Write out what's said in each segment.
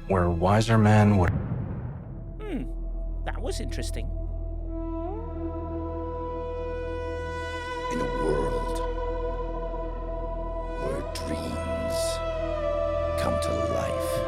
where wiser men would... That was interesting. In a world where dreams come to life.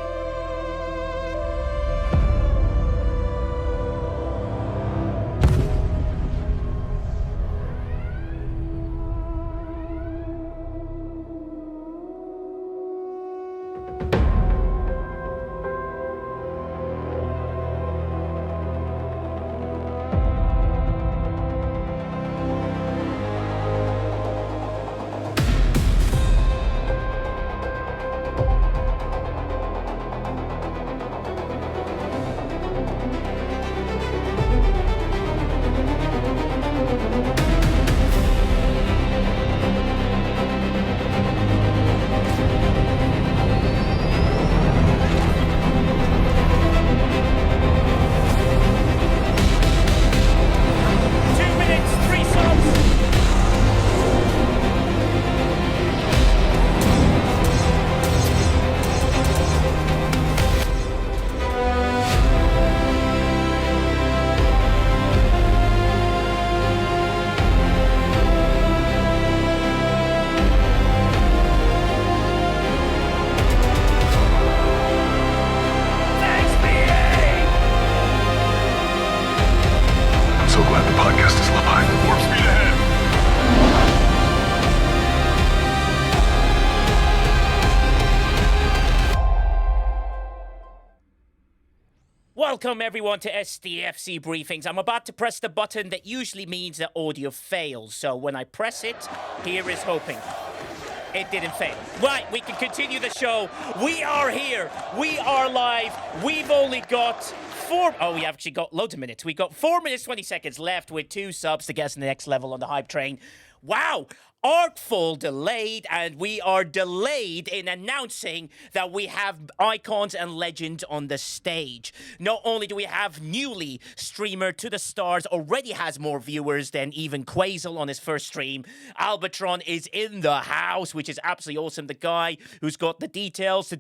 Welcome everyone to STFC Briefings. I'm about to press the button that usually means that audio fails. So when I press it, here is hoping. It didn't fail. Right, we can continue the show. We are here. We are live. We've only got we actually got loads of minutes. We got 4 minutes, 20 seconds left with 2 subs to get us to the next level on the hype train. Wow. Arcfall delayed, and we are delayed in announcing that we have icons and legends on the stage. Not only do we have newly streamer to the stars, already has more viewers than even Quasel on his first stream. Albatron is in the house, which is absolutely awesome. The guy who's got the details,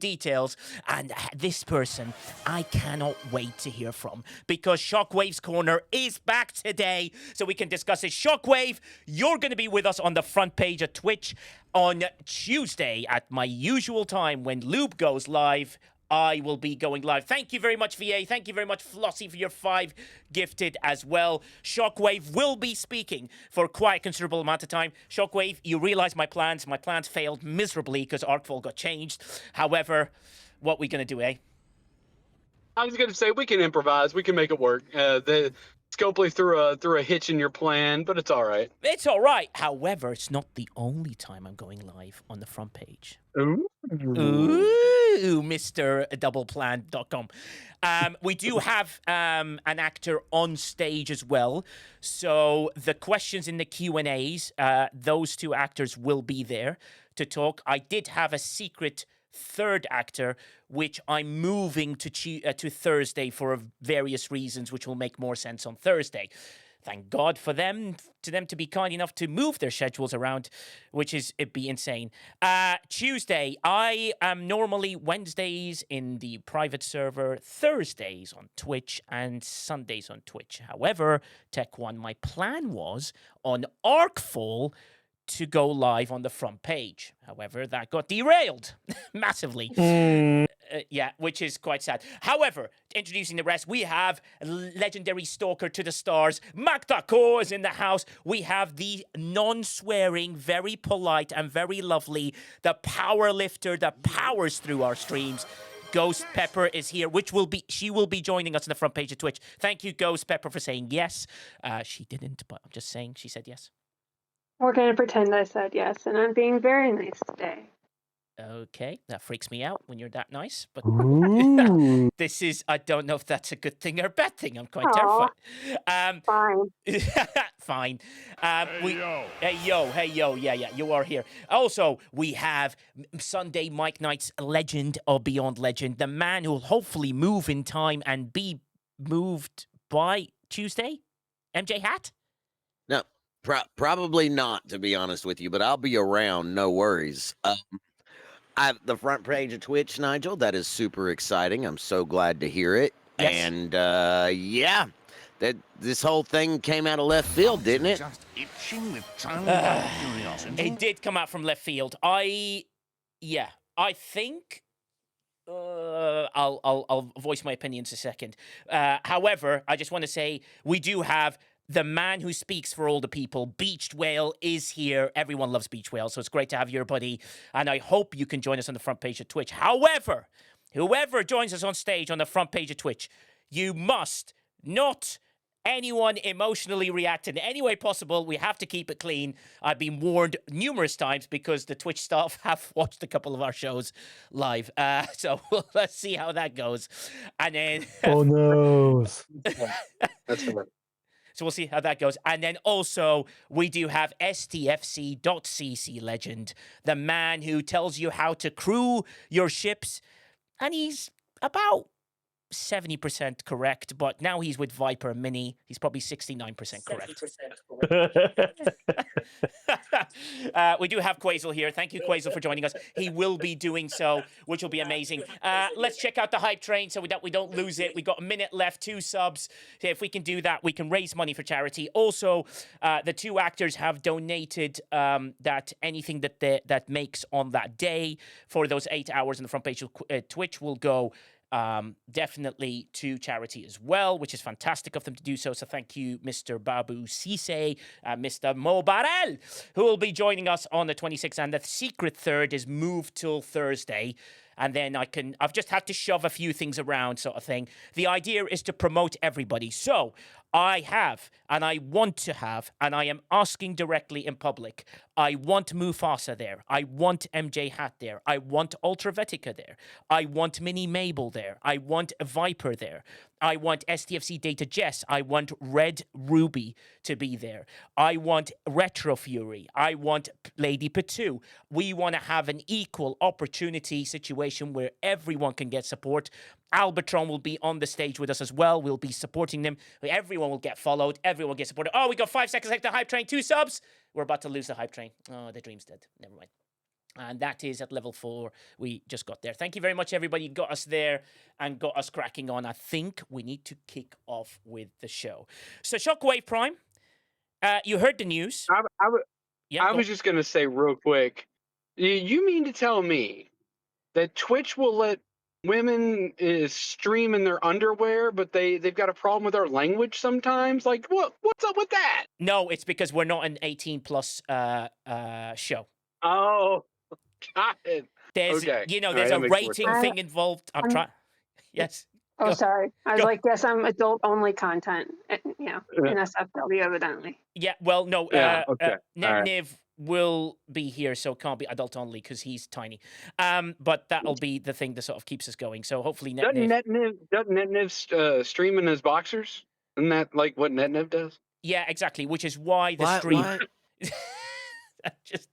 and this person I cannot wait to hear from, because Shockwave's Corner is back today, so we can discuss it. Shockwave, you're going to be with us on the front page of Twitch on Tuesday at my usual time when Lube goes live. I will be going live. Thank you very much, VA. Thank you very much, Flossie, for your 5 gifted as well. Shockwave will be speaking for quite a considerable amount of time. Shockwave, you realize my plans. My plans failed miserably because Arcfall got changed. However, what are we going to do, eh? I was going to say, we can improvise. We can make it work. Scopely threw a hitch in your plan, but it's all right. It's all right. However, it's not the only time I'm going live on the front page. Ooh, MrDoubleplan.com. We do have an actor on stage as well. So the questions in the Q&As, those 2 actors will be there to talk. I did have a secret third actor, which I'm moving to Thursday for various reasons, which will make more sense on Thursday. Thank God for them to be kind enough to move their schedules around, it'd be insane. Tuesday, I am normally Wednesdays in the private server, Thursdays on Twitch, and Sundays on Twitch. However, Tech One, my plan was on Arcfall to go live on the front page. However, that got derailed massively. Which is quite sad. However, introducing the rest, we have legendary stalker to the stars. Magdako is in the house. We have the non-swearing, very polite and very lovely, the power lifter that powers through our streams. Ghost Pepper is here, she will be joining us on the front page of Twitch. Thank you, Ghost Pepper, for saying yes. She didn't, but I'm just saying she said yes. We're going to pretend I said yes, and I'm being very nice today. Okay, that freaks me out when you're that nice, but This is, I don't know if that's a good thing or a bad thing. I'm quite terrified. Fine. Fine. Hey, yo. Yeah, you are here. Also, we have Sunday Mike Knight's legend or beyond legend, the man who will hopefully move in time and be moved by Tuesday. MJ Hat? No, probably not, to be honest with you, but I'll be around, no worries. The front page of Twitch, Nigel. That is super exciting. I'm so glad to hear it. Yes. And yeah, this whole thing came out of left field, didn't it? Just itching with childlike curiosity. It did come out from left field. I think. I'll voice my opinions a second. However, I just want to say we do have the man who speaks for all the people. Beached Whale is here. Everyone loves Beached Whale, so it's great to have your buddy. And I hope you can join us on the front page of Twitch. However, whoever joins us on stage on the front page of Twitch, you must not anyone emotionally react in any way possible. We have to keep it clean. I've been warned numerous times because the Twitch staff have watched a couple of our shows live. So let's see how that goes. And then... Oh, no. That's right. So we'll see how that goes. And then also, we do have STFC.cc legend, the man who tells you how to crew your ships. And he's about 70% correct, but now he's with Viper Mini. He's probably 69% correct. We do have Quasel here. Thank you, Quasel, for joining us. He will be doing so, which will be amazing. Let's check out the hype train so we don't lose it. We got a minute left, 2 subs. If we can do that, we can raise money for charity. Also, the 2 actors have donated that anything that makes on that day for those 8 hours on the front page of Twitch will go definitely to charity as well, which is fantastic of them to do so. So thank you, Mr. Babu Sise, Mr. Mo Barel, who will be joining us on the 26th. And the secret third is moved till Thursday. And then I've just had to shove a few things around, sort of thing. The idea is to promote everybody. So I have, and I want to have, and I am asking directly in public, I want Mufasa there. I want MJ Hat there. I want Ultra Vetica there. I want Mini Mabel there. I want Viper there. I want STFC Data Jess. I want Red Ruby to be there. I want Retro Fury. I want Lady Patu. We want to have an equal opportunity situation where everyone can get support. Albatron will be on the stage with us as well. We'll be supporting them. Everyone will get followed. Everyone will get supported. Oh, we got 5 seconds left. The hype train, 2 subs. We're about to lose the hype train. Oh, the dream's dead. Never mind. And that is at level 4. We just got there. Thank you very much, everybody. You got us there and got us cracking on. I think we need to kick off with the show. So, Shockwave Prime, you heard the news. I was just going to say real quick, you mean to tell me that Twitch will let women stream in their underwear, but they've got a problem with our language sometimes? Like, what's up with that? No, it's because we're not an 18-plus show. Oh, got it. There's, okay. There's a rating thing involved. I'm trying. Yes. Oh, Go. sorry. I was Go. like, yes, I'm adult-only content, in SFW, evidently. Yeah, well, no. Yeah, okay. Netniv will be here, so can't be adult only because he's tiny. But that'll be the thing that sort of keeps us going. So hopefully Doesn't Netniv stream in his boxers? Isn't that like what Netniv does? Yeah, exactly. Which is why the stream. Just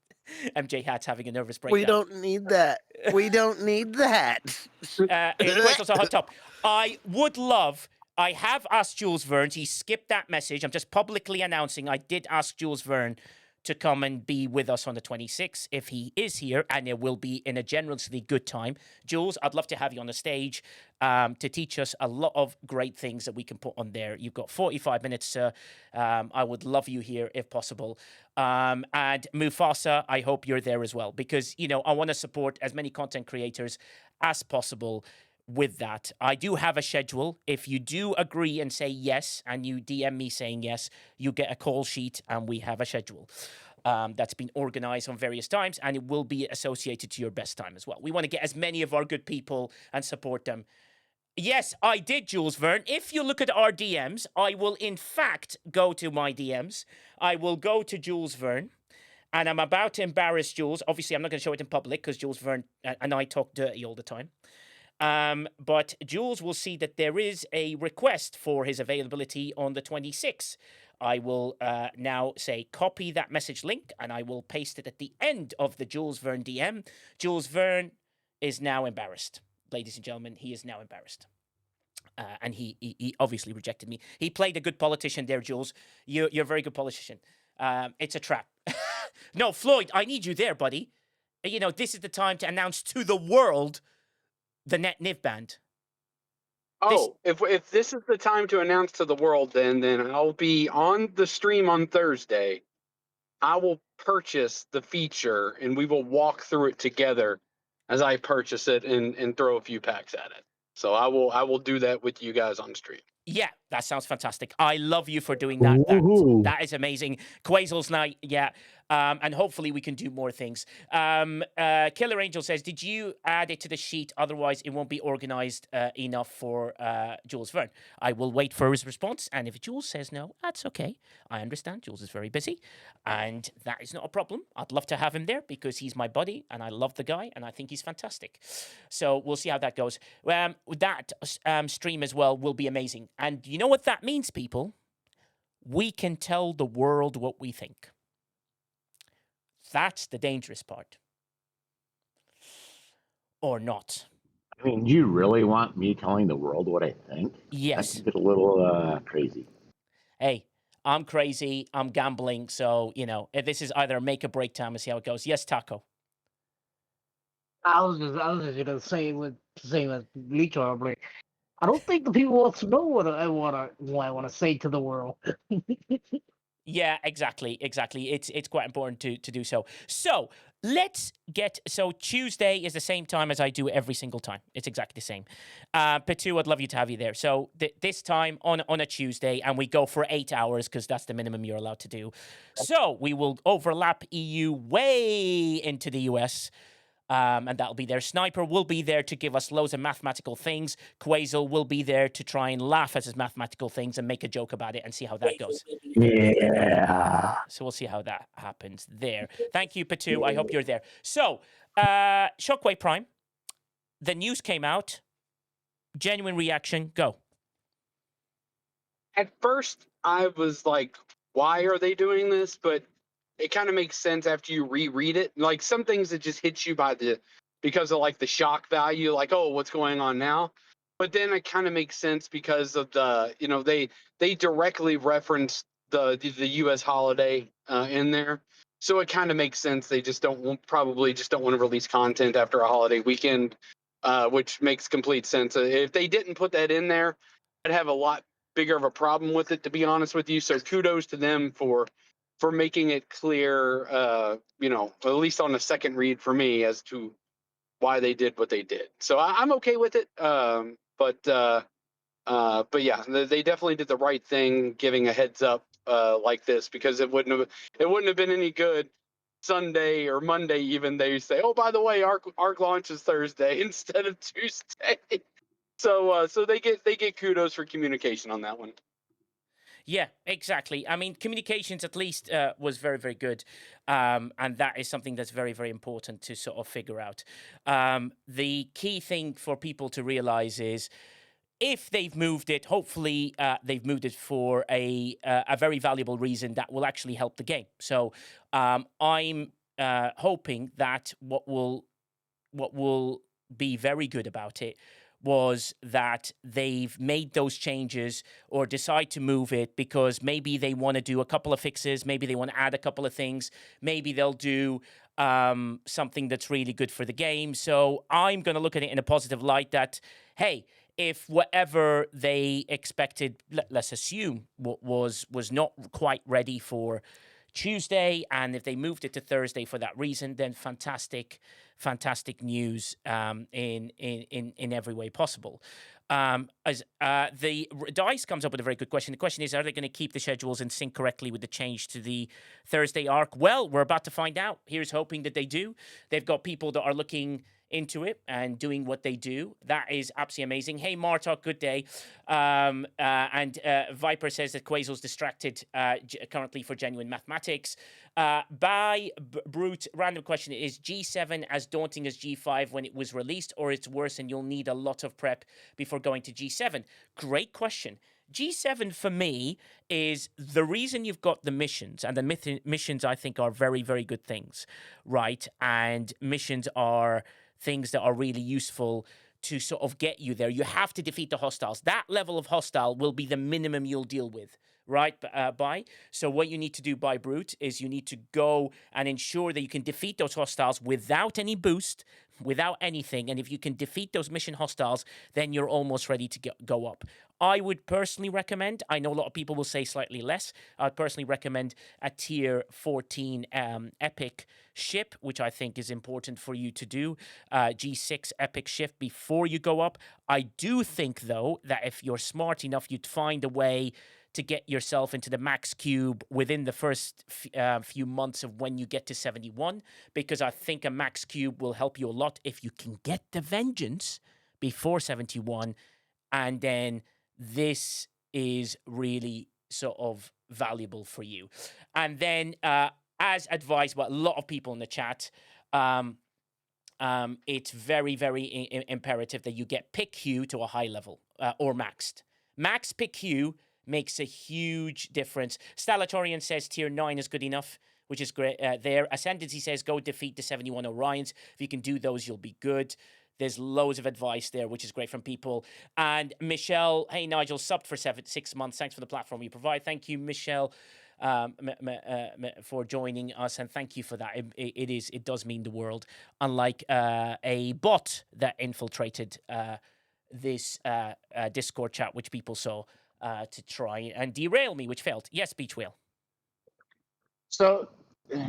MJ Hat's having a nervous breakdown. We don't need that. We don't need that. It's also hot top. I have asked Jules Verne. He skipped that message. I'm just publicly announcing I did ask Jules Verne to come and be with us on the 26th if he is here, and it will be in a generously good time. Jules, I'd love to have you on the stage to teach us a lot of great things that we can put on there. You've got 45 minutes, sir. I would love you here if possible. And Mufasa, I hope you're there as well, because, I want to support as many content creators as possible with that. I do have a schedule. If you do agree and say yes, and you DM me saying yes, you get a call sheet and we have a schedule that's been organized on various times, and it will be associated to your best time as well. We want to get as many of our good people and support them. Yes, I did, Jules Verne. If you look at our DMs, I will in fact go to my DMs. I will go to Jules Verne. And I'm about to embarrass Jules. Obviously, I'm not going to show it in public because Jules Verne and I talk dirty all the time. But Jules will see that there is a request for his availability on the 26th. I will now say copy that message link and I will paste it at the end of the Jules Verne DM. Jules Verne is now embarrassed. Ladies and gentlemen, he is now embarrassed. And he obviously rejected me. He played a good politician there, Jules. You're a very good politician. It's a trap. No, Floyd, I need you there, buddy. this is the time to announce to the world the Net Niv band. Oh, if this is the time to announce to the world, then I'll be on the stream on Thursday. I will purchase the feature, and we will walk through it together as I purchase it and throw a few packs at it. So I will do that with you guys on stream. Yeah, that sounds fantastic. I love you for doing that. That is amazing. Quazel's night, yeah. And hopefully we can do more things. Killer Angel says, did you add it to the sheet? Otherwise, it won't be organized enough for Jules Verne. I will wait for his response. And if Jules says no, that's okay. I understand. Jules is very busy. And that is not a problem. I'd love to have him there because he's my buddy and I love the guy and I think he's fantastic. So we'll see how that goes. That stream as well will be amazing. And you know what that means, people? We can tell the world what we think. That's the dangerous part. Or not. I mean, you really want me telling the world what I think? Yes. That's a little crazy. Hey, I'm crazy. I'm gambling. So, this is either make or break time and see how it goes. Yes, Taco. I was just gonna say with Bleach Armor. I don't think the people want to know what I want to say to the world. Yeah, exactly. It's quite important to do so. So let's get. So Tuesday is the same time as I do every single time. It's exactly the same. Petu, I'd love you to have you there. So this time on a Tuesday, and we go for 8 hours because that's the minimum you're allowed to do. So we will overlap EU way into the US. And that'll be there. Sniper will be there to give us loads of mathematical things. Quazel will be there to try and laugh at his mathematical things and make a joke about it and see how that goes. Yeah. So we'll see how that happens there. Thank you, Petu. I hope you're there. So, Shockwave Prime, the news came out. Genuine reaction, go. At first, I was like, why are they doing this? But it kind of makes sense after you reread it. Like some things that just hit you because of like the shock value, like, oh, what's going on now? But then it kind of makes sense because of they directly reference the U.S. holiday in there. So it kind of makes sense. They just probably don't want to release content after a holiday weekend, which makes complete sense. If they didn't put that in there, I'd have a lot bigger of a problem with it, to be honest with you. So kudos to them for making it clear, at least on a second read for me as to why they did what they did. So I'm okay with it. But yeah, they definitely did the right thing, giving a heads up like this, because it wouldn't have been any good Sunday or Monday even. They say, oh, by the way, Arc launch is Thursday instead of Tuesday. So they get kudos for communication on that one. Yeah, exactly. I mean, communications at least was very, very good. And that is something that's very, very important to sort of figure out. The key thing for people to realize is if they've moved it, hopefully they've moved it for a very valuable reason that will actually help the game. So I'm hoping that what will be very good about it was that they've made those changes or decide to move it because maybe they want to do a couple of fixes, maybe they want to add a couple of things, maybe they'll do something that's really good for the game. So I'm going to look at it in a positive light that, hey, if whatever they expected, let's assume, was not quite ready for Tuesday, and if they moved it to Thursday for that reason, then fantastic news in every way possible. As the DICE comes up with a very good question. The question is, are they going to keep the schedules in sync correctly with the change to the Thursday arc? Well, we're about to find out. Here's hoping that they do. They've got people that are looking into it and doing what they do. That is absolutely amazing. Hey, Martok, good day. And Viper says that Quazel's distracted currently for genuine mathematics. Brute, random question, is G7 as daunting as G5 when it was released, or it's worse and you'll need a lot of prep before going to G7? Great question. G7 for me is the reason you've got the missions, and the missions I think are very, very good things, right? And missions are things that are really useful to sort of get you there. You have to defeat the hostiles. That level of hostile will be the minimum you'll deal with, right? So what you need to do by Brute is you need to go and ensure that you can defeat those hostiles without any boost, without anything. And if you can defeat those mission hostiles, then you're almost ready to go up. I would personally recommend, I know a lot of people will say slightly less, I'd personally recommend a tier 14 epic ship, which I think is important for you to do, G6 epic ship before you go up. I do think, though, that if you're smart enough, you'd find a way to get yourself into the max cube within the first few months of when you get to 71, because I think a max cube will help you a lot if you can get the Vengeance before 71, and then this is really sort of valuable for you. And then, as advised by a lot of people in the chat, it's very, very imperative that you get pick Q to a high level or maxed. Max pick Q makes a huge difference. Stalatorian says tier 9 is good enough, which is great there. Ascendancy says go defeat the 71 Orions. If you can do those, you'll be good. There's loads of advice there, which is great from people. And Michelle, hey, Nigel, subbed for 6 months. Thanks for the platform you provide. Thank you, Michelle, for joining us. And thank you for that. It does mean the world. Unlike a bot that infiltrated this Discord chat, which people saw to try and derail me, which failed. Yes, Beach Whale. So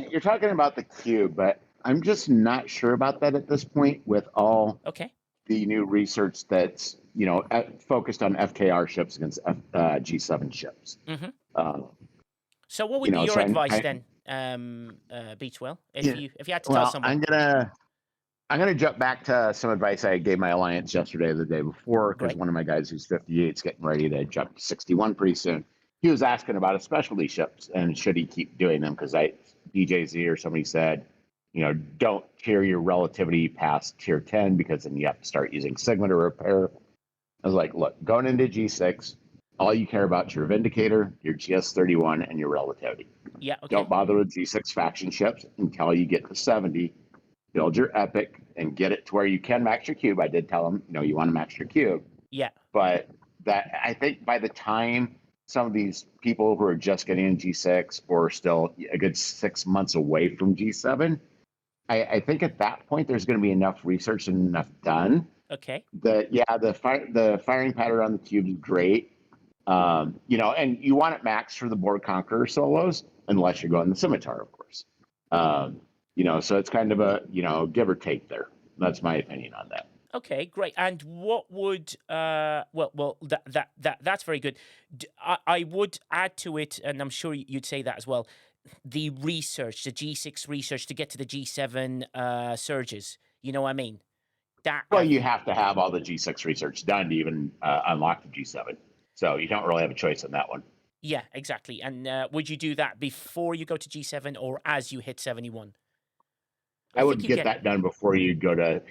you're talking about the cube, but I'm just not sure about that at this point with all the new research that's, focused on FKR ships against G7 ships. Mm-hmm. So what would be your advice then, Beachwell, if you had to tell someone? I'm gonna jump back to some advice I gave my alliance yesterday or the day before, because one of my guys who's 58 is getting ready to jump to 61 pretty soon. He was asking about his specialty ships and should he keep doing them, because DJZ or somebody said, don't tier your relativity past tier 10 because then you have to start using Sigma to repair. I was like, look, going into G6, all you care about is your Vindicator, your GS31, and your relativity. Yeah. Okay. Don't bother with G6 faction ships until you get to 70. Build your epic and get it to where you can max your cube. I did tell him, you want to max your cube. Yeah. But that, I think by the time some of these people who are just getting in G6 or still a good 6 months away from G7, I think at that point there's going to be enough research and enough done. Okay. The firing pattern on the cube is great. And you want it maxed for the Board Conqueror solos, unless you're going the Scimitar, of course. So it's kind of a, give or take there. That's my opinion on that. Okay, great. And what would that's very good. I would add to it, and I'm sure you'd say that as well, the research, the G6 research to get to the G7 surges. You know what I mean? You have to have all the G6 research done to even unlock the G7. So you don't really have a choice on that one. Yeah, exactly. And would you do that before you go to G7 or as you hit 71? I would get that done before you go to,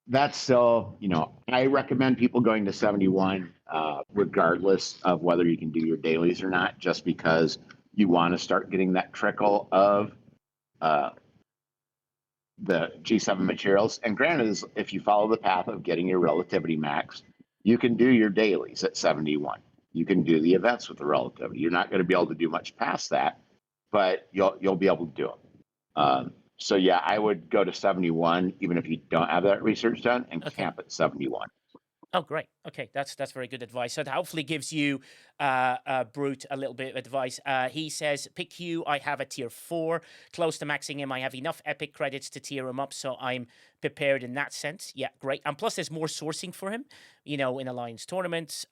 that's still, I recommend people going to 71 regardless of whether you can do your dailies or not, just because you want to start getting that trickle of the G7 materials. And granted, if you follow the path of getting your relativity max, you can do your dailies at 71. You can do the events with the relativity. You're not going to be able to do much past that, but you'll be able to do them. So yeah, I would go to 71, even if you don't have that research done, and camp at 71. Oh, great. Okay, that's very good advice. So that hopefully gives you, Brute, a little bit of advice. He says, pick Hugh, I have a tier 4. Close to maxing him, I have enough epic credits to tier him up, so I'm prepared in that sense. Yeah, great. And plus, there's more sourcing for him, in Alliance tournaments.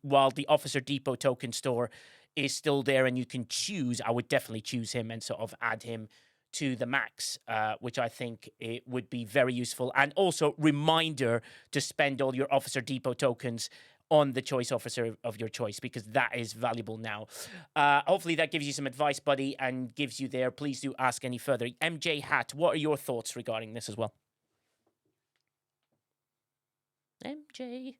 While the Officer Depot token store is still there and you can choose, I would definitely choose him and sort of add him to the max, which I think it would be very useful. And also, reminder to spend all your Officer Depot tokens on the choice officer of your choice, because that is valuable now. Hopefully that gives you some advice, buddy, and gives you there. Please do ask any further. MJ Hat, what are your thoughts regarding this as well? MJ.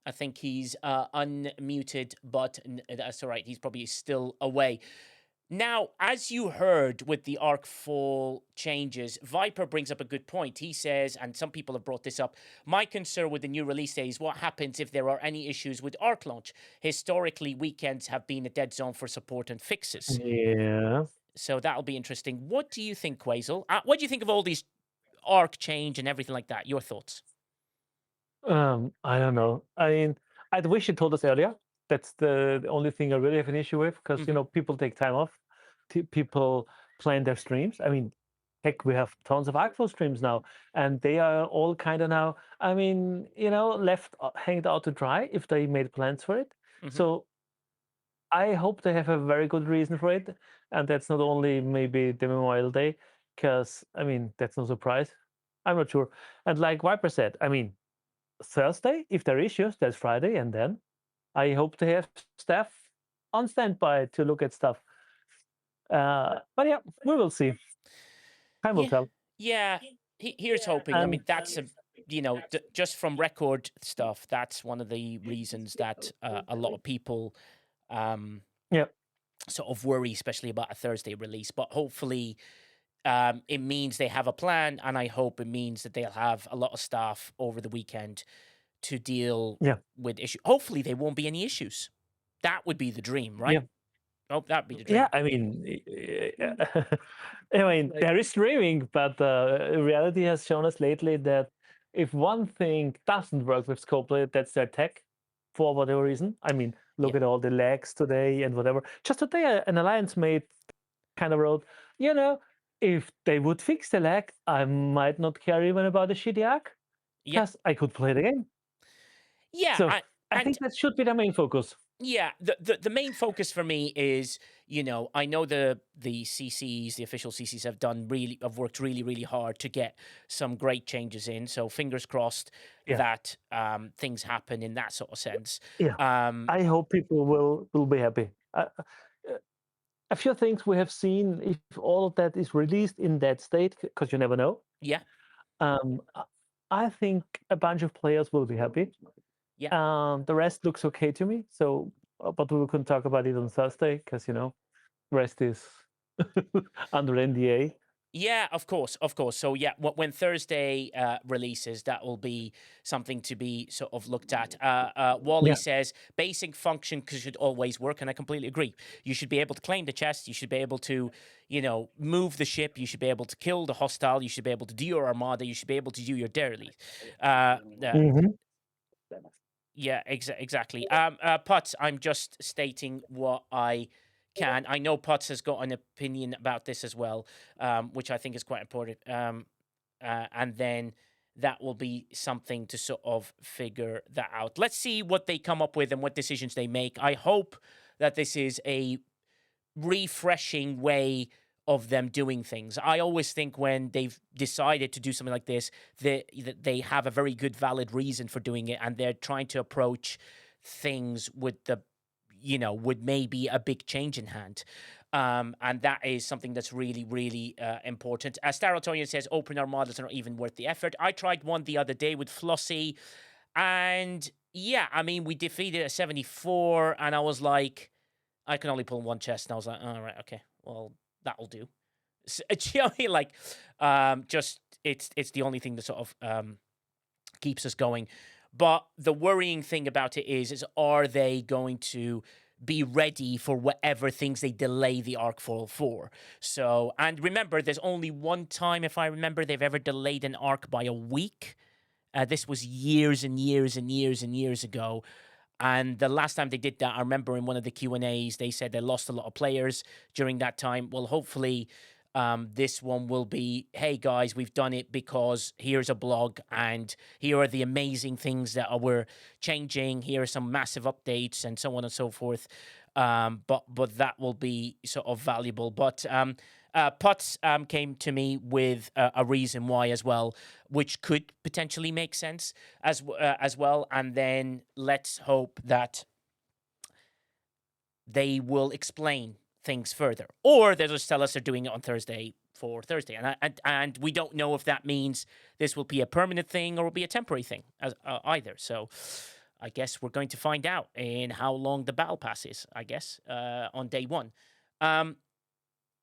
I think he's unmuted, but that's all right. He's probably still away. Now, as you heard with the Arcfall changes, Viper brings up a good point. He says, and some people have brought this up, my concern with the new release day is what happens if there are any issues with Arc launch. Historically, weekends have been a dead zone for support and fixes. Yeah. So that'll be interesting. What do you think, Quasel? What do you think of all these Arc change and everything like that? Your thoughts? I don't know. I mean, I'd wish you told us earlier. That's the only thing I really have an issue with, because people take time off. People plan their streams. I mean, heck, we have tons of Arcfall streams now, and they are all kind of now. I mean, left hanged out to dry if they made plans for it. So I hope they have a very good reason for it, and that's not only maybe the Memorial Day, because I mean that's no surprise. I'm not sure. And like Viper said, I mean, Thursday, if there are issues, there's Friday, and then I hope they have staff on standby to look at stuff. But yeah, we will see. Time will tell. Yeah, here's hoping. I mean, that's just from record stuff. That's one of the reasons that a lot of people, sort of worry, especially about a Thursday release. But hopefully, it means they have a plan, and I hope it means that they'll have a lot of staff over the weekend to deal with issues. Hopefully, there won't be any issues. That would be the dream, right? Yeah. Oh, that'd be the dream. Yeah, I mean, there is streaming, but reality has shown us lately that if one thing doesn't work with Scopeplay, that's their tech, for whatever reason. I mean, look at all the lags today and whatever. Just today, an Alliance mate kind of wrote, if they would fix the lag, I might not care even about the shitty arc, because I could play the game. Yeah, so I think that should be the main focus. Yeah, the main focus for me is, I know the CCs, the official CCs have worked really, really hard to get some great changes in. So fingers crossed that things happen in that sort of sense. Yeah, I hope people will be happy. A few things we have seen, if all of that is released in that state, because you never know. Yeah. I think a bunch of players will be happy. Yeah. The rest looks okay to me. So, but we can talk about it on Thursday, because rest is under NDA. Yeah, of course. So yeah, when Thursday releases, that will be something to be sort of looked at. Wally says basic function should always work, and I completely agree. You should be able to claim the chest. You should be able to, move the ship. You should be able to kill the hostile. You should be able to do your armada. You should be able to do your derelict. Yeah, exactly. Putz, I'm just stating what I can. I know Putz has got an opinion about this as well, which I think is quite important. And then that will be something to sort of figure that out. Let's see what they come up with and what decisions they make. I hope that this is a refreshing way of them doing things. I always think when they've decided to do something like this, that they have a very good, valid reason for doing it, and they're trying to approach things with with maybe a big change in hand. And that is something that's really, really important. Starotonian says, open armadas are not even worth the effort. I tried one the other day with Flossie, and yeah, I mean, we defeated a 74, and I was like, I can only pull one chest, and I was like, all right, okay, well, that'll do. So, just it's the only thing that sort of keeps us going. But the worrying thing about it is are they going to be ready for whatever things they delay the Arcfall for? So, and remember, there's only one time, if I remember, they've ever delayed an arc by a week. This was years and years and years and years ago. And the last time they did that, I remember in one of the Q&As, they said they lost a lot of players during that time. Well, hopefully this one will be, hey, guys, we've done it because here's a blog and here are the amazing things that we're changing. Here are some massive updates and so on and so forth. But that will be sort of valuable. But Putz came to me with a reason why as well, which could potentially make sense as well. And then let's hope that they will explain things further, or they'll just tell us they're doing it on Thursday for Thursday. And we don't know if that means this will be a permanent thing or will be a temporary thing either. So I guess we're going to find out in how long the battle pass is, I guess, on day one.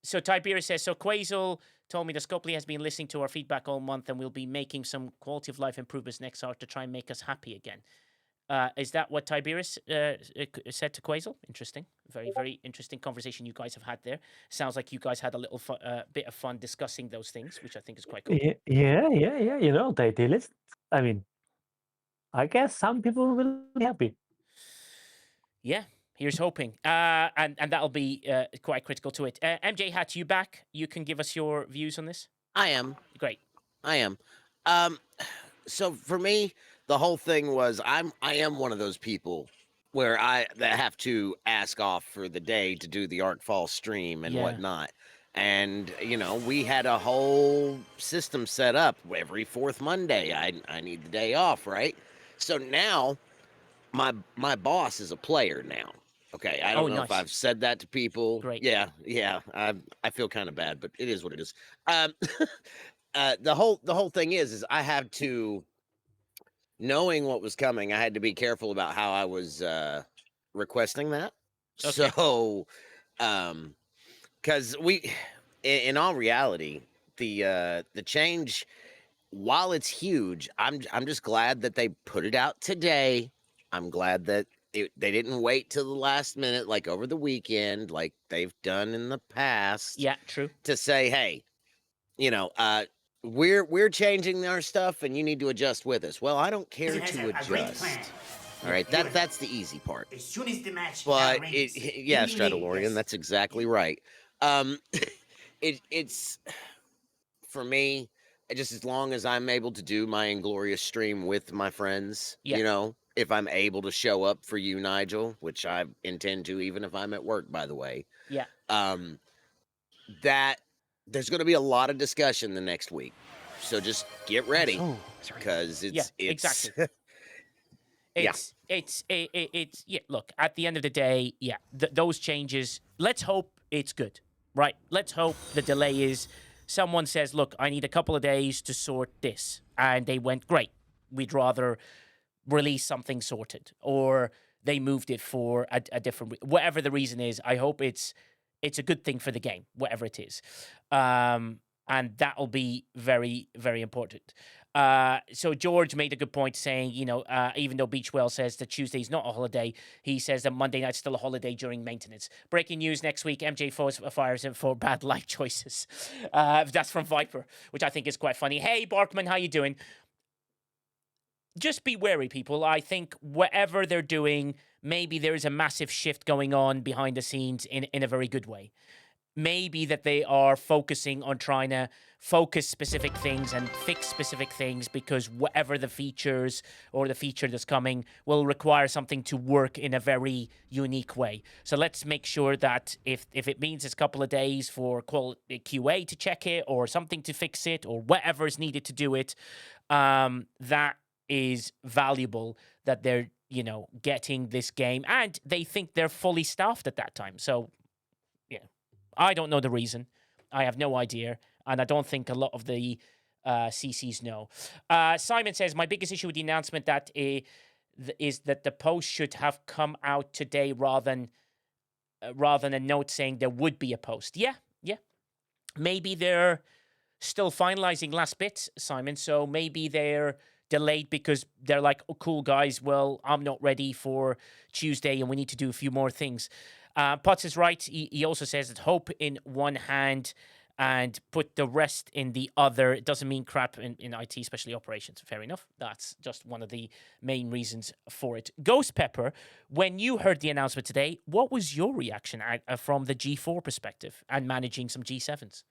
So Tiberius says, so Quasel told me that Scopely has been listening to our feedback all month and will be making some quality of life improvements next hour to try and make us happy again. Is that what Tiberius said to Quasel? Interesting. Very, very interesting conversation you guys have had there. Sounds like you guys had a little bit of fun discussing those things, which I think is quite cool. Yeah. You know, they list. I mean, I guess some people will be happy. Yeah, here's hoping. And that'll be quite critical to it. MJ Hat, you back? You can give us your views on this? I am. Great. I am. So for me, the whole thing was I am one of those people where that have to ask off for the day to do the Arcfall stream and whatnot. And we had a whole system set up. Every fourth Monday, I need the day off, right? So now my boss is a player now. Okay, I don't know if I've said that to people. Great. Yeah. I feel kind of bad, but it is what it is. The whole thing is I have to, knowing what was coming, I had to be careful about how I was requesting that. Okay. So, because in all reality, the change, while it's huge, I'm just glad that they put it out today. I'm glad that they didn't wait till the last minute, like over the weekend, like they've done in the past. Yeah, true. To say, hey, we're changing our stuff and you need to adjust with us. Well, I don't care to adjust. All right, that's the easy part. As soon as the match But Stradalorian, that's exactly right. It's for me, just as long as I'm able to do my Inglorious stream with my friends, if I'm able to show up for you, Nigel, which I intend to, even if I'm at work, by the way. Yeah. That there's going to be a lot of discussion the next week, so just get ready because it's exactly. Look, at the end of the day, those changes. Let's hope it's good, right? Let's hope the delay is. Someone says, "Look, I need a couple of days to sort this," and they went, "Great. We'd rather release something sorted," or they moved it for a different. Whatever the reason is, I hope it's a good thing for the game, whatever it is. And that'll be very, very important. So George made a good point saying, even though Beachwell says that Tuesday's not a holiday, he says that Monday night's still a holiday during maintenance. Breaking news next week, MJ fires him for bad life choices. That's from Viper, which I think is quite funny. Hey, Barkman, how you doing? Just be wary, people. I think whatever they're doing, maybe there is a massive shift going on behind the scenes in a very good way. Maybe that they are focusing on trying to focus specific things and fix specific things because whatever the features or the feature that's coming will require something to work in a very unique way. So let's make sure that if it means it's a couple of days for QA to check it or something to fix it or whatever is needed to do it, that is valuable that they're, getting this game and they think they're fully staffed at that time. So, I don't know the reason. I have no idea. And I don't think a lot of the CCs know. Simon says, my biggest issue with the announcement that is that the post should have come out today rather than a note saying there would be a post. Yeah. Maybe they're still finalizing last bits, Simon. So maybe they're delayed because they're like, oh, cool, guys. Well, I'm not ready for Tuesday and we need to do a few more things. Potts is right. He also says that hope in one hand and put the rest in the other. It doesn't mean crap in IT, especially operations. Fair enough. That's just one of the main reasons for it. Ghost Pepper, when you heard the announcement today, what was your reaction from the G4 perspective and managing some G7s?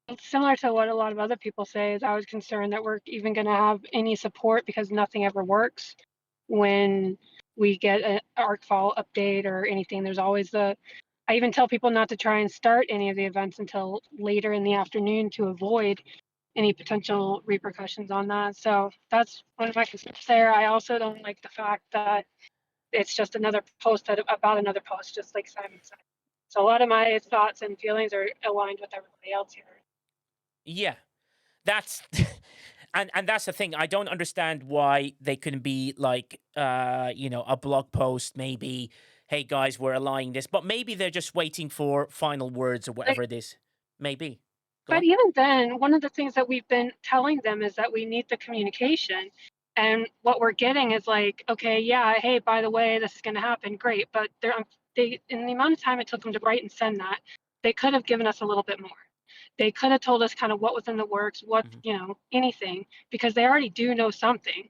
It's similar to what a lot of other people say. Is I was concerned that we're even going to have any support because nothing ever works when we get an Arcfall update or anything. There's always I even tell people not to try and start any of the events until later in the afternoon to avoid any potential repercussions on that. So that's one of my concerns there. I also don't like the fact that it's just another post about another post, just like Simon said. So a lot of my thoughts and feelings are aligned with everybody else here. Yeah, that's and that's the thing. I don't understand why they couldn't be like, a blog post maybe. hey guys, we're allying this, but maybe they're just waiting for final words or whatever it is. Maybe. But even then, one of the things that we've been telling them is that we need the communication. And what we're getting is like, okay, yeah, hey, by the way, this is going to happen. Great. But in the amount of time it took them to write and send that, they could have given us a little bit more. They could have told us kind of what was in the works, what, anything, because they already do know something.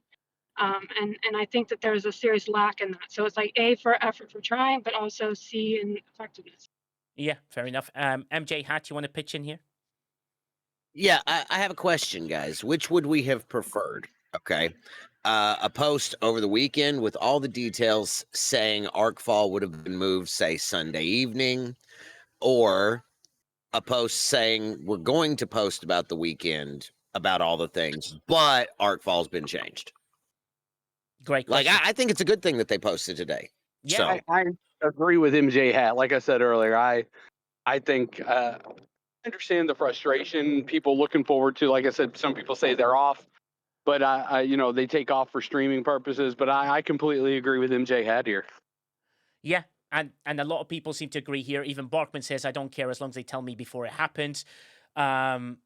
And I think that there's a serious lack in that. So it's like A, for effort for trying, but also C, in effectiveness. Yeah, fair enough. MJ Hat, you want to pitch in here? Yeah, I have a question, guys. Which would we have preferred? Okay. A post over the weekend with all the details saying Arcfall would have been moved, say, Sunday evening, or a post saying we're going to post about the weekend about all the things, but Arcfall's been changed. Great question. Like, I think it's a good thing that they posted today. Yeah, So. I agree with MJ Hat. Like I said earlier, I think I understand the frustration. People looking forward to, like I said, some people say they're off, but they take off for streaming purposes. But I completely agree with MJ Hat here. Yeah, and a lot of people seem to agree here. Even Barkman says, I don't care as long as they tell me before it happens. Mufasa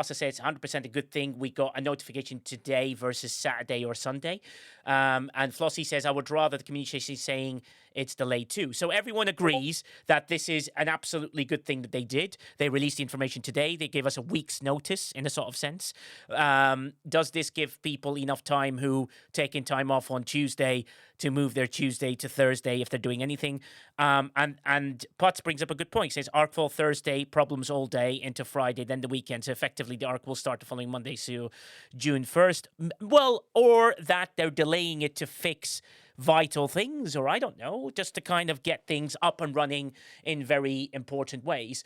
says it's 100% a good thing we got a notification today versus Saturday or Sunday. And Flossie says, I would rather the communication saying it's delayed too. So everyone agrees that this is an absolutely good thing that they did. They released the information today. They gave us a week's notice in a sort of sense. Does this give people enough time who taking time off on Tuesday to move their Tuesday to Thursday if they're doing anything? And Potts brings up a good point. He says Arcfall Thursday, problems all day into Friday, then the weekend. So effectively the Arc will start the following Monday, so June 1st. Well, or that they're delaying it to fix vital things, or I don't know, just to kind of get things up and running in very important ways.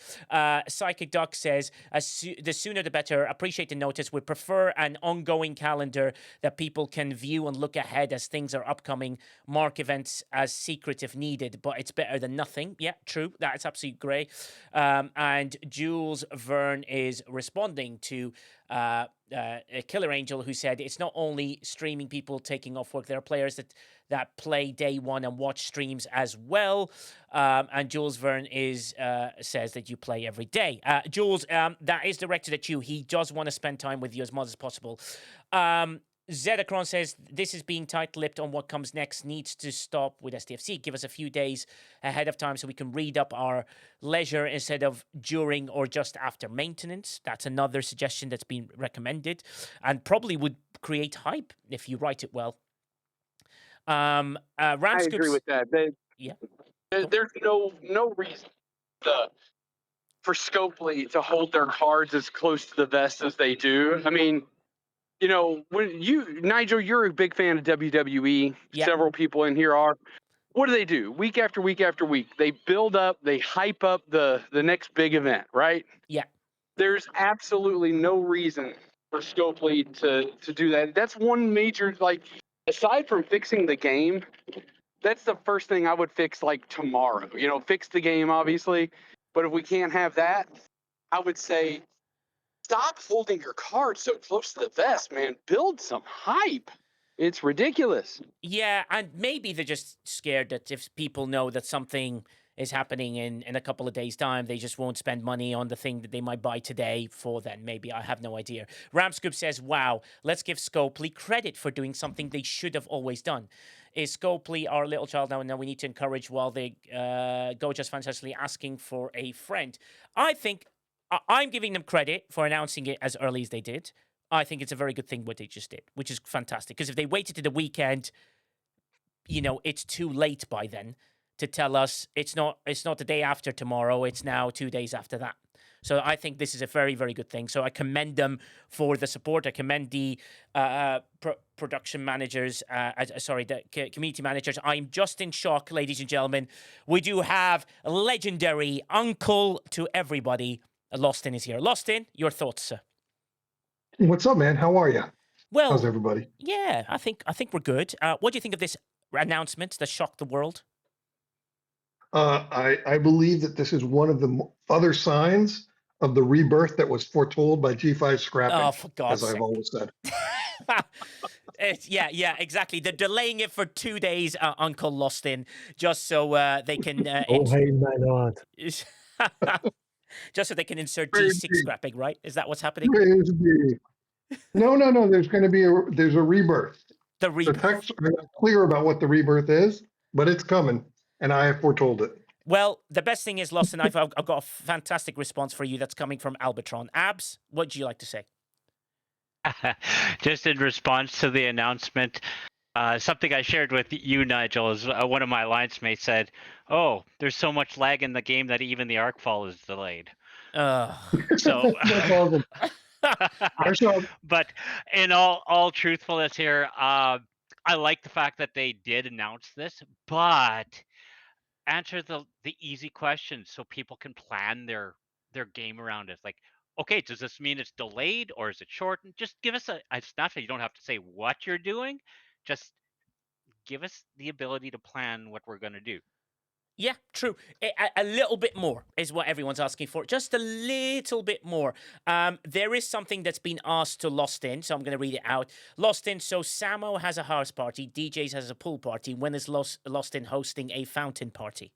Psychic Duck says, the sooner the better. Appreciate the notice. We prefer an ongoing calendar that people can view and look ahead as things are upcoming. Mark events as secret if needed, but it's better than nothing. Yeah, true. That's absolutely great. And Jules Verne is responding to Killer Angel, who said it's not only streaming people taking off work, there are players that play day one and watch streams as well. And Jules Verne says that you play every day. Jules, that is directed at you. He does want to spend time with you as much as possible. Zedacron says, this is being tight-lipped on what comes next, needs to stop with STFC. Give us a few days ahead of time so we can read up our leisure instead of during or just after maintenance. That's another suggestion that's been recommended and probably would create hype if you write it well. I agree with that. There's no reason for Scopely to hold their cards as close to the vest as they do. I mean, Nigel, you're a big fan of WWE. Yeah. Several people in here are. What do? Week after week after week, they build up, they hype up the next big event, right? Yeah. There's absolutely no reason for Scopely to do that. That's one major, aside from fixing the game, that's the first thing I would fix tomorrow. Fix the game, obviously. But if we can't have that, I would say stop holding your cards so close to the vest, man. Build some hype. It's ridiculous. Yeah, and maybe they're just scared that if people know that something is happening in a couple of days' time, they just won't spend money on the thing that they might buy today for then. Maybe, I have no idea. Ramscoop says, wow, let's give Scopely credit for doing something they should have always done. Is Scopely our little child now? Now we need to encourage while they go just fantastically asking for a friend. I think I'm giving them credit for announcing it as early as they did. I think it's a very good thing what they just did, which is fantastic. Because if they waited to the weekend, it's too late by then to tell us it's not the day after tomorrow. It's now 2 days after that. So I think this is a very, very good thing. So I commend them for the support. I commend the production managers, the community managers. I'm just in shock, ladies and gentlemen. We do have legendary uncle to everybody. Lostin is here. Lostin, your thoughts, sir? What's up, man? How are you? Well, how's everybody? Yeah, I think we're good. What do you think of this announcement that shocked the world? I believe that this is one of the other signs of the rebirth that was foretold by G5 scrapping. Oh, for God's as sake. I've always said. Yeah, exactly. They're delaying it for 2 days, Uncle Lostin, just so they can Oh, hey, my lord. just so they can insert Praise G6 be. scrapping, right? Is that what's happening? Praise be. No. There's going to be there's a rebirth. The The rebirth. texts are not clear about what the rebirth is, but it's coming, and I have foretold it. Well, the best thing is, Lostin, I've got a fantastic response for you that's coming from Albatron. Abs, what do you like to say? Just in response to the announcement, something I shared with you, Nigel, is one of my alliance mates said, "Oh, there's so much lag in the game that even the Arcfall is delayed." So, That's awesome. I saw. but in all truthfulness here, I like the fact that they did announce this, but answer the easy questions so people can plan their game around it. Like, okay, does this mean it's delayed or is it shortened? Just give us a snapshot. You don't have to say what you're doing. Just give us the ability to plan what we're going to do. Yeah, true. A little bit more is what everyone's asking for. Just a little bit more. There is something that's been asked to Lost In, so I'm going to read it out. Lost In, so Samo has a house party, DJs has a pool party. When is Lost In hosting a fountain party?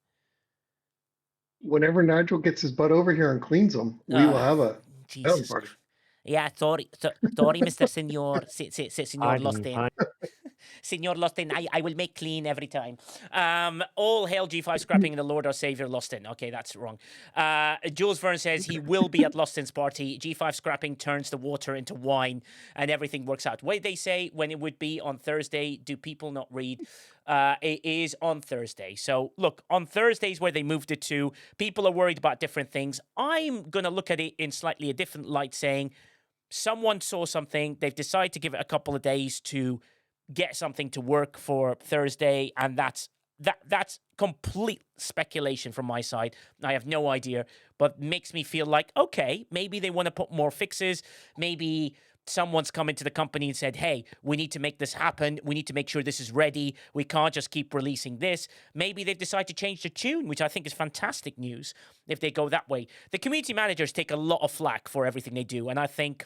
Whenever Nigel gets his butt over here and cleans them, we will have a fountain Jesus. party. Yeah, sorry, Mr. Senor, Senor Lost In. Fine. Senor Lost In, I will make clean every time. All hail G5 scrapping and the Lord our Savior Lost In. Okay, that's wrong. Jules Verne says he will be at Lost In's party. G5 scrapping turns the water into wine and everything works out. What did they say when it would be on Thursday? Do people not read? It is on Thursday. So look, on Thursdays where they moved it to, people are worried about different things. I'm going to look at it in slightly a different light, saying someone saw something, they've decided to give it a couple of days to get something to work for Thursday, and that's complete speculation from my side. I have no idea, but makes me feel like, okay, maybe they want to put more fixes. Maybe someone's come into the company and said, hey, we need to make this happen. We need to make sure this is ready. We can't just keep releasing this. Maybe they've decided to change the tune, which I think is fantastic news if they go that way. The community managers take a lot of flack for everything they do, and I think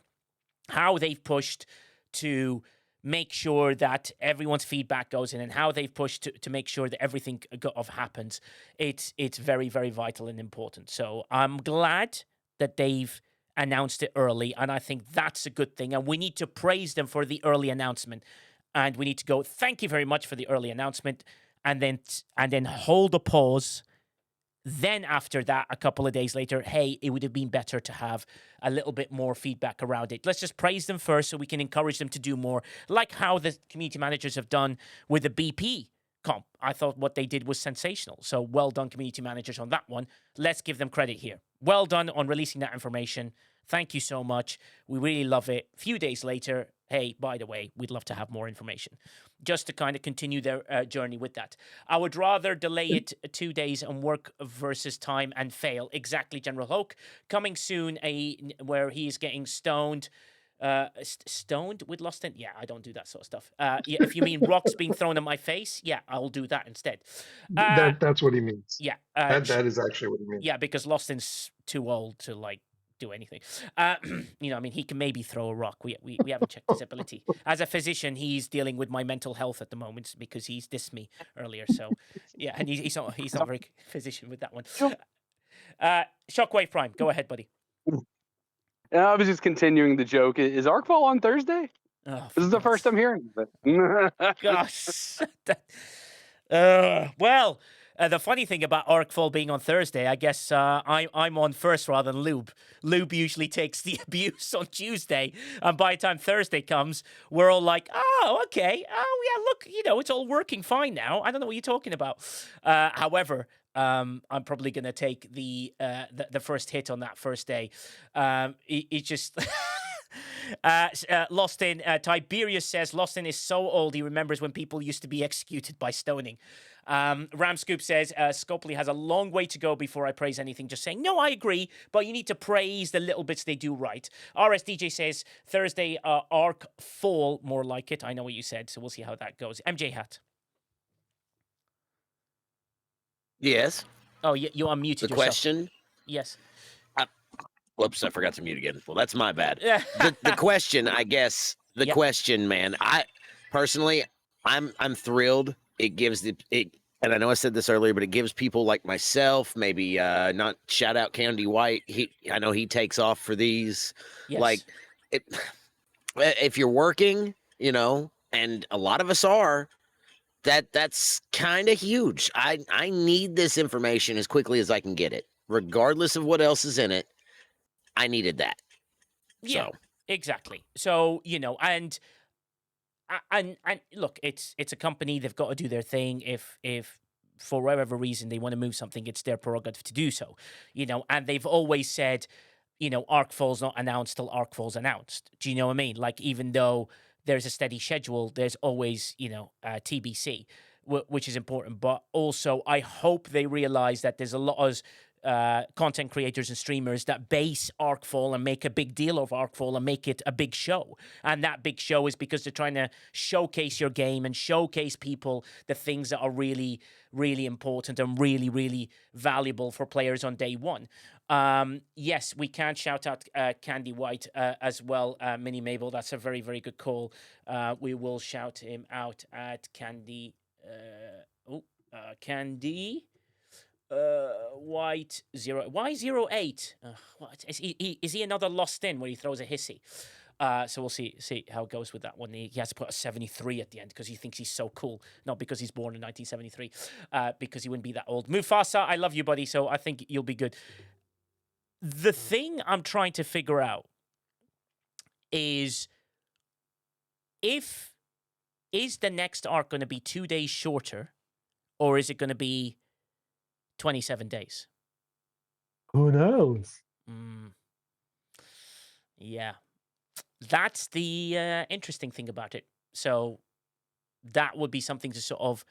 how they've pushed to make sure that everyone's feedback goes in and how they've pushed to make sure that everything happens, it's very, very vital and important. So I'm glad that they've announced it early, and I think that's a good thing, and we need to praise them for the early announcement, and we need to go, thank you very much for the early announcement, and then hold a pause. Then after that, a couple of days later, hey, it would have been better to have a little bit more feedback around it. Let's just praise them first so we can encourage them to do more, like how the community managers have done with the BP comp. I thought what they did was sensational. So well done, community managers, on that one. Let's give them credit here. Well done on releasing that information. Thank you so much. We really love it. A few days later, hey, by the way, we'd love to have more information, just to kind of continue their journey with that. I would rather delay it 2 days and work versus time and fail. Exactly, General Hoke. Coming soon, where he is getting stoned. Stoned with Lost In? Yeah, I don't do that sort of stuff. Yeah, if you mean rocks being thrown in my face, yeah, I'll do that instead. That's what he means. Yeah. That is actually what he means. Yeah, because Lost In's too old to, like, do anything. I mean, he can maybe throw a rock. We haven't checked his ability. As a physician, he's dealing with my mental health at the moment because he's dissed me earlier. So, yeah, and he's not very physician with that one. Shockwave Prime, go ahead, buddy. I was just continuing the joke. Is Arcfall on Thursday? Oh, this is the first I'm hearing of it. Gosh. Well, the funny thing about Arcfall being on Thursday, I guess I'm on first rather than Lube. Lube usually takes the abuse on Tuesday, and by the time Thursday comes, we're all like, oh, okay. Oh, yeah, look, it's all working fine now. I don't know what you're talking about. However, I'm probably going to take the first hit on that first day. It just... Lost In, Tiberius says, Lost In is so old he remembers when people used to be executed by stoning. Ramscoop says, Scopely has a long way to go before I praise anything, just saying, no, I agree, but you need to praise the little bits they do right. RSDJ says, Thursday, Arcfall, more like it. I know what you said, so we'll see how that goes. MJ Hat. Yes. Oh, you unmuted yourself. The question? Yes. Whoops, I forgot to mute again. Well, that's my bad. Yeah. The question, I guess, question, man, personally, I'm thrilled. It gives and I know I said this earlier, but it gives people like myself, maybe not shout out Candy White. I know he takes off for these. Yes. Like, if you're working, and a lot of us are, that's kind of huge. I need this information as quickly as I can get it, regardless of what else is in it. I needed that. Yeah, So. exactly. So, and look, it's a company. They've got to do their thing. If for whatever reason they want to move something, it's their prerogative to do so. And they've always said, Arcfall's not announced till Arcfall's announced. Do you know what I mean? Like, even though there's a steady schedule, there's always, TBC, which is important. But also, I hope they realize that there's a lot of content creators and streamers that base Arcfall and make a big deal of Arcfall and make it a big show. And that big show is because they're trying to showcase your game and showcase people the things that are really, really important and really, really valuable for players on day one. Yes, we can shout out Candy White as well, Mini Mabel. That's a very, very good call. We will shout him out at Candy. Candy. White 0. Why 08? What is he another Lost In where he throws a hissy? So we'll see how it goes with that one. He has to put a 73 at the end because he thinks he's so cool, not because he's born in 1973, because he wouldn't be that old. Mufasa, I love you, buddy. So I think you'll be good. The thing I'm trying to figure out is is the next arc going to be 2 days shorter, or is it going to be 27 days? Who knows? Yeah. That's the interesting thing about it. So that would be something to sort of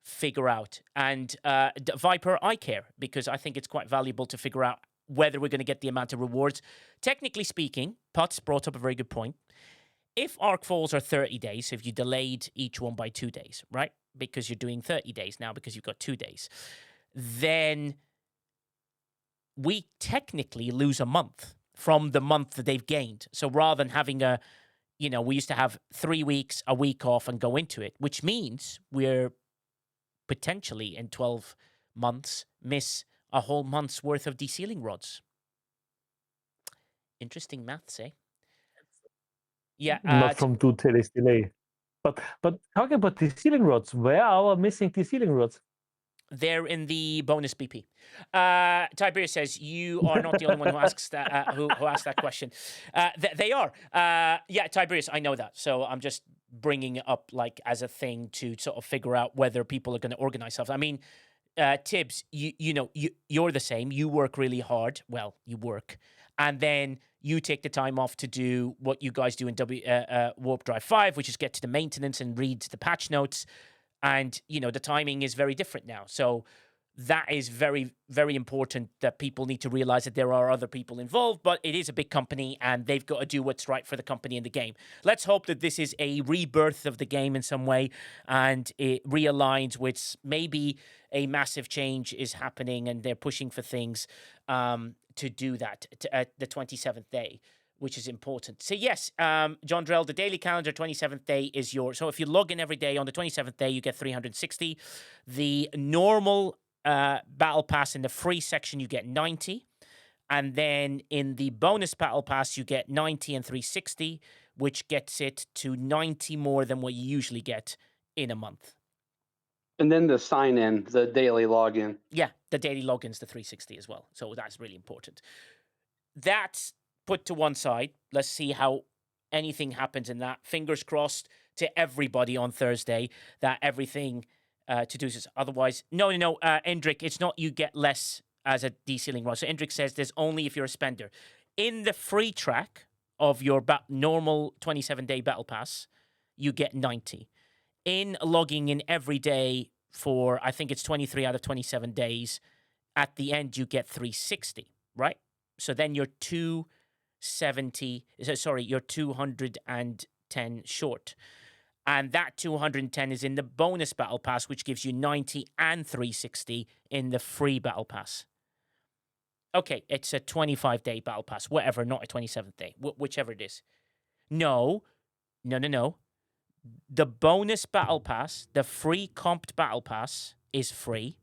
figure out. And Viper, I care, because I think it's quite valuable to figure out whether we're going to get the amount of rewards. Technically speaking, Putz brought up a very good point. If Arcfalls are 30 days, if you delayed each one by 2 days, right? Because you're doing 30 days now because you've got 2 days, then we technically lose a month from the month that they've gained. So rather than having we used to have 3 weeks, a week off and go into it, which means we're potentially in 12 months miss a whole month's worth of de-sealing rods. Interesting maths, eh? Yeah. Not from 2 days delay. But talking about de-sealing rods, where are our missing de-sealing rods? They're in the bonus BP. Tiberius says you are not the only one who asks that. Who asked that question? They are. Yeah, Tiberius, I know that. So I'm just bringing it up like as a thing to sort of figure out whether people are going to organize themselves. I mean, Tibbs, you're the same. You work really hard. Well, you work, and then you take the time off to do what you guys do in Warp Drive 5, which is get to the maintenance and read the patch notes. And, the timing is very different now. So that is very, very important that people need to realize that there are other people involved, but it is a big company and they've got to do what's right for the company and the game. Let's hope that this is a rebirth of the game in some way and it realigns with maybe a massive change is happening and they're pushing for things to do that at the 27th day, which is important. So yes, John Drell, the daily calendar 27th day is yours. So if you log in every day on the 27th day, you get 360. The normal battle pass in the free section, you get 90. And then in the bonus battle pass, you get 90 and 360, which gets it to 90 more than what you usually get in a month. And then the sign in, the daily login. Yeah, the daily login's the 360 as well. So that's really important. That's put to one side. Let's see how anything happens in that. Fingers crossed to everybody on Thursday that everything to do is otherwise. No, Endrick, it's not you get less as a de-sealing rod. So Endrick says there's only if you're a spender. In the free track of your normal 27-day battle pass, you get 90. In logging in every day for, I think it's 23 out of 27 days, at the end you get 360, right? So then you're 210 short. And that 210 is in the bonus battle pass, which gives you 90 and 360 in the free battle pass. Okay, it's a 25-day battle pass, whatever, not a 27th day, whichever it is. No. The bonus battle pass, the free comped battle pass, is free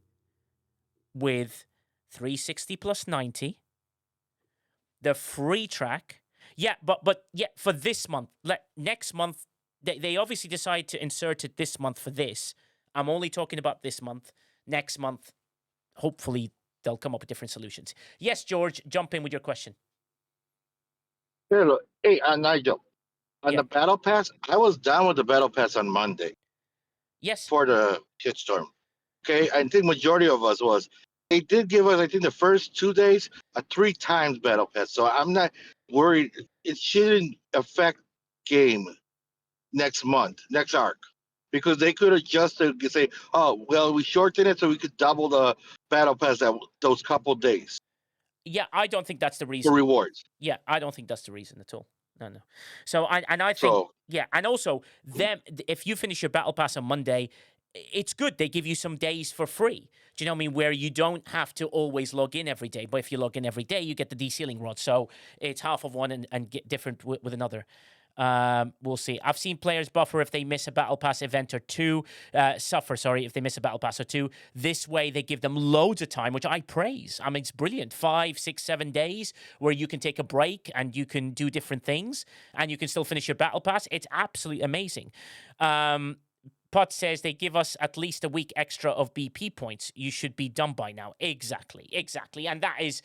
with 360 plus 90. The free track, but for this month, next month, they obviously decide to insert it this month for this. I'm only talking about this month. Next month, hopefully, they'll come up with different solutions. Yes, George, jump in with your question. Hey, Nigel, on the Battle Pass, I was down with the Battle Pass on Monday. Yes. For the shitstorm. Okay, I think majority of us was. They did give us, I think, the first 2 days a 3 times Battle Pass, so I'm not worried. It shouldn't affect game next month, next arc, because they could adjust to say, oh, well, we shortened it so we could double the Battle Pass those couple days. Yeah, I don't think that's the reason. For rewards. Yeah, I don't think that's the reason at all. No. So I think and also if you finish your battle pass on Monday, it's good. They give you some days for free. Do you know what I mean? Where you don't have to always log in every day. But if you log in every day, you get the de-sealing rod. So it's half of one and get different with another. We'll see. I've seen players buffer if they miss a battle pass event or two. Suffer, if they miss a battle pass or two. This way, they give them loads of time, which I praise. I mean, it's brilliant. 5, 6, 7 days where you can take a break and you can do different things and you can still finish your battle pass. It's absolutely amazing. Pot says they give us at least a week extra of BP points. You should be done by now. Exactly. And that is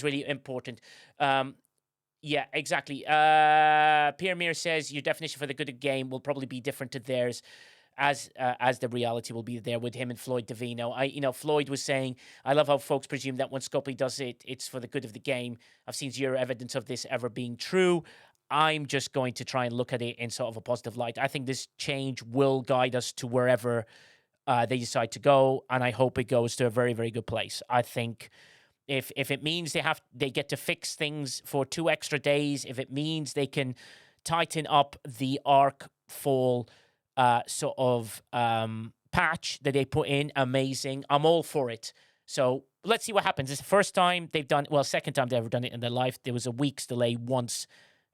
really important. Yeah, exactly. Pierre Mir says your definition for the good of game will probably be different to theirs, as the reality will be there with him and Floyd Davino. Floyd was saying, I love how folks presume that when Scopely does it, it's for the good of the game. I've seen zero evidence of this ever being true. I'm just going to try and look at it in sort of a positive light. I think this change will guide us to wherever they decide to go, and I hope it goes to a very, very good place. I think if it means they get to fix things for 2 extra days, if it means they can tighten up the Arcfall sort of patch that they put in, amazing. I'm all for it. So let's see what happens. It's the first time they've done, second time they've ever done it in their life. There was a week's delay once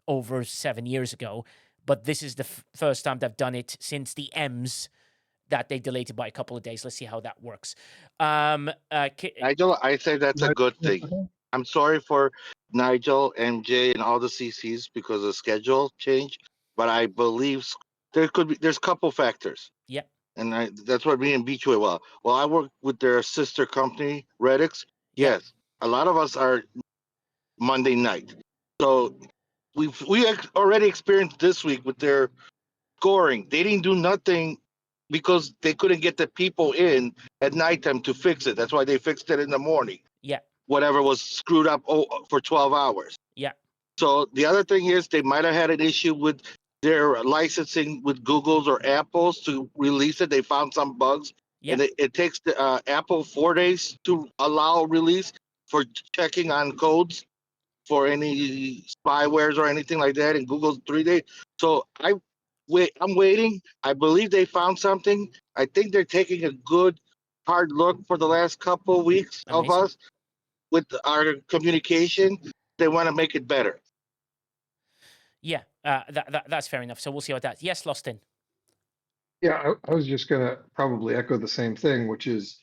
over 7 years ago, but this is the first time they've done it since the M's that they delayed it by a couple of days. Let's see how that works. Nigel, I say that's a good thing. I'm sorry for Nigel, MJ, and all the CCs because of schedule change, but I believe there's a couple factors. Yeah. And that's what me and Beachway. Well, I work with their sister company, Redix. Yes, a lot of us are Monday night, so we already experienced this week with their scoring. They didn't do nothing because they couldn't get the people in at nighttime to fix it. That's why they fixed it in the morning. Yeah. Whatever was screwed up for 12 hours. Yeah. So the other thing is they might have had an issue with their licensing with Google's or Apple's to release it. They found some bugs. Yeah. And it takes the Apple 4 days to allow release for checking on codes for any spywares or anything like that. And Google's 3 days. So I'm waiting. I believe they found something. I think they're taking a good hard look for the last couple of weeks of us with our communication. They want to make it better. Yeah, that's fair enough. So we'll see how that. Yes, Lostin. Yeah, I was just gonna probably echo the same thing, which is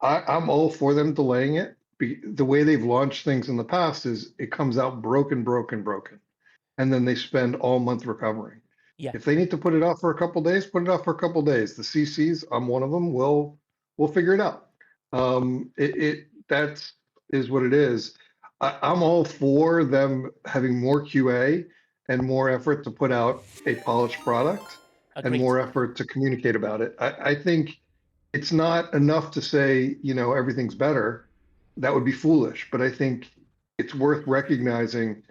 I'm all for them delaying it. The way they've launched things in the past is it comes out broken, and then they spend all month recovering. Yeah. If they need to put it off for a couple days, put it off for a couple days. The CCs, I'm one of them. We'll figure it out. That is what it is. I'm all for them having more QA and more effort to put out a polished product. Agreed. And more effort to communicate about it. I think it's not enough to say, everything's better. That would be foolish. But I think it's worth recognizing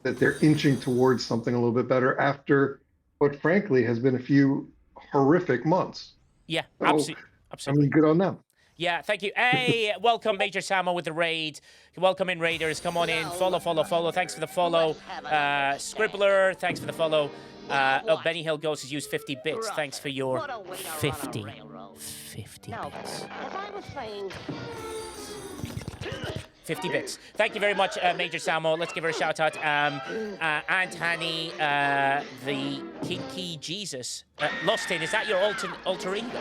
that they're inching towards something a little bit better after what frankly has been a few horrific months. Yeah, so, absolutely. I mean, good on them. Yeah, thank you. Hey, welcome Major Samo with the raid. Welcome in, Raiders. Come on in. Follow. Thanks for the follow. Scribbler, thanks for the follow. Benny Hill Ghost has used 50 bits. Thanks for your 50 bits. As I was saying, 50 bits. Thank you very much, Major Samo. Let's give her a shout out. Aunt Hanny, the Kinky Jesus. Lost in, is that your alter ego?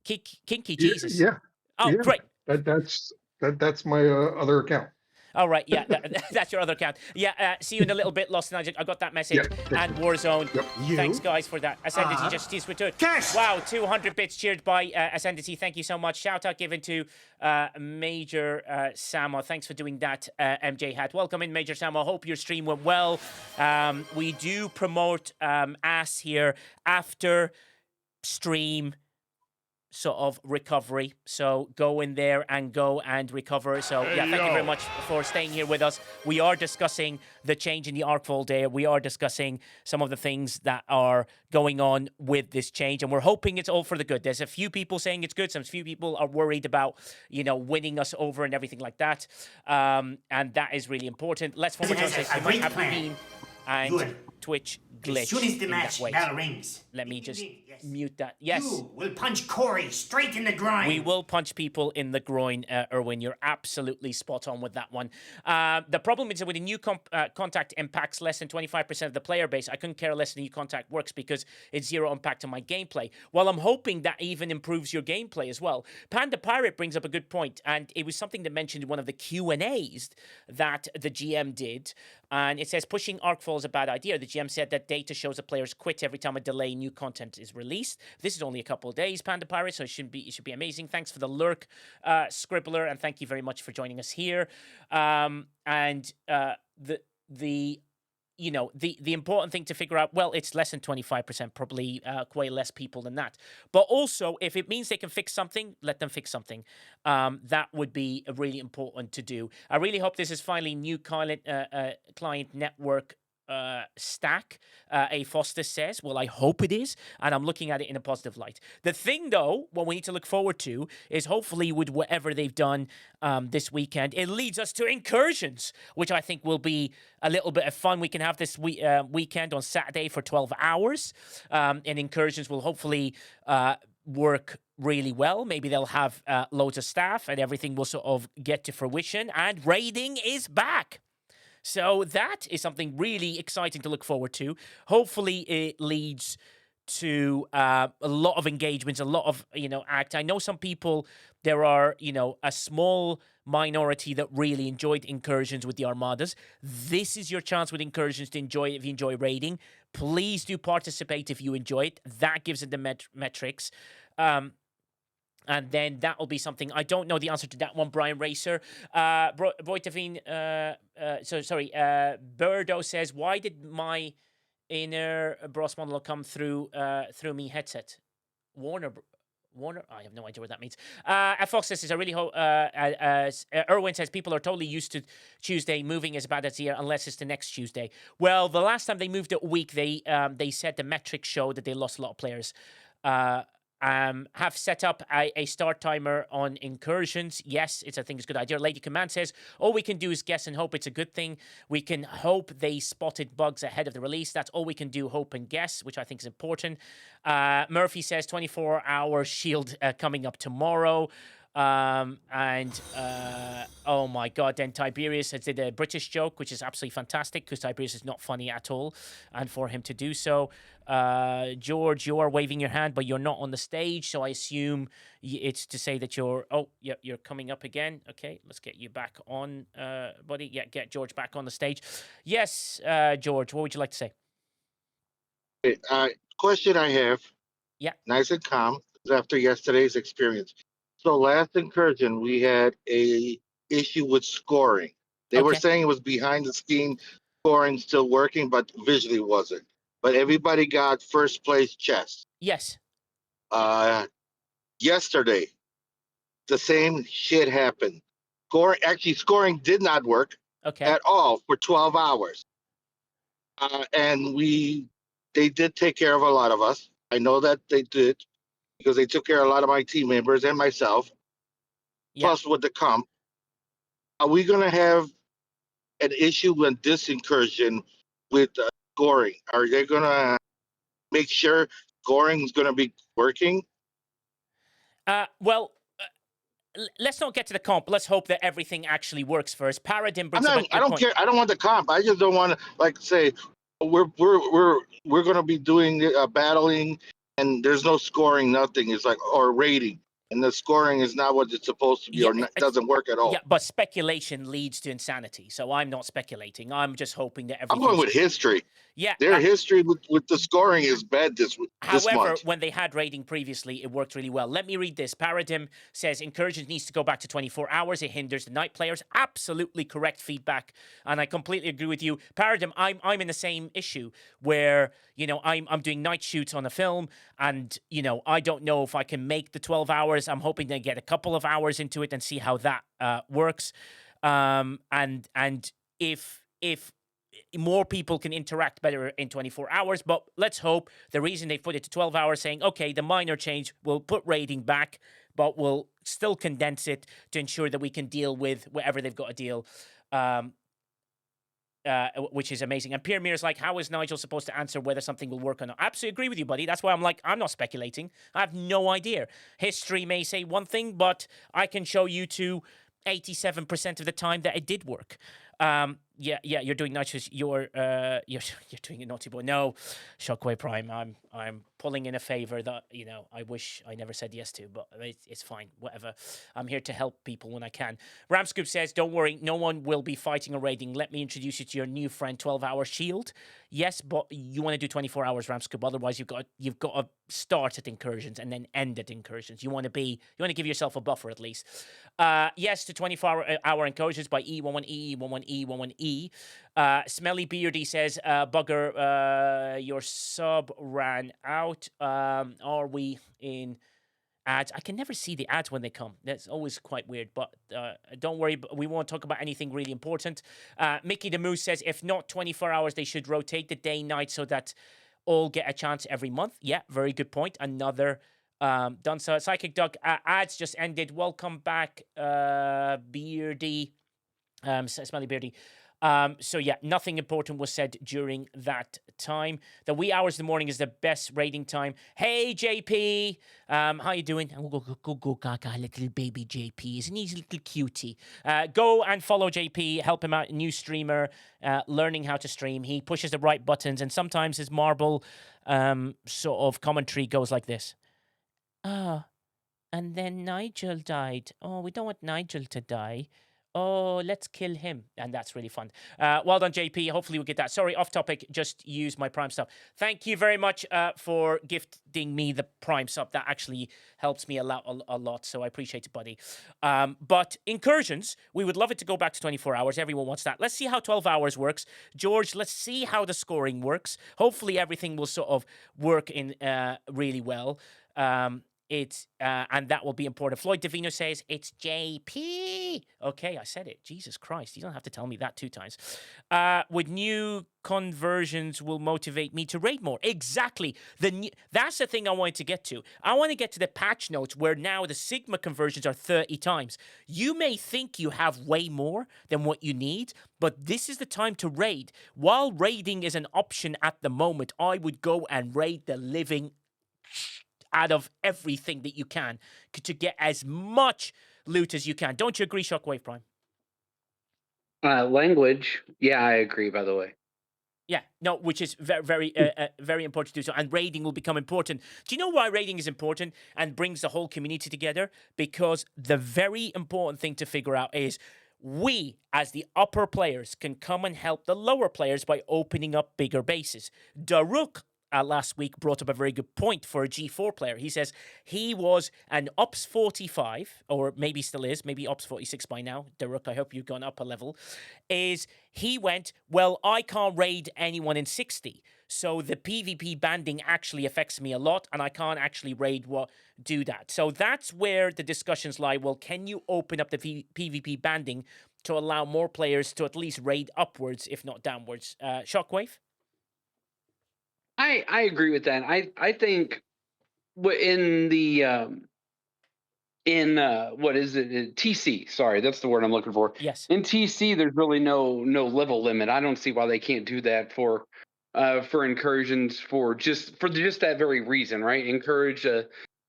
Kinky Jesus. Yeah. Oh, Yeah. great. That's my other account. All right, yeah, that's your other account. Yeah, see you in a little bit, Lost and I got that message. And Warzone. Yep. Thanks, guys, for that. Ascendancy, just returned. Wow, 200 bits cheered by Ascendancy. Thank you so much. Shout out given to Major Samo. Thanks for doing that, MJ Hat. Welcome in, Major Samo. Hope your stream went well. We do promote AS here after stream sort of recovery, so go in there and go and recover. So yeah, thank you very much for staying here with us. We are discussing the change in the Arcfall day. We are discussing some of the things that are going on with this change, and we're hoping it's all for the good. There's a few people saying it's good, some few people are worried about, you know, winning us over and everything like that, and that is really important. Let's forward to say you might have been and Twitch glitch. As soon as the in match that way. bell rings, Let me just mute that. Yes. you will punch Corey straight in the groin. We will punch people in the groin, Erwin. You're absolutely spot on with that one. The problem is that with the new contact impacts less than 25% of the player base, I couldn't care less the new contact works because it's zero impact on my gameplay. Well, I'm hoping that even improves your gameplay as well. Panda Pirate brings up a good point, and it was something that mentioned in one of the Q&As that the GM did. And it says, pushing Arcfall is a bad idea. The GM said that data shows that players quit every time a delay new content is released. This is only a couple of days, Panda Pirate, so it should be amazing. Thanks for the lurk, Scribbler, and thank you very much for joining us here. The important thing to figure out, well, it's less than 25%, probably quite less people than that. But also, if it means they can fix something, let them fix something. That would be really important to do. I really hope this is finally new client network stack, A. Foster says. Well, I hope it is, and I'm looking at it in a positive light. The thing, though, what we need to look forward to is hopefully with whatever they've done this weekend, it leads us to Incursions, which I think will be a little bit of fun. We can have this weekend on Saturday for 12 hours, and Incursions will hopefully work really well. Maybe they'll have loads of staff and everything will sort of get to fruition, and raiding is back. So that is something really exciting to look forward to. Hopefully it leads to a lot of engagements, a lot of, act. I know some people, there are, a small minority that really enjoyed Incursions with the Armadas. This is your chance with Incursions to enjoy it if you enjoy raiding. Please do participate if you enjoy it. That gives it the metrics. And then that will be something. I don't know the answer to that one, Brian Racer. Voitavine, Birdo says, why did my inner Bros monologue come through me headset? Warner, I have no idea what that means. Fox says, I really hope, Erwin says, people are totally used to Tuesday moving as bad as here, unless it's the next Tuesday. Well, the last time they moved it a week, they said the metrics showed that they lost a lot of players. Have set up a start timer on Incursions. Yes, I think it's a good idea. Lady Command says, all we can do is guess and hope it's a good thing. We can hope they spotted bugs ahead of the release. That's all we can do, hope and guess, which I think is important. Murphy says 24-hour shield coming up tomorrow. Oh my God, then Tiberius did a British joke, which is absolutely fantastic because Tiberius is not funny at all, and for him to do so. George, you are waving your hand, but you're not on the stage, so I assume it's to say that you're coming up again. Okay, let's get you back on, buddy. Yeah, get George back on the stage. Yes, George, what would you like to say? Question I have. Yeah. Nice and calm after yesterday's experience. So last Incursion, we had a issue with scoring. They were saying it was behind the scene scoring still working, but visually wasn't. But everybody got first place chess. Yes. Yesterday, the same shit happened. Scoring did not work at all for 12 hours. And they did take care of a lot of us. I know that they did, because they took care of a lot of my team members and myself, plus with the comp. Are we going to have an issue with this Incursion with scoring? Are they going to make sure scoring is going to be working? let's not get to the comp. Let's hope that everything actually works first. Paradigm I'm brings up not. a I good don't point. care. I don't want the comp. I just don't want to like say we're going to be doing battling, and there's no scoring, nothing. It's like or rating, and the scoring is not what it's supposed to be, Yeah, or not, doesn't work at all. Yeah, but speculation leads to insanity. So I'm not speculating. I'm just hoping that I'm everything. going with history. Yeah. Their history with the scoring is bad this However, month. when they had rating previously, it worked really well. Let me read this. Paradigm says Incursions needs to go back to 24 hours. It hinders the night players. Absolutely correct feedback, and I completely agree with you. Paradigm, I'm in the same issue where I'm doing night shoots on a film, and I don't know if I can make the 12 hours. I'm hoping to get a couple of hours into it and see how that works. And if more people can interact better in 24 hours, but let's hope the reason they put it to 12 hours, saying, okay, the minor change will put rating back, but we'll still condense it to ensure that we can deal with whatever they've got to deal, which is amazing. And Pierre Mears like, how is Nigel supposed to answer whether something will work or not? I absolutely agree with you, buddy. That's why I'm like, I'm not speculating. I have no idea. History may say one thing, but I can show you to 87% of the time that it did work. Yeah, you're doing night shows. You're doing it, naughty boy. No, Shockwave Prime. I'm pulling in a favor that I wish I never said yes to, but it's fine. Whatever. I'm here to help people when I can. Ramscoop says, "Don't worry, no one will be fighting or raiding. Let me introduce you to your new friend, 12-hour Shield. Yes, but you want to do 24 hours, Ramscoop. Otherwise, you've got to start at Incursions and then end at Incursions. You want to give yourself a buffer at least. Yes to 24-hour Incursions by E11E, E11E, E11E. Smelly Beardy says, Bugger, your sub ran out. Are we in ads? I can never see the ads when they come. That's always quite weird, but don't worry, we won't talk about anything really important. Mickey the Moose says, if not 24 hours, they should rotate the day-night so that all get a chance every month. Yeah, very good point. Another done. So Psychic Doug, ads just ended. Welcome back, Beardy. Smelly Beardy. So yeah, nothing important was said during that time. The wee hours of the morning is the best rating time. Hey JP, how you doing? Go, gaga, little baby JP. Isn't he a little cutie? Go and follow JP. Help him out. New streamer, learning how to stream. He pushes the right buttons, and sometimes his marble sort of commentary goes like this. And then Nigel died. Oh, we don't want Nigel to die. Oh, let's kill him. And that's really fun. Well done, JP. Hopefully we'll get that. Sorry, off topic. Just use my Prime sub. Thank you very much for gifting me the Prime sub. That actually helps me a lot. So I appreciate it, buddy. But Incursions, we would love it to go back to 24 hours. Everyone wants that. Let's see how 12 hours works. George, let's see how the scoring works. Hopefully everything will sort of work in really well. And that will be important. Floyd Davino says, it's JP. Okay, I said it. Jesus Christ. You don't have to tell me that 2 times. With new conversions will motivate me to raid more. Exactly. That's the thing I wanted to get to. I want to get to the patch notes where now the Sigma conversions are 30 times. You may think you have way more than what you need, but this is the time to raid. While raiding is an option at the moment, I would go and raid the living out of everything that you can to get as much loot as you can. Don't you agree, Shockwave Prime? Language. Yeah, I agree, by the way. Yeah, no, which is very important to do so. And raiding will become important. Do you know why raiding is important and brings the whole community together? Because the very important thing to figure out is we, as the upper players, can come and help the lower players by opening up bigger bases. Daruk last week brought up a very good point for a G4 player. He says he was an Ops 45, or maybe still is, maybe Ops 46 by now. Daruk, I hope you've gone up a level. He went, well, I can't raid anyone in 60. So the PvP banding actually affects me a lot, and I can't actually do that. So that's where the discussions lie. Well, can you open up the PvP banding to allow more players to at least raid upwards, if not downwards? Shockwave? I agree with that. I think in the what is it? TC. Sorry, that's the word I'm looking for. Yes. In TC, there's really no level limit. I don't see why they can't do that for Incursions for just that very reason, right? Encourage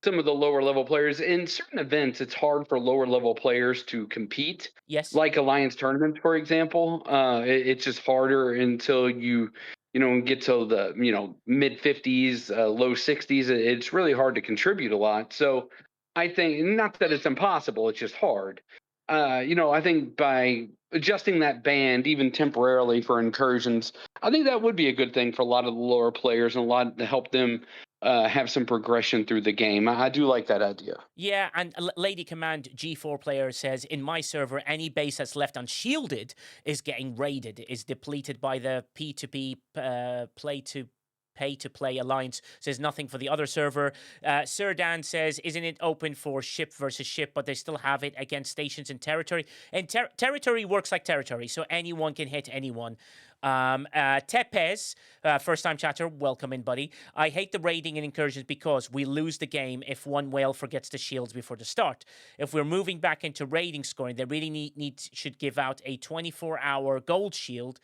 some of the lower level players in certain events. It's hard for lower level players to compete. Yes. Like alliance tournaments, for example, it's just harder until you get to the mid 50s, low 60s. It's really hard to contribute a lot. So I think, not that it's impossible, it's just hard. I think by adjusting that band even temporarily for incursions, I think that would be a good thing for a lot of the lower players and a lot to help them have some progression through the game. I do like that idea. Yeah, and Lady Command G4 player says, in my server, any base that's left unshielded is getting raided, is depleted by the P2P pay-to-play alliance. Says nothing for the other server. Sir Dan says, isn't it open for ship versus ship, but they still have it against stations and territory? And territory works like territory, so anyone can hit anyone. Tepes, first-time chatter, welcome in, buddy. I hate the raiding and incursions because we lose the game if one whale forgets the shields before the start. If we're moving back into raiding scoring, they really should give out a 24-hour gold shield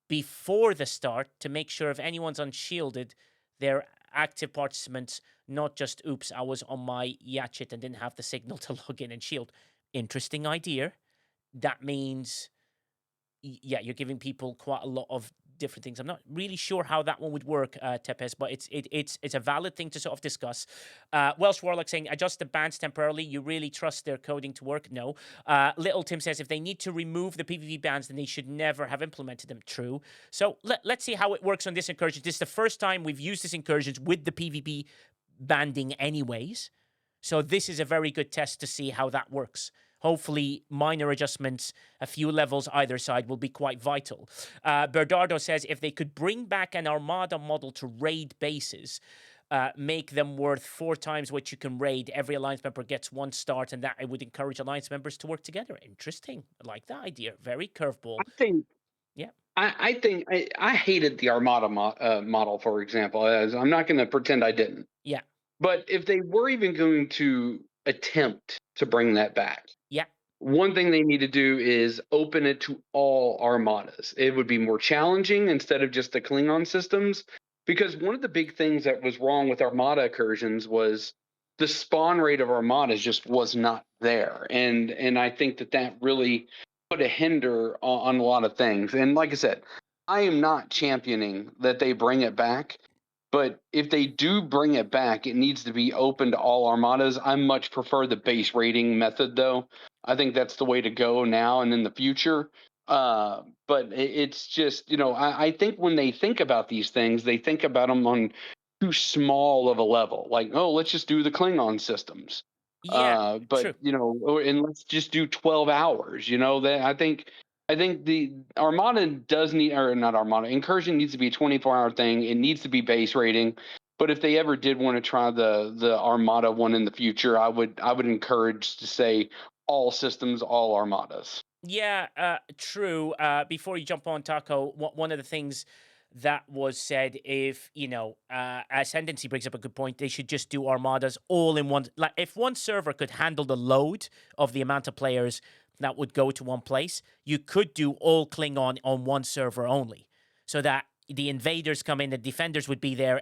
before the start to make sure if anyone's unshielded, they're active participants, not just, oops, I was on my Yatchet and didn't have the signal to log in and shield. Interesting idea. That means, yeah, you're giving people quite a lot of different things. I'm not really sure how that one would work, Tepes, but it's a valid thing to sort of discuss. Welsh Warlock saying, adjust the bans temporarily. You really trust their coding to work? No. Little Tim says, if they need to remove the PvP bans, then they should never have implemented them. True. So let's see how it works on this incursion. This is the first time we've used this incursions with the PvP banding anyways. So this is a very good test to see how that works. Hopefully, minor adjustments, a few levels either side will be quite vital. Bernardo says, if they could bring back an Armada model to raid bases, make them worth 4 times what you can raid, every Alliance member gets 1 start, and that it would encourage Alliance members to work together. Interesting. I like that idea. Very curveball. I think... Yeah. I think I hated the Armada model, for example. As I'm not going to pretend I didn't. Yeah. But if they were even going to attempt to bring that back, yeah, one thing they need to do is open it to all armadas. It would be more challenging instead of just the Klingon systems, because one of the big things that was wrong with Armada incursions was the spawn rate of armadas just was not there, and I think that really put a hinder on a lot of things. And like I said, I am not championing that they bring it back. But if they do bring it back, it needs to be open to all armadas. I much prefer the base rating method, though. I think that's the way to go now and in the future. But it's just, I think when they think about these things, they think about them on too small of a level. Like, oh, let's just do the Klingon systems. Yeah, but true. And let's just do 12 hours. I think the Armada does need, or not Armada, Incursion needs to be a 24-hour thing. It needs to be base rating. But if they ever did want to try the Armada one in the future, I would encourage to say all systems, all armadas. Yeah, true. Before you jump on, Taco, one of the things that was said, if, Ascendancy brings up a good point, they should just do armadas all in one. Like, if one server could handle the load of the amount of players that would go to one place, you could do all Klingon on one server only, so that the invaders come in, the defenders would be there,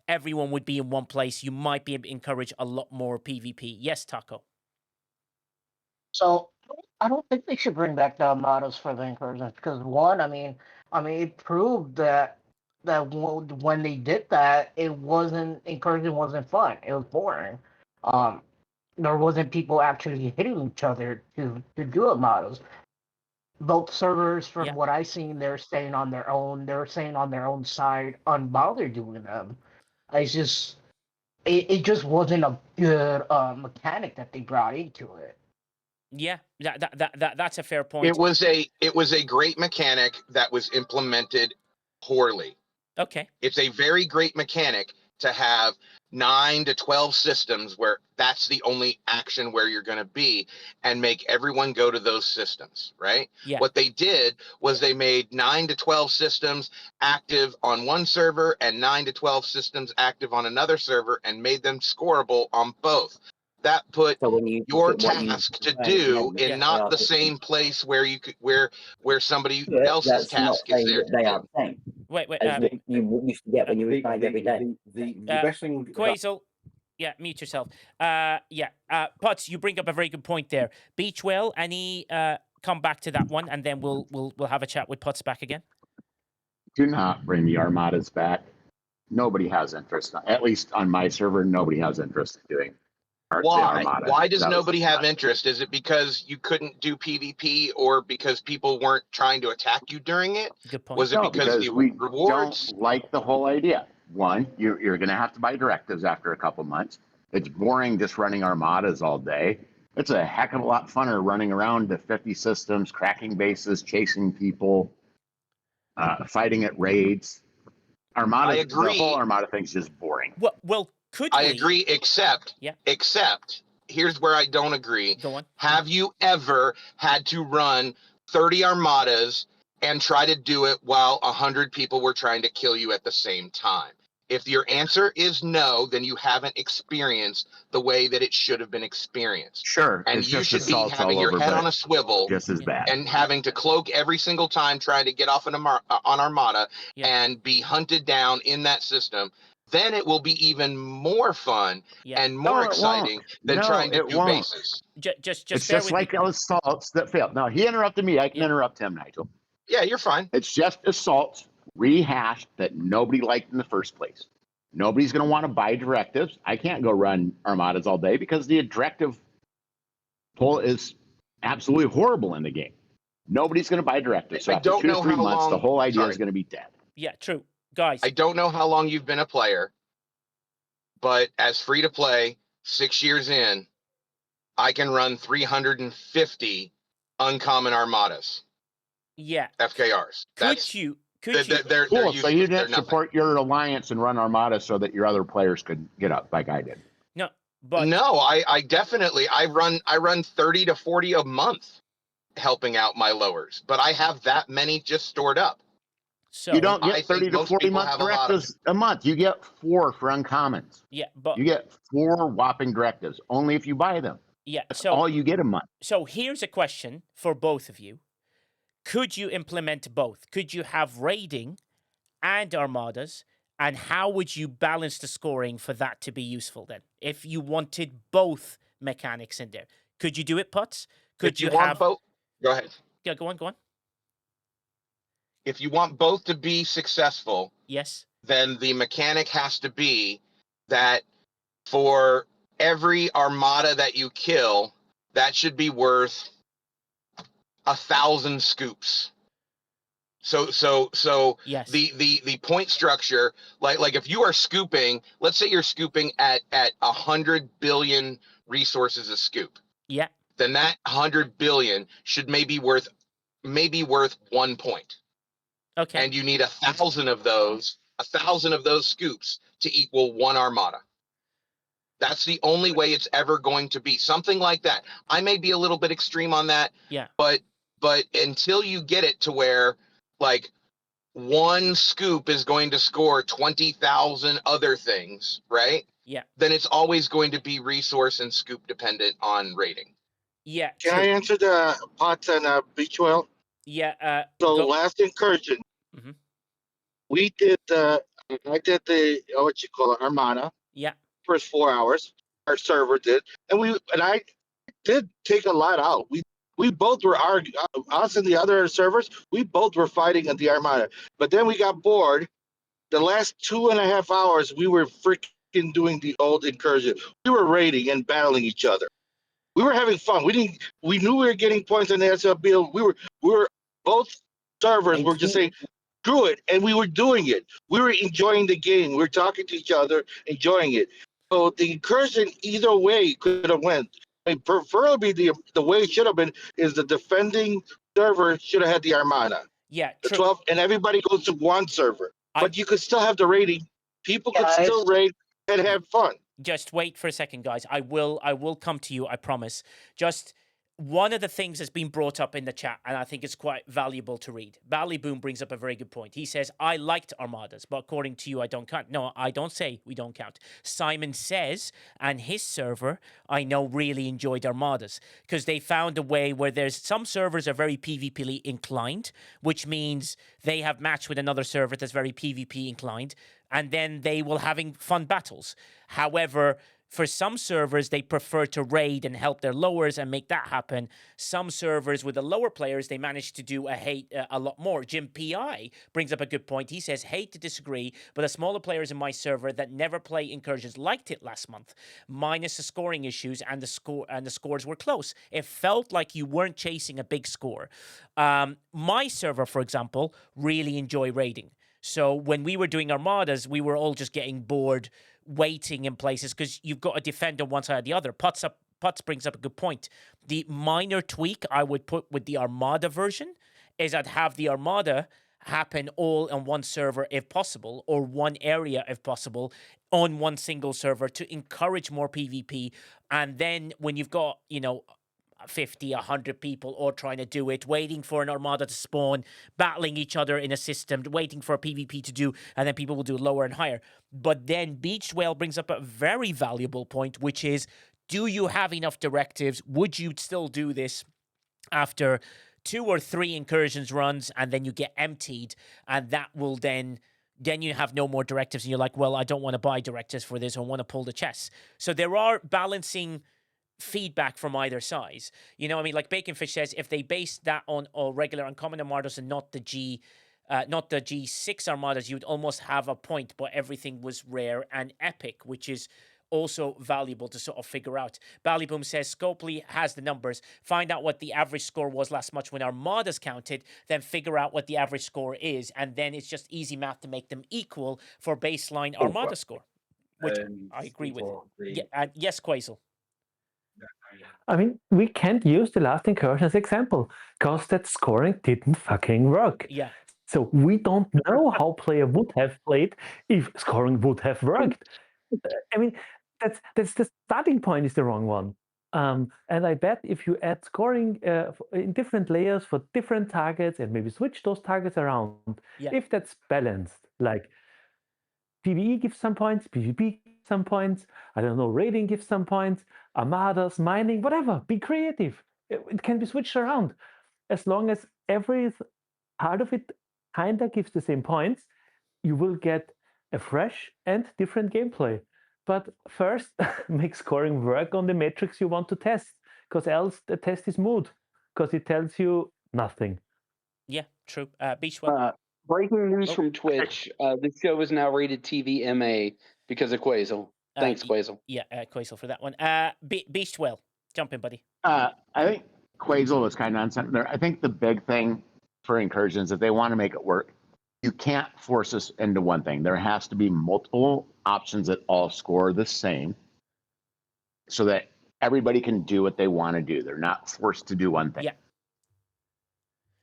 everyone would be in one place. You might be able to encourage a lot more PvP. Yes, Taco. So I don't think they should bring back the armadas for the incursions, because one, I mean, it proved that when they did that, incursion wasn't fun. It was boring. There wasn't people actually hitting each other to do armadas. Both servers, from what I've seen, they're staying on their own. They're staying on their own side, unbothered doing them. It's just, it just wasn't a good mechanic that they brought into it. Yeah, that's a fair point. It was a great mechanic that was implemented poorly. Okay. It's a very great mechanic to have 9 to 12 systems where that's the only action where you're going to be, and make everyone go to those systems, right? Yeah. What they did was they made 9 to 12 systems active on one server and 9 to 12 systems active on another server, and made them scoreable on both. That put your task to do in not the same place where you could where somebody else's task is there. They are the same. Wait. As you used to get when you were playing every day. The best thing. Quasel, Yeah, mute yourself. Putz, you bring up a very good point there. Beachwell, any come back to that one, and then we'll have a chat with Putz back again. Do not bring the armadas back. Nobody has interest, at least on my server. Nobody has interest in doing the armada. Why does nobody have interest? Is it because you couldn't do PvP, or because people weren't trying to attack you during it? Good point. Was it because the we rewards? don't like the whole idea. One, you're going to have to buy directives after a couple months. It's boring just running armadas all day. It's a heck of a lot funner running around to 50 systems, cracking bases, chasing people, fighting at raids. Armada, I agree. The whole armada thing's just boring. Well, could I we? agree, except here's where I don't agree. Go on. Have you ever had to run 30 armadas and try to do it while 100 people were trying to kill you at the same time? If your answer is no, then you haven't experienced the way that it should have been experienced. Sure, And it's you just should be assaults having all your over, head but on a swivel, just as bad, and having to cloak every single time trying to get off on Armada and be hunted down in that system. Then it will be even more fun and more exciting than trying to do bases. Just it's bear just with like me. assaults that failed. Now, he interrupted me. I can interrupt him, Nigel. Yeah, you're fine. It's just assaults rehashed that nobody liked in the first place. Nobody's going to want to buy directives. I can't go run armadas all day because the directive pull is absolutely horrible in the game. Nobody's going to buy directives. So after 2 to 3 months, the whole idea is going to be dead. Yeah, true. Guys, I don't know how long you've been a player, but as free to play, 6 years in, I can run 350 uncommon armadas. Yeah. FKRs. Could you? They're cool. useless. So you didn't support your alliance and run armada so that your other players could get up like I did. No, but no, I definitely I run 30 to 40 a month helping out my lowers, but I have that many just stored up. So you don't get 30 to 40 month directives a month. You get 4 for uncommons. Yeah, but you get 4 whopping directives only if you buy them. Yeah, that's so all you get a month. So here's a question for both of you. Could you implement both? Could you have raiding and armadas? And how would you balance the scoring for that to be useful then? If you wanted both mechanics in there, could you do it, Putz? Could you want have both? Go ahead. Yeah, go on. If you want both to be successful, yes, then the mechanic has to be that for every armada that you kill, that should be worth 1,000 scoops. So yes. The point structure, like if you are scooping, let's say you're scooping at 100 billion resources a scoop. Yeah. Then that 100 billion should maybe worth 1 point. Okay. And you need 1,000 of those scoops to equal 1 armada. That's the only way it's ever going to be. Something like that. I may be a little bit extreme on that. Yeah. But until you get it to where like 1 scoop is going to score 20,000 other things, right? Yeah. Then it's always going to be resource and scoop dependent on rating. Yeah. Can I answer the Pots and Beachwell? Yeah. So last incursion, we did I did the what you call it, Armada. Yeah. First 4 hours, our server did, and I did take a lot out. We both were arguing, us and the other servers. We both were fighting at the Armada, but then we got bored. The last 2.5 hours, we were freaking doing the old incursion. We were raiding and battling each other. We were having fun. We knew we were getting points on the SLB. We were both servers were just saying, screw it, and we were doing it. We were enjoying the game. We were talking to each other, enjoying it. So the incursion either way could have went. I mean, preferably the way it should have been is the defending server should have had the Armada. Yeah, the 12, and everybody goes to one server. But you could still have the rating. People could still raid and have fun. Just wait for a second, guys. I will come to you, I promise. Just one of the things that's been brought up in the chat, and I think it's quite valuable to read. Ballyboom brings up a very good point. He says, I liked armadas, but according to you, I don't count. No, I don't say we don't count. Simon says, and his server, I know, really enjoyed armadas because they found a way where there's some servers are very PvP inclined, which means they have matched with another server that's very PvP inclined, and then they will having fun battles. However, For some servers, they prefer to raid and help their lowers and make that happen. Some servers with the lower players, they manage to do a lot more. Jim P.I. brings up a good point. He says, hate to disagree, but the smaller players in my server that never play Incursions liked it last month, minus the scoring issues, and the scores were close. It felt like you weren't chasing a big score. My server, for example, really enjoy raiding. So when we were doing armadas, we were all just getting bored waiting in places because you've got a defender on one side or the other. Putz brings up a good point. The minor tweak I would put with the Armada version is I'd have the Armada happen all on one server if possible, or one area if possible, on one single server to encourage more PvP. And then when you've got, 50, 100 people all trying to do it, waiting for an armada to spawn, battling each other in a system, waiting for a PvP to do, and then people will do lower and higher. But then Beached Whale brings up a very valuable point, which is, do you have enough directives? Would you still do this after 2 or 3 incursions runs, and then you get emptied, and that will then you have no more directives, and you're like, well, I don't want to buy directives for this, I want to pull the chess. So there are balancing feedback from either side. Like Baconfish says, if they base that on regular uncommon armadas and not the G6 armadas, you'd almost have a point, but everything was rare and epic, which is also valuable to sort of figure out. Ballyboom says, Scopely has the numbers. Find out what the average score was last month when armadas counted, then figure out what the average score is, and then it's just easy math to make them equal for baseline armada score, which I agree with. Yeah, yes, Quasel. I mean, we can't use the last incursion as example because that scoring didn't fucking work. Yeah. So we don't know how player would have played if scoring would have worked. I mean, that's the starting point is the wrong one. And I bet if you add scoring in different layers for different targets and maybe switch those targets around, if that's balanced, like PvE gives some points, PvP gives some points, I don't know, raiding gives some points, armadas, mining, whatever, be creative. It can be switched around. As long as every part of it kinda gives the same points, you will get a fresh and different gameplay. But first, make scoring work on the metrics you want to test, because else the test is moot, because it tells you nothing. Yeah, true. Beachwell. Breaking news from Twitch. The show is now rated TV MA because of Quasel. Thanks, Quasel. Yeah, Quasel for that one. Beachwell, jump in, buddy. I think Quasel was kind of on something there. I think the big thing for Incursions, if they want to make it work, you can't force us into one thing. There has to be multiple options that all score the same so that everybody can do what they want to do. They're not forced to do one thing. Yeah.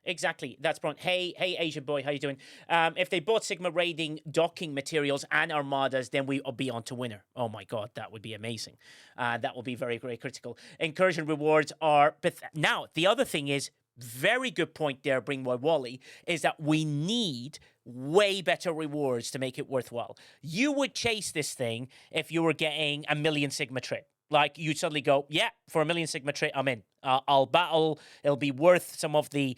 Exactly. That's Bron. Hey, Asian boy, how you doing? If they bought Sigma raiding, docking materials, and armadas, then we'll be on to winner. Oh my god, that would be amazing. That will be very, very critical. Incursion rewards are... Now, the other thing is, very good point there, Bring Boy Wally, is that we need way better rewards to make it worthwhile. You would chase this thing if you were getting 1 million Sigma trait. Like, you'd suddenly go, yeah, for 1 million Sigma trait, I'm in. I'll battle. It'll be worth some of the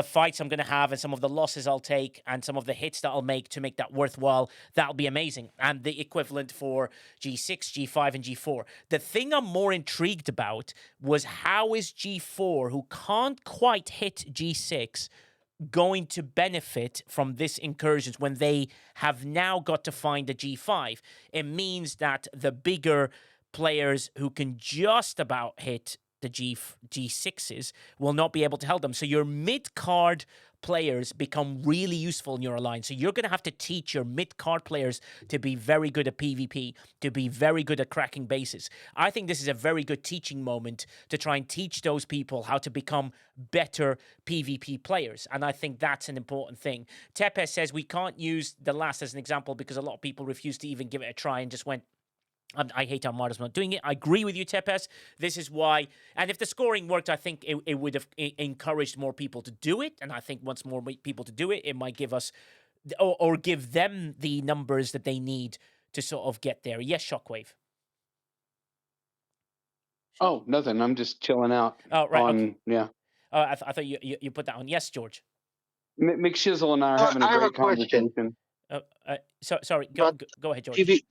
fights I'm going to have and some of the losses I'll take and some of the hits that I'll make to make that worthwhile. That'll be amazing. And the equivalent for G6, G5, and G4. The thing I'm more intrigued about was how is G4, who can't quite hit G6, going to benefit from this Incursions when they have now got to find a G5? It means that the bigger players who can just about hit the G6s will not be able to help them. So your mid-card players become really useful in your alliance. So you're going to have to teach your mid-card players to be very good at PvP, to be very good at cracking bases. I think this is a very good teaching moment to try and teach those people how to become better PvP players. And I think that's an important thing. Tepes says we can't use the last as an example because a lot of people refused to even give it a try and just went, I hate Armada's not doing it. I agree with you, Tepes. This is why. And if the scoring worked, I think it would have encouraged more people to do it. And I think once more people to do it, it might give us or give them the numbers that they need to sort of get there. Yes, Shockwave. Oh, nothing. I'm just chilling out. Oh, right. On, okay. Yeah. Oh, I thought you put that on. Yes, George. McShizzle and I are having a great conversation. Sorry. Go ahead, George.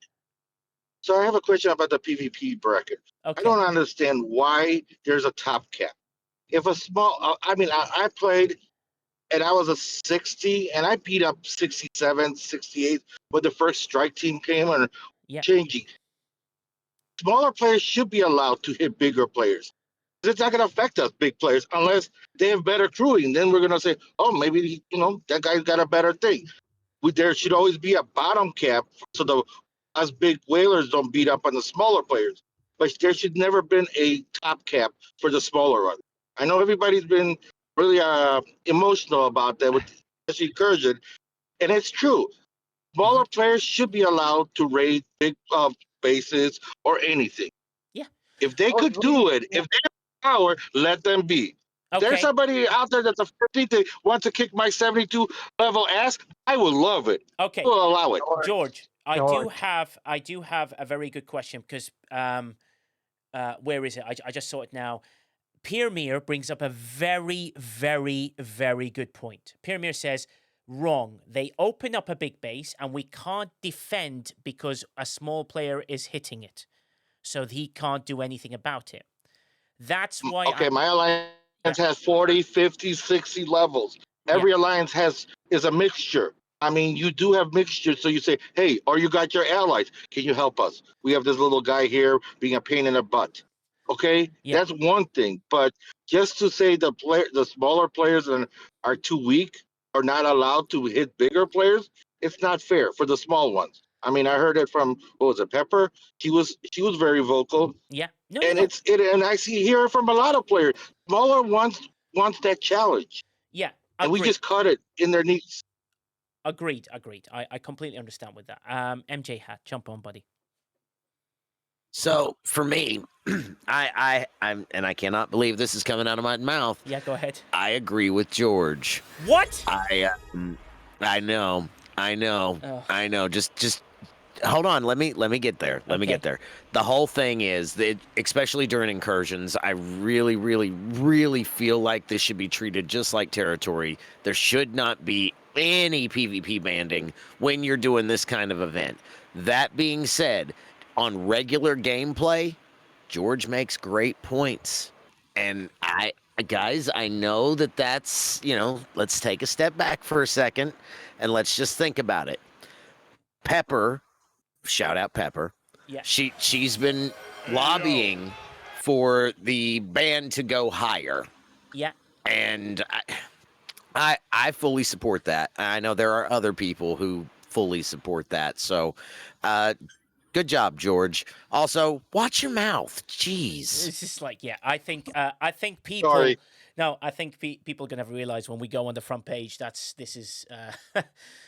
So I have a question about the PvP bracket. Okay. I don't understand why there's a top cap. If a small, I played and I was a 60 and I beat up 67, 68 when the first strike team came and changing. Smaller players should be allowed to hit bigger players. It's not going to affect us, big players, unless they have better crewing. Then we're going to say, oh, maybe, that guy's got a better thing. There should always be a bottom cap so us big whalers don't beat up on the smaller players. But there should never been a top cap for the smaller one. I know everybody's been really emotional about that with the Incursion, and it's true. Smaller players should be allowed to raid big bases or anything. Yeah. If they could do it, if they have power, let them be. If there's somebody out there that's a 50 that wants to kick my 72 level ass, I would love it. Okay. I will allow it. George, I do have a very good question because where is it? I just saw it now. Pierre brings up a very, very, very good point. Pierre says, wrong. They open up a big base and we can't defend because a small player is hitting it. So he can't do anything about it. That's why. Okay, my alliance has 40, 50, 60 levels. Every alliance is a mixture. I mean, you do have mixtures, so you say, hey, or you got your allies. Can you help us? We have this little guy here being a pain in the butt. Okay, that's one thing. But just to say the smaller players are too weak or not allowed to hit bigger players, it's not fair for the small ones. I mean, I heard it from Pepper. She was very vocal. Yeah, and I hear it from a lot of players. Smaller wants that challenge. Yeah, and we just cut it in their knees. Agreed. I completely understand with that. MJ Hat, jump on, buddy. So for me, I'm and I cannot believe this is coming out of my mouth. Yeah, go ahead. I agree with George. What? I know. Just hold on. Let me get there. Let me get there. The whole thing is that, especially during incursions, I really, really, really feel like this should be treated just like territory. There should not be any PvP banding when you're doing this kind of event. That being said, on regular gameplay, George makes great points. And I know that's, let's take a step back for a second and let's just think about it. Pepper, shout out Pepper. Yeah. She's been lobbying for the ban to go higher. Yeah. And I fully support that. I know there are other people who fully support that. So, good job, George. Also, watch your mouth. Jeez. It's just like, I think people. Sorry. No, I think people are gonna realize when we go on the front page this is.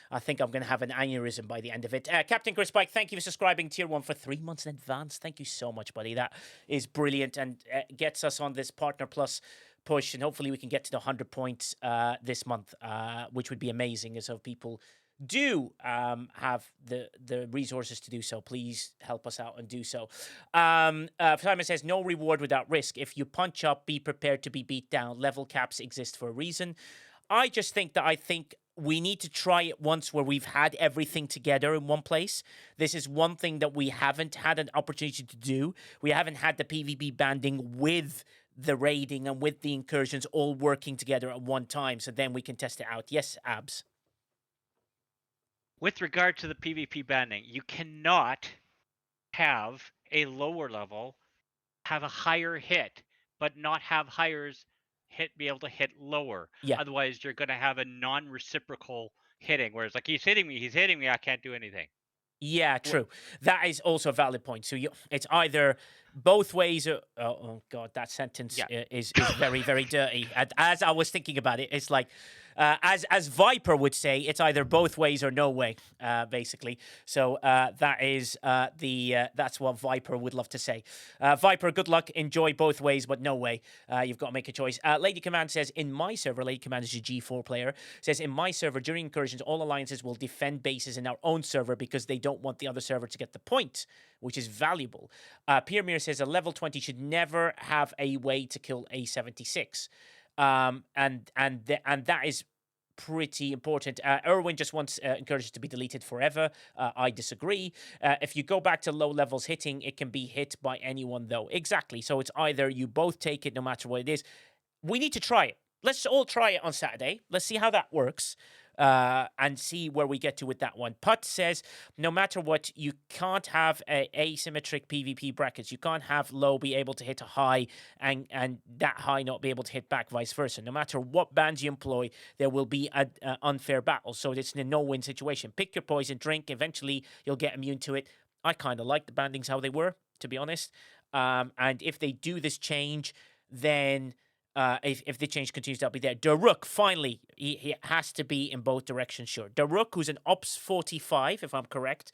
I think I'm gonna have an aneurysm by the end of it. Captain Chris Pike, thank you for subscribing tier 1 for 3 months in advance. Thank you so much, buddy. That is brilliant and gets us on this Partner Plus push, and hopefully we can get to the 100 points this month, which would be amazing. As if people do have the resources to do so, please help us out and do so. Simon says, no reward without risk. If you punch up, be prepared to be beat down. Level caps exist for a reason. I just think we need to try it once where we've had everything together in one place. This is one thing that we haven't had an opportunity to do. We haven't had the PvP banding with the raiding and with the incursions all working together at one time, so then we can test it out. Yes, Abs? With regard to the PvP banding, you cannot have a lower level have a higher hit, but not have highers be able to hit lower. Yeah. Otherwise, you're going to have a non-reciprocal hitting, where it's like, he's hitting me, I can't do anything. Yeah, true. That is also a valid point. So it's either both ways. Oh God, that sentence is very, very dirty. As I was thinking about it, it's like, as Viper would say, it's either both ways or no way, basically. So that is that's what Viper would love to say. Viper, good luck. Enjoy both ways, but no way. You've got to make a choice. Lady Command says, in my server, Lady Command is a G4 player, says, in my server, during incursions, all alliances will defend bases in our own server because they don't want the other server to get the point, which is valuable. Pierre Mir says, a level 20 should never have a way to kill a 76. And that is pretty important. Erwin just wants Incursions to be deleted forever. I disagree. If you go back to low levels hitting, it can be hit by anyone, though. Exactly. So it's either you both take it, no matter what it is. We need to try it. Let's all try it on Saturday. Let's see how that works. And see where we get to with that one. Putt says, no matter what, you can't have asymmetric PvP brackets. You can't have low be able to hit a high and that high not be able to hit back, vice versa. No matter what bans you employ, there will be an unfair battle. So it's a no-win situation. Pick your poison, drink. Eventually, you'll get immune to it. I kind of like the bandings how they were, to be honest. And if they do this change, then... if the change continues, that'll be there. Daruk, finally, he has to be in both directions, sure. Daruk, who's an Ops 45, if I'm correct,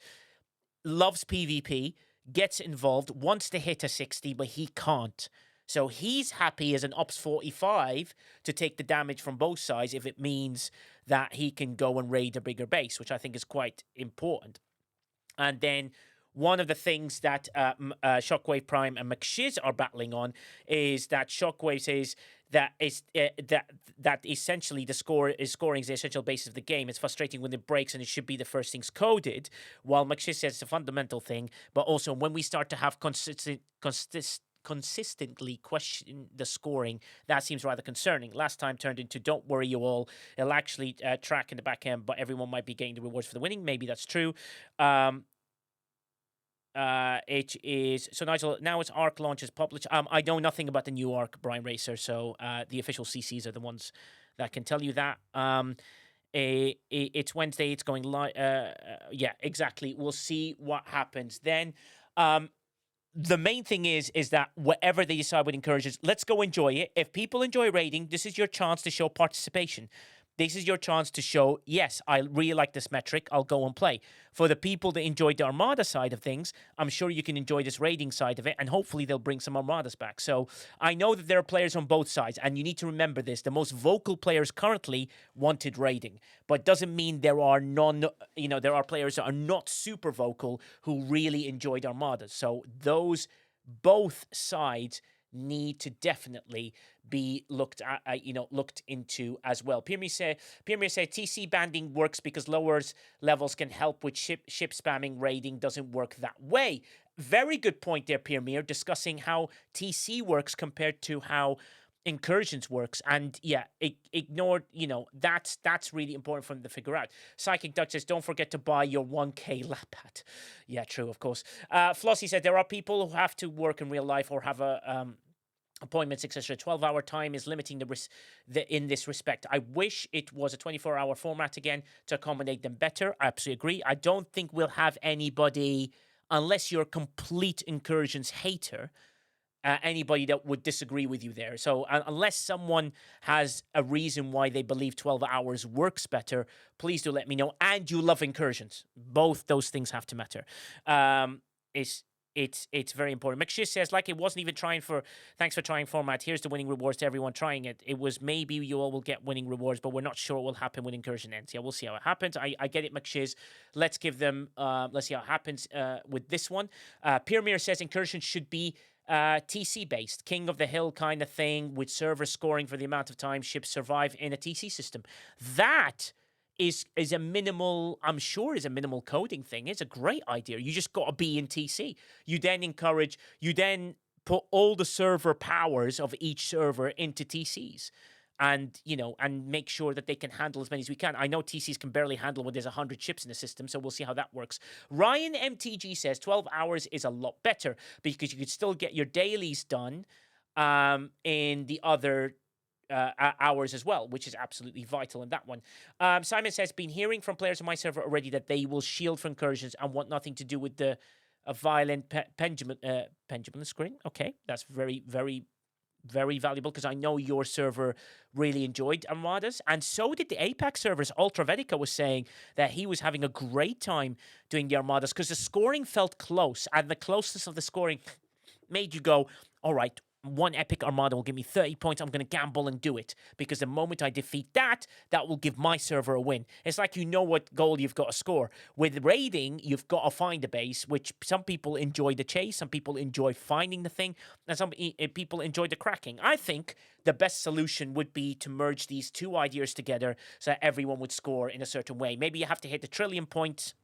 loves PvP, gets involved, wants to hit a 60, but he can't. So he's happy as an Ops 45 to take the damage from both sides if it means that he can go and raid a bigger base, which I think is quite important. And then... one of the things that Shockwave Prime and McShiz are battling on is that Shockwave says that that essentially scoring is the essential basis of the game. It's frustrating when it breaks and it should be the first things coded, while McShiz says it's a fundamental thing. But also when we start to have consistently question the scoring, that seems rather concerning. Last time turned into don't worry you all, it'll actually track in the back end, but everyone might be getting the rewards for the winning. Maybe that's true. It is so Nigel. Now it's Arc launches published. I know nothing about the new Arc, Brian Racer. So the official CCs are the ones that can tell you that. It's Wednesday. It's going live. Yeah, exactly. We'll see what happens then. The main thing is that whatever they decide with Incursions, let's go enjoy it. If people enjoy raiding, this is your chance to show participation. This is your chance to show, yes, I really like this metric, I'll go and play. For the people that enjoyed the Armada side of things, I'm sure you can enjoy this raiding side of it, and hopefully they'll bring some Armadas back. So I know that there are players on both sides, and you need to remember this. The most vocal players currently wanted raiding, but doesn't mean there are there are players that are not super vocal who really enjoyed Armadas. So those both sides need to definitely be looked into as well. Pirmir said TC banding works because lower levels can help with ship spamming. Raiding doesn't work that way. Very good point there, Pirmir, discussing how TC works compared to how Incursions works, and yeah, ignored. That's really important for them to figure out. Psychic Duck says, "Don't forget to buy your 1K lap pad." Yeah, true, of course. Flossie said there are people who have to work in real life or have a appointments, etc. 12-hour time is limiting in this respect. I wish it was a 24-hour format again to accommodate them better. I absolutely agree. I don't think we'll have anybody, unless you're a complete Incursions hater, anybody that would disagree with you there. So unless someone has a reason why they believe 12 hours works better, please do let me know. And you love Incursions. Both those things have to matter. It's very important. McShiz says, like it wasn't even thanks for trying format. Here's the winning rewards to everyone trying it. It was maybe you all will get winning rewards, but we're not sure what will happen when Incursion ends. Yeah, we'll see how it happens. I get it, McShiz. Let's give them, let's see how it happens with this one. Pirmir says Incursion should be TC based, king of the hill kind of thing, with server scoring for the amount of time ships survive in a TC system. That is a minimal, I'm sure is a minimal coding thing. It's a great idea. You just got to be in TC. You then put all the server powers of each server into TCs. And, and make sure that they can handle as many as we can. I know TCs can barely handle when there's 100 ships in the system, so we'll see how that works. Ryan MTG says 12 hours is a lot better because you could still get your dailies done in the other hours as well, which is absolutely vital in that one. Simon says, been hearing from players on my server already that they will shield for Incursions and want nothing to do with the violent pendulum screen. Okay, that's very, very, very valuable because I know your server really enjoyed Armadas, and so did the Apex servers. Ultra Vedica was saying that he was having a great time doing the Armadas because the scoring felt close, and the closeness of the scoring made you go, all right, one epic armada will give me 30 points. I'm going to gamble and do it because the moment I defeat that, that will give my server a win. It's like you know what goal you've got to score. With raiding, you've got to find a base, which some people enjoy the chase, some people enjoy finding the thing, and some people enjoy the cracking. I think the best solution would be to merge these two ideas together so that everyone would score in a certain way. Maybe you have to hit 1 trillion points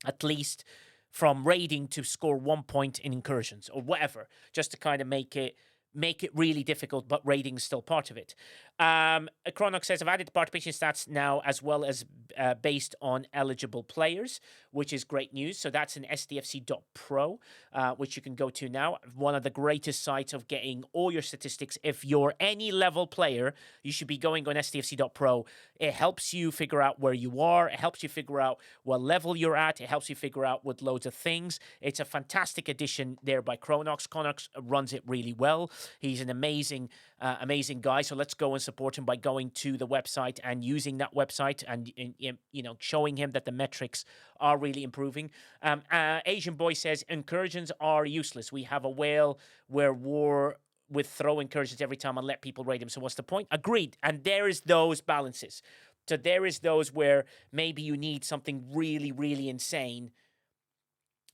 at least from raiding to score 1 point in incursions or whatever, just to kind of make it really difficult, but raiding is still part of it. Chronox says, I've added the participation stats now as well as based on eligible players, which is great news. So that's in STFC.pro, which you can go to now. One of the greatest sites of getting all your statistics. If you're any level player, you should be going on STFC.pro. It helps you figure out where you are. It helps you figure out what level you're at. It helps you figure out with loads of things. It's a fantastic addition there by Chronox. Chronox runs it really well. He's an amazing guy. So let's go and support him by going to the website and using that website and showing him that the metrics are really improving. Asian Boy says incursions are useless. We have a whale where war would throw incursions every time and let people raid them. So what's the point? Agreed. And there is those balances. So there is those where maybe you need something really, really insane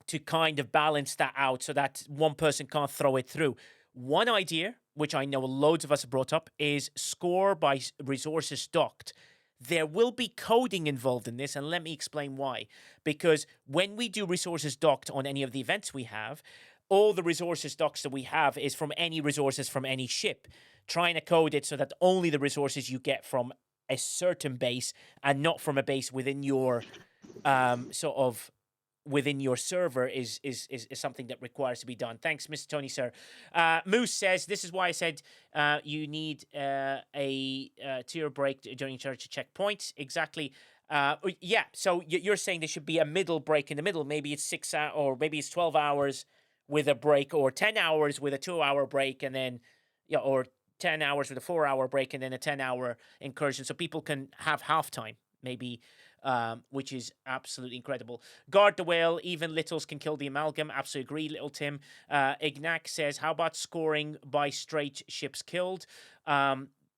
to kind of balance that out so that one person can't throw it through. One idea, which I know loads of us have brought up, is score by resources docked. There will be coding involved in this, and let me explain why. Because when we do resources docked on any of the events we have, all the resources docked that we have is from any resources from any ship. Trying to code it so that only the resources you get from a certain base and not from a base within your within your server is something that requires to be done. Thanks, Mr. Tony, sir. Moose says, this is why I said you need a tier break during church to check points. Exactly. Yeah, so you're saying there should be a middle break in the middle. Maybe it's 6 hours, or maybe it's 12 hours with a break, or 10 hours with a 2-hour break, and then, or 10 hours with a 4-hour break, and then a 10-hour incursion, so people can have halftime, maybe. Which is absolutely incredible. Guard the whale, even littles can kill the amalgam. Absolutely agree, Little Tim. Ignac says, how about scoring by straight ships killed?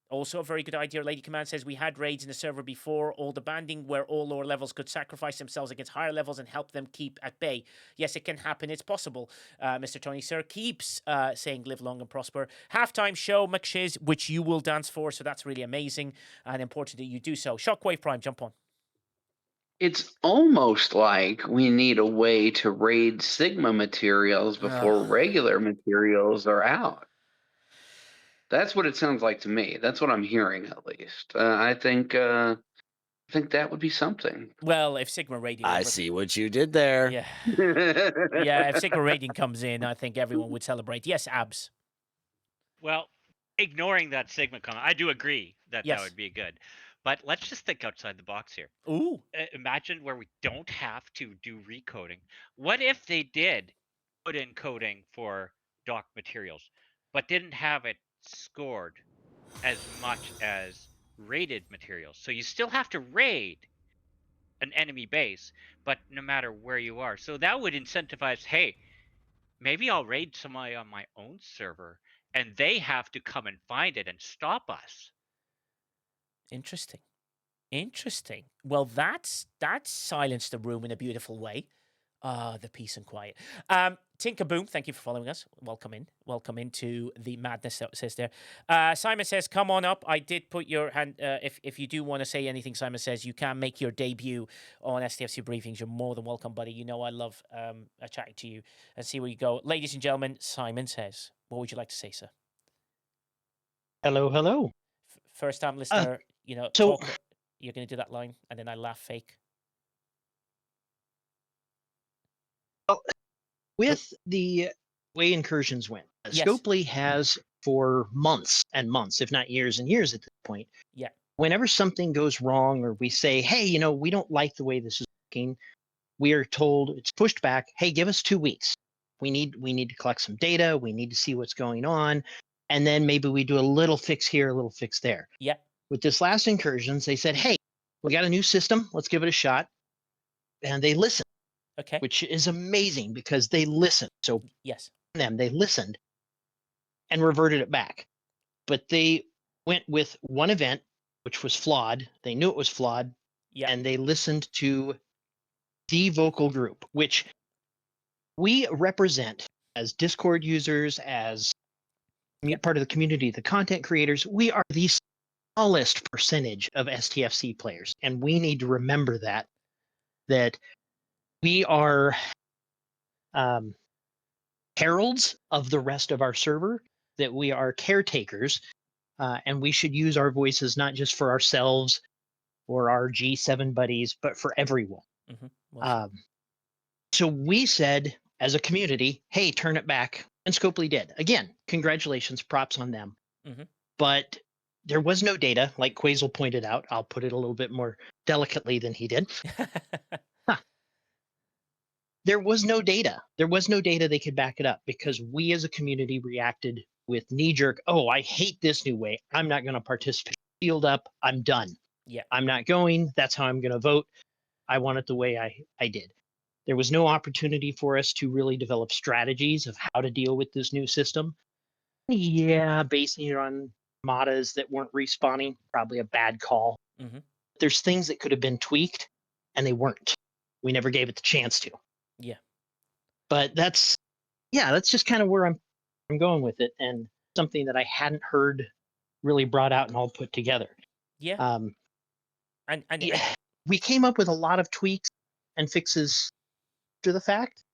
Also a very good idea. Lady Command says, we had raids in the server before, all the banding where all lower levels could sacrifice themselves against higher levels and help them keep at bay. Yes, it can happen. It's possible. Mr. Tony Sir keeps saying live long and prosper. Halftime show, McShiz, which you will dance for, so that's really amazing and important that you do so. Shockwave Prime, jump on. It's almost like we need a way to raid Sigma materials before regular materials are out. That's what it sounds like to me. That's what I'm hearing, at least. I think that would be something. Well, if Sigma raiding, I see what you did there. Yeah, yeah. If Sigma raiding comes in, I think everyone would celebrate. Yes, Abs. Well, ignoring that Sigma comment, I do agree that that would be good. But let's just think outside the box here. Ooh. Imagine where we don't have to do recoding. What if they did put in coding for dock materials, but didn't have it scored as much as raided materials? So you still have to raid an enemy base, but no matter where you are. So that would incentivize, hey, maybe I'll raid somebody on my own server, and they have to come and find it and stop us. Interesting. Well, that's silenced the room in a beautiful way. The peace and quiet. Tinkerboom, thank you for following us. Welcome into the madness that says there. Simon says, come on up. I did put your hand, if you do want to say anything, Simon says, you can make your debut on STFC Briefings. You're more than welcome, buddy. You know I love chatting to you and see where you go. Ladies and gentlemen, Simon says, what would you like to say, sir? Hello. First time listener, so talk, you're going to do that line, and then I laugh fake. Well, with the way Incursions went, Scopely has for months and months, if not years and years at this point. Yeah. Whenever something goes wrong, or we say, hey, we don't like the way this is working, we are told it's pushed back. Hey, give us 2 weeks. We need to collect some data. We need to see what's going on. And then maybe we do a little fix here, a little fix there. Yeah. With this last Incursions, they said, hey, we got a new system. Let's give it a shot. And they listened. Okay. Which is amazing because they listened. So yes, they listened. and reverted it back. But they went with one event, which was flawed. They knew it was flawed, and they listened to the vocal group, which we represent as Discord users, as part of the community, the content creators. We are the smallest percentage of STFC players, and we need to remember that we are heralds of the rest of our server, that we are caretakers, and we should use our voices not just for ourselves or our G7 buddies, but for everyone. So we said, as a community, hey, turn it back. And Scopely did. Again, congratulations, props on them. But there was no data, like Quasel pointed out. I'll put it a little bit more delicately than he did. There was no data. There was no data they could back it up, because we as a community reacted with knee-jerk, oh, I hate this new way. I'm not going to participate. Shield up. I'm done. Yeah. I'm not going. That's how I'm going to vote. I want it the way I did. There was no opportunity for us to really develop strategies of how to deal with this new system. Yeah, basing it on modders that weren't respawning, probably a bad call. There's things that could have been tweaked, and they weren't. We never gave it the chance to. Yeah. But that's just kind of where I'm going with it, and something that I hadn't heard really brought out and all put together. Yeah. We came up with a lot of tweaks and fixes after the fact,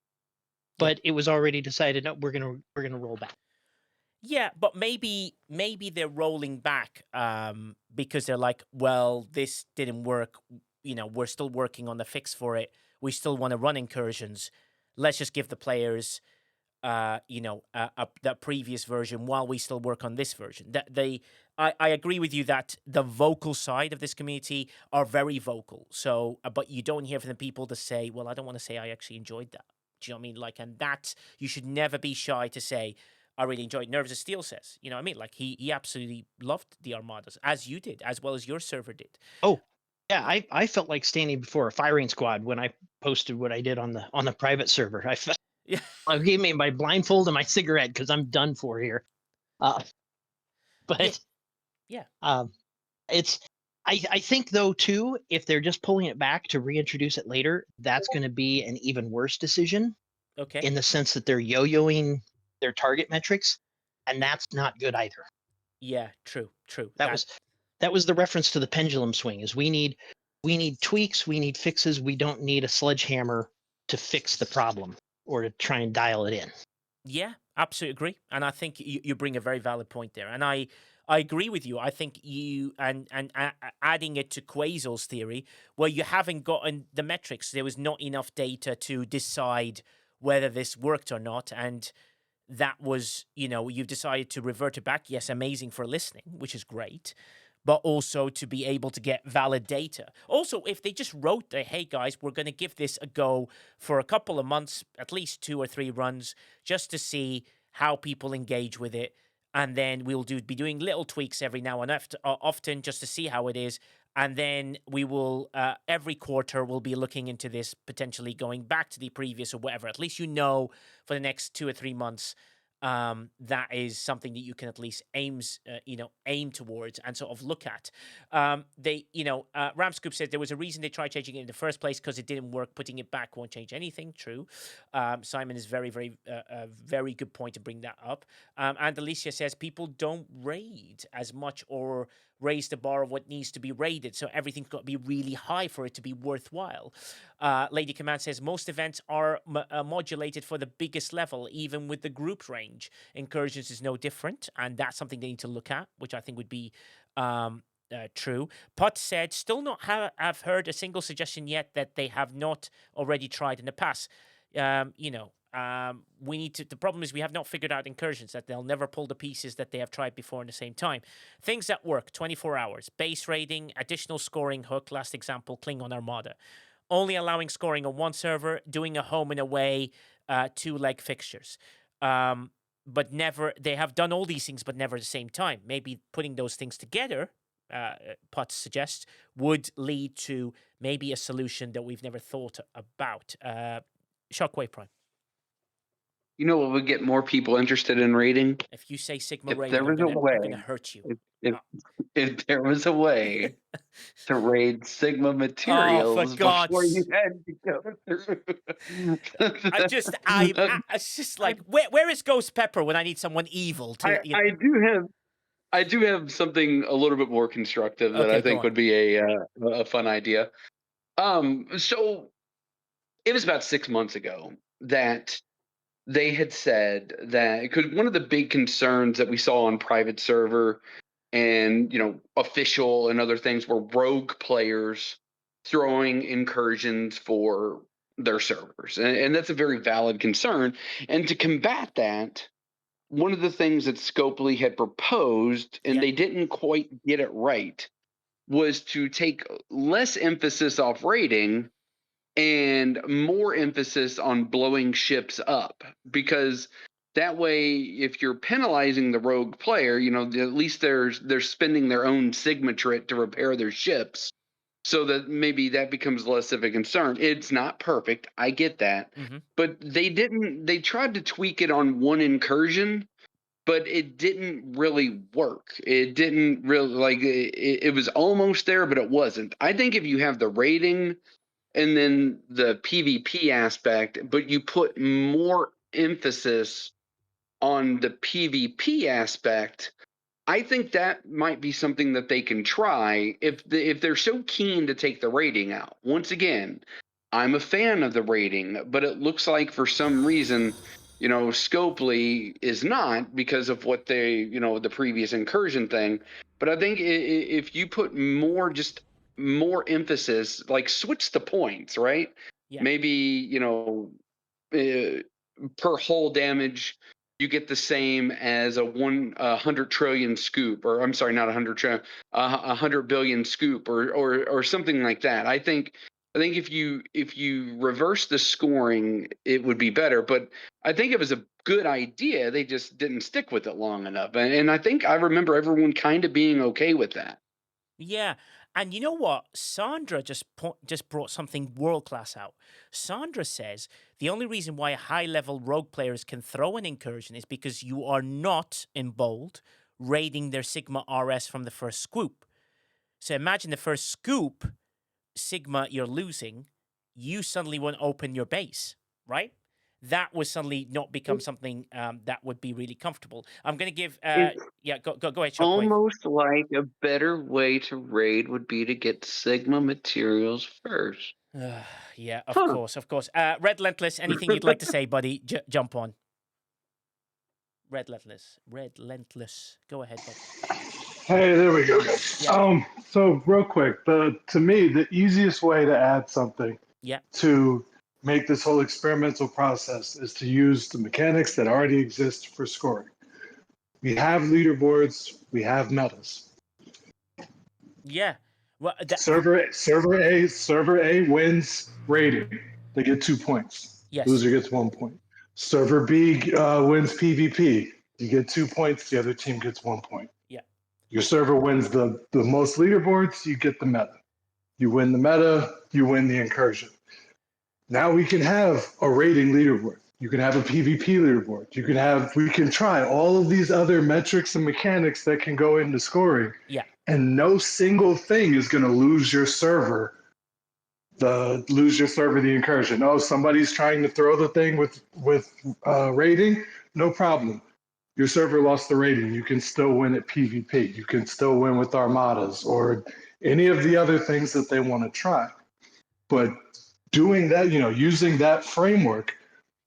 but it was already decided, no, we're gonna roll back. Yeah, but maybe they're rolling back because they're like, well, this didn't work. You know, we're still working on the fix for it. We still want to run incursions. Let's just give the players, that previous version while we still work on this version. I agree with you that the vocal side of this community are very vocal. So, but you don't hear from the people to say, well, I don't want to say I actually enjoyed that. Do you know what I mean? Like, and that you should never be shy to say, I really enjoyed. Nerves of Steel says, you know what I mean? Like he absolutely loved the Armadas, as you did, as well as your server did. Oh, yeah, I felt like standing before a firing squad when I posted what I did on the private server. I felt, I gave me my blindfold and my cigarette because I'm done for here. But it's I think though too, if they're just pulling it back to reintroduce it later, that's going to be an even worse decision. Okay. In the sense that they're yo-yoing their target metrics, and that's not good either. Yeah, true. That was the reference to the pendulum swing. Is we need tweaks, we need fixes. We don't need a sledgehammer to fix the problem or to try and dial it in. Yeah, absolutely agree. And I think you bring a very valid point there. And I agree with you. I think you and adding it to Quasel's theory, where you haven't gotten the metrics, there was not enough data to decide whether this worked or not, and that was, you've decided to revert it back. Yes, amazing for listening, which is great, but also to be able to get valid data. Also, if they just wrote that, hey guys, we're going to give this a go for a couple of months, at least 2 or 3 runs, just to see how people engage with it, and then we'll be doing little tweaks every now and often just to see how it is. And then we will, every quarter, we'll be looking into this, potentially going back to the previous or whatever. At least for the next 2 or 3 months, that is something that you can at least aim towards and sort of look at. Ramscoop said there was a reason they tried changing it in the first place, because it didn't work. Putting it back won't change anything. True. Simon is very, very, very good point to bring that up. And Alicia says people don't raid as much or raise the bar of what needs to be raided, so everything's got to be really high for it to be worthwhile. Lady Command says most events are modulated for the biggest level, even with the group range. Incursions is no different, and that's something they need to look at, which I think would be true. Putt said, still not have heard a single suggestion yet that they have not already tried in the past. We need to. The problem is we have not figured out incursions, that they'll never pull the pieces that they have tried before in the same time. Things that work: 24 hours, base raiding, additional scoring hook. Last example, Klingon Armada. Only allowing scoring on one server, doing a home and away, 2-leg fixtures. But never. They have done all these things, but never at the same time. Maybe putting those things together, Potts suggests, would lead to maybe a solution that we've never thought about. Shockwave Prime. what would get more people interested in raiding? If you say Sigma If raiding, there was a I'm way, gonna hurt you. if there was a way to raid Sigma Oh, for materials before you God's! had to go through. It's just like, where is Ghost Pepper when I need someone evil to? I do have something a little bit more constructive that Okay, I go think on. would be a fun idea. So it was about 6 months ago that they had said that, because one of the big concerns that we saw on private server and official and other things were rogue players throwing incursions for their servers, and that's a very valid concern. And to combat that, one of the things that Scopely had proposed, and they didn't quite get it right, was to take less emphasis off raiding and more emphasis on blowing ships up, because that way, if you're penalizing the rogue player, at least they're spending their own sigmatrit to repair their ships, so that maybe that becomes less of a concern. It's not perfect, I get that, but they tried to tweak it on one incursion, but it didn't really work. It didn't really, it was almost there, but it wasn't. I think if you have the rating and then the PvP aspect, but you put more emphasis on the PvP aspect, I think that might be something that they can try if they're so keen to take the rating out. Once again, I'm a fan of the rating, but it looks like for some reason, Scopely is not, because of what they, the previous incursion thing. But I think if you put more emphasis, like switch the points, right? Yeah. Maybe, per hull damage, you get the same as a 100 trillion scoop, or I'm sorry, not 100 trillion, 100 billion scoop, or something like that. I think if you reverse the scoring, it would be better. But I think it was a good idea. They just didn't stick with it long enough, and I think I remember everyone kind of being okay with that. Yeah, and you know what? Sandra just brought something world class out. Sandra says the only reason why high-level rogue players can throw an incursion is because you are not, in bold, raiding their Sigma RS from the first scoop. So imagine the first scoop, Sigma you're losing, you suddenly won't open your base, right? That would suddenly not become something that would be really comfortable. I'm going to give... go ahead, Shockwave. Almost like a better way to raid would be to get Sigma materials first. Yeah, of course. Red Lentless, anything you'd like to say, buddy? Jump on. Red Lentless. Go ahead, Bob. Hey, there we go, guys. Yeah. So real quick, to me, the easiest way to add something to make this whole experimental process is to use the mechanics that already exist for scoring. We have leaderboards, we have metas. Yeah. Well, server A wins rating. They get 2 points. Yes. Loser gets 1 point. Server B wins PvP. You get 2 points. The other team gets 1 point. Yeah. Your server wins the most leaderboards. You get the meta. You win the meta. You win the incursion. Now we can have a rating leaderboard. You can have a PvP leaderboard. We can try all of these other metrics and mechanics that can go into scoring. Yeah. And no single thing is going to lose your server the incursion. Oh, somebody's trying to throw the thing with rating. No problem. Your server lost the rating. You can still win at PvP. You can still win with armadas or any of the other things that they want to try. But doing that, using that framework,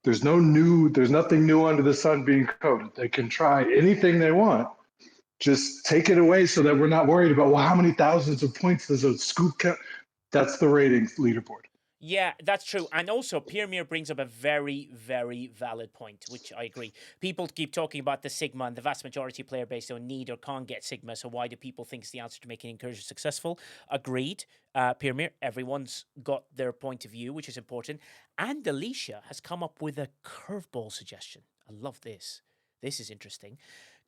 there's nothing new under the sun being coded. They can try anything they want. Just take it away so that we're not worried about, well, how many thousands of points does a scoop count? That's the ratings leaderboard. Yeah, that's true. And also, Piermir brings up a very, very valid point, which I agree. People keep talking about the Sigma, and the vast majority of player base don't need or can't get Sigma, so why do people think it's the answer to making incursion successful? Agreed. Piermir, everyone's got their point of view, which is important. And Alicia has come up with a curveball suggestion. I love this. This is interesting.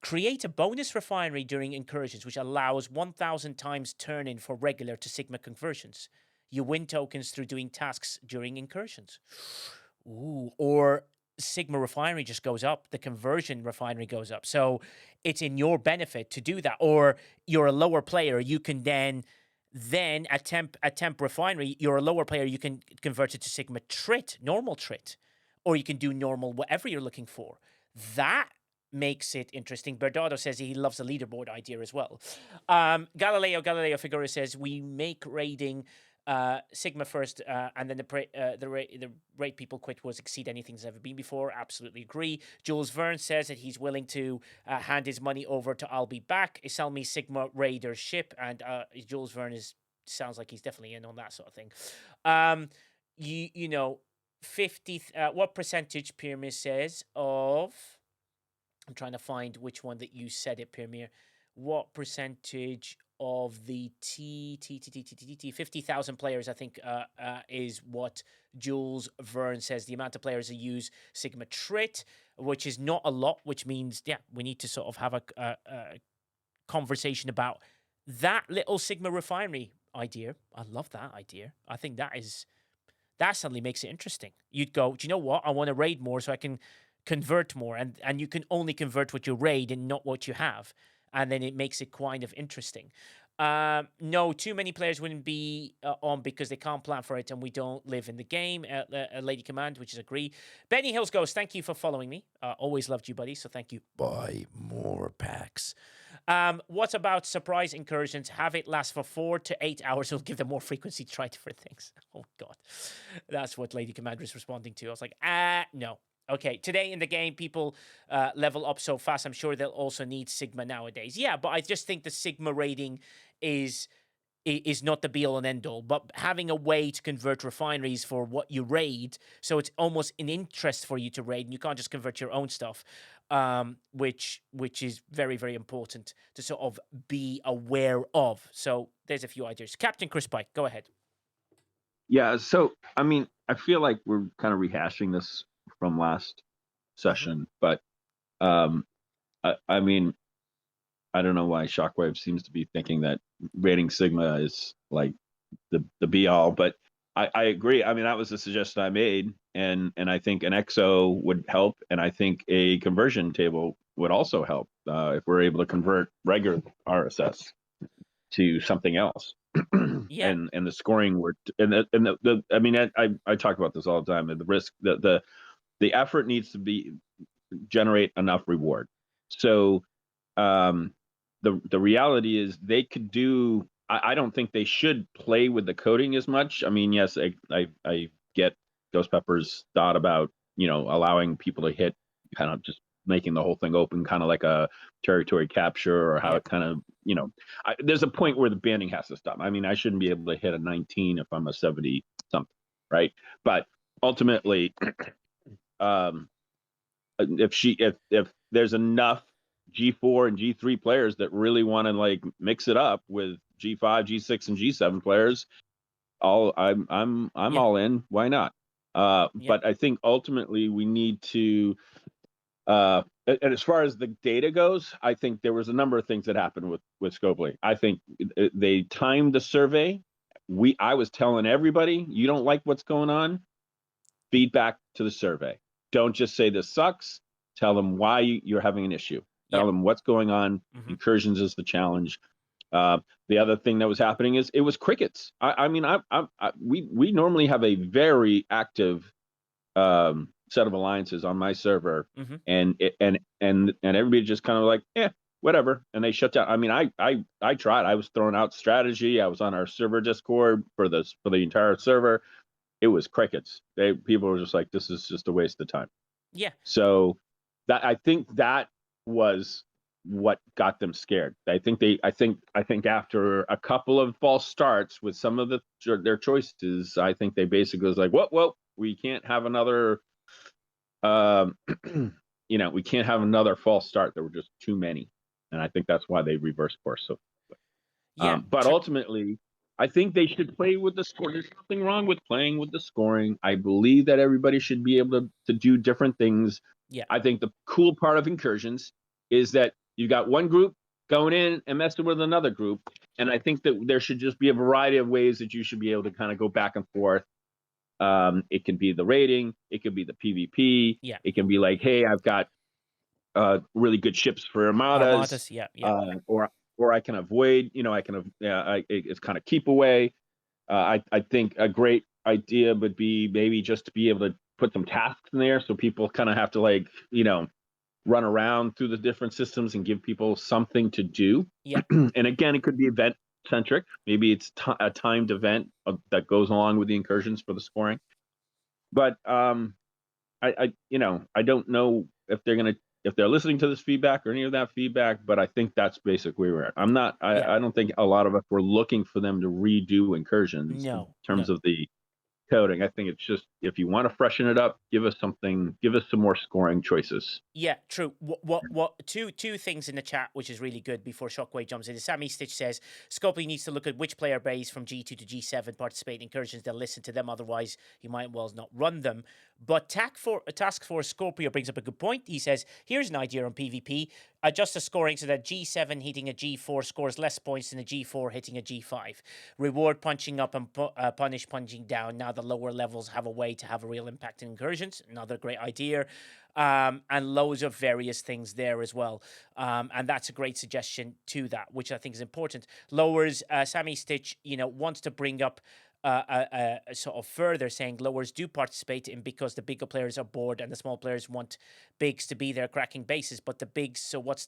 Create a bonus refinery during incursions, which allows 1,000 times turn-in for regular to Sigma conversions. You win tokens through doing tasks during incursions. Ooh, or Sigma refinery just goes up, the conversion refinery goes up. So it's in your benefit to do that. Or you're a lower player, you can then at temp refinery, you're a lower player, you can convert it to Sigma trit, normal trit, or you can do normal whatever you're looking for. That makes it interesting. Bernardo says he loves the leaderboard idea as well. Galileo Figueroa says we make raiding Sigma first, and then the rate people quit was exceed anything that's ever been before. Absolutely agree. Jules Verne says that he's willing to hand his money over to I'll Be Back. Sell me Sigma Raider ship, and Jules Verne sounds like he's definitely in on that sort of thing. You know, 50. What percentage Pyramid says of? I'm trying to find which one that you said it, Pyramid. What percentage of the 50,000 players, I think, is what Jules Verne says. The amount of players who use Sigma Trit, which is not a lot, which means, yeah, we need to sort of have a conversation about that little Sigma refinery idea. I love that idea. I think that suddenly makes it interesting. You'd go, do you know what? I want to raid more so I can convert more. And you can only convert what you raid and not what you have. And then it makes it kind of interesting. No, too many players wouldn't be on because they can't plan for it and we don't live in the game. Lady Command, which is agree. Benny Hills goes, thank you for following me. Always loved you, buddy, so thank you. Buy more packs. What about surprise incursions? Have it last for 4 to 8 hours. It'll give them more frequency to try different things. Oh, God. That's what Lady Commander is responding to. I was like, no. Okay, today in the game, people level up so fast. I'm sure they'll also need Sigma nowadays. Yeah, but I just think the Sigma rating is not the be-all and end-all. But having a way to convert refineries for what you raid, so it's almost an interest for you to raid, and you can't just convert your own stuff, which is very, very important to sort of be aware of. So there's a few ideas. Captain Chris Pike, go ahead. Yeah, so, I mean, I feel like we're kind of rehashing this from last session, but I mean, I don't know why Shockwave seems to be thinking that rating Sigma is like the be all, but I agree. I mean, that was the suggestion I made, and I think an XO would help, and I think a conversion table would also help if we're able to convert regular RSS to something else. Yeah. And the scoring the I mean, I talk about this all the time. And the risk, the effort needs to be generate enough reward. So the reality is they could do. I don't think they should play with the coding as much. I mean, yes, I get Ghost Pepper's thought about allowing people to hit, kind of just making the whole thing open, kind of like a territory capture, or how it kind of there's a point where the banding has to stop. I mean, I shouldn't be able to hit a 19 if I'm a 70 something, right? But ultimately, if there's enough G4 and G3 players that really want to like mix it up with G5, G6, and G7 players, I'm all in. Why not? But I think ultimately we need to. And as far as the data goes, I think there was a number of things that happened with Scopely. I think they timed the survey. I was telling everybody, you don't like what's going on, feedback to the survey. Don't just say this sucks. Tell them why you're having an issue. Tell them what's going on. Incursions is the challenge. The other thing that was happening is it was crickets. I mean, we normally have a very active set of alliances on my server, and everybody just kind of like, whatever, and they shut down. I mean, I tried. I was throwing out strategy. I was on our server Discord for the entire server. It was crickets. People were just like, this is just a waste of time. Yeah. So I think that was what got them scared. I think after a couple of false starts with some of their choices, I think they basically was like, whoa, we can't have another we can't have another false start. There were just too many, and I think that's why they reversed course. So but ultimately I think they should play with the score. There's nothing wrong with playing with the scoring. I believe that everybody should be able to do different things. Yeah. I think the cool part of Incursions is that you got one group going in and messing with another group, and I think that there should just be a variety of ways that you should be able to kind of go back and forth It can be the rating. It could be the PvP. Yeah. It can be like, hey, I've got really good ships for armadas. Or I can avoid. It's kind of keep away. I think a great idea would be maybe just to be able to put some tasks in there so people kind of have to run around through the different systems and give people something to do. Yeah. And again, it could be event centric. Maybe it's a timed event that goes along with the incursions for the scoring. But I don't know if they're listening to this feedback or any of that feedback, but I think that's basically where I'm not. I don't think a lot of us were looking for them to redo incursions in terms of the coding. I think it's just, if you want to freshen it up, give us some more scoring choices. Yeah, true. Two things in the chat, which is really good before Shockwave jumps in. Sammy Stitch says, Scopely needs to look at which player base from G2 to G7 participate in incursions. They'll listen to them, otherwise he might well not run them. But Task Force Scorpio brings up a good point. He says, here's an idea on PvP. Adjust the scoring so that G7 hitting a G4 scores less points than a G4 hitting a G5. Reward punching up and punish punching down. Now the lower levels have a way to have a real impact in incursions. Another great idea. And loads of various things there as well. And that's a great suggestion to that, which I think is important. Lowers, Sammy Stitch, wants to bring up sort of further saying lowers do participate in because the bigger players are bored and the small players want bigs to be there cracking bases, but the bigs, so what's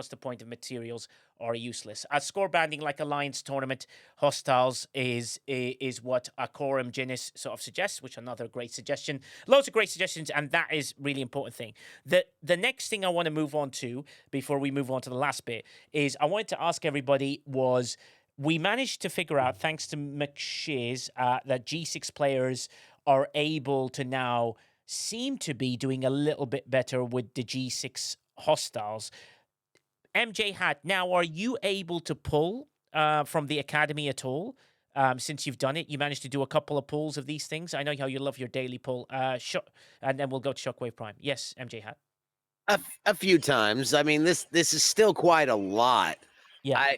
the point of materials are useless. Score banding like Alliance Tournament Hostiles is what Quorum Genis sort of suggests, which another great suggestion. Loads of great suggestions, and that is really important thing. The next thing I want to move on to before we move on to the last bit is I wanted to ask everybody was, we managed to figure out, thanks to McShiz, that G6 players are able to now seem to be doing a little bit better with the G6 hostiles. MJ Hat, now are you able to pull from the academy at all? Since you've done it, you managed to do a couple of pulls of these things. I know how you love your daily pull. And then we'll go to Shockwave Prime. Yes, MJ Hat. A few times. I mean, this is still quite a lot. Yeah.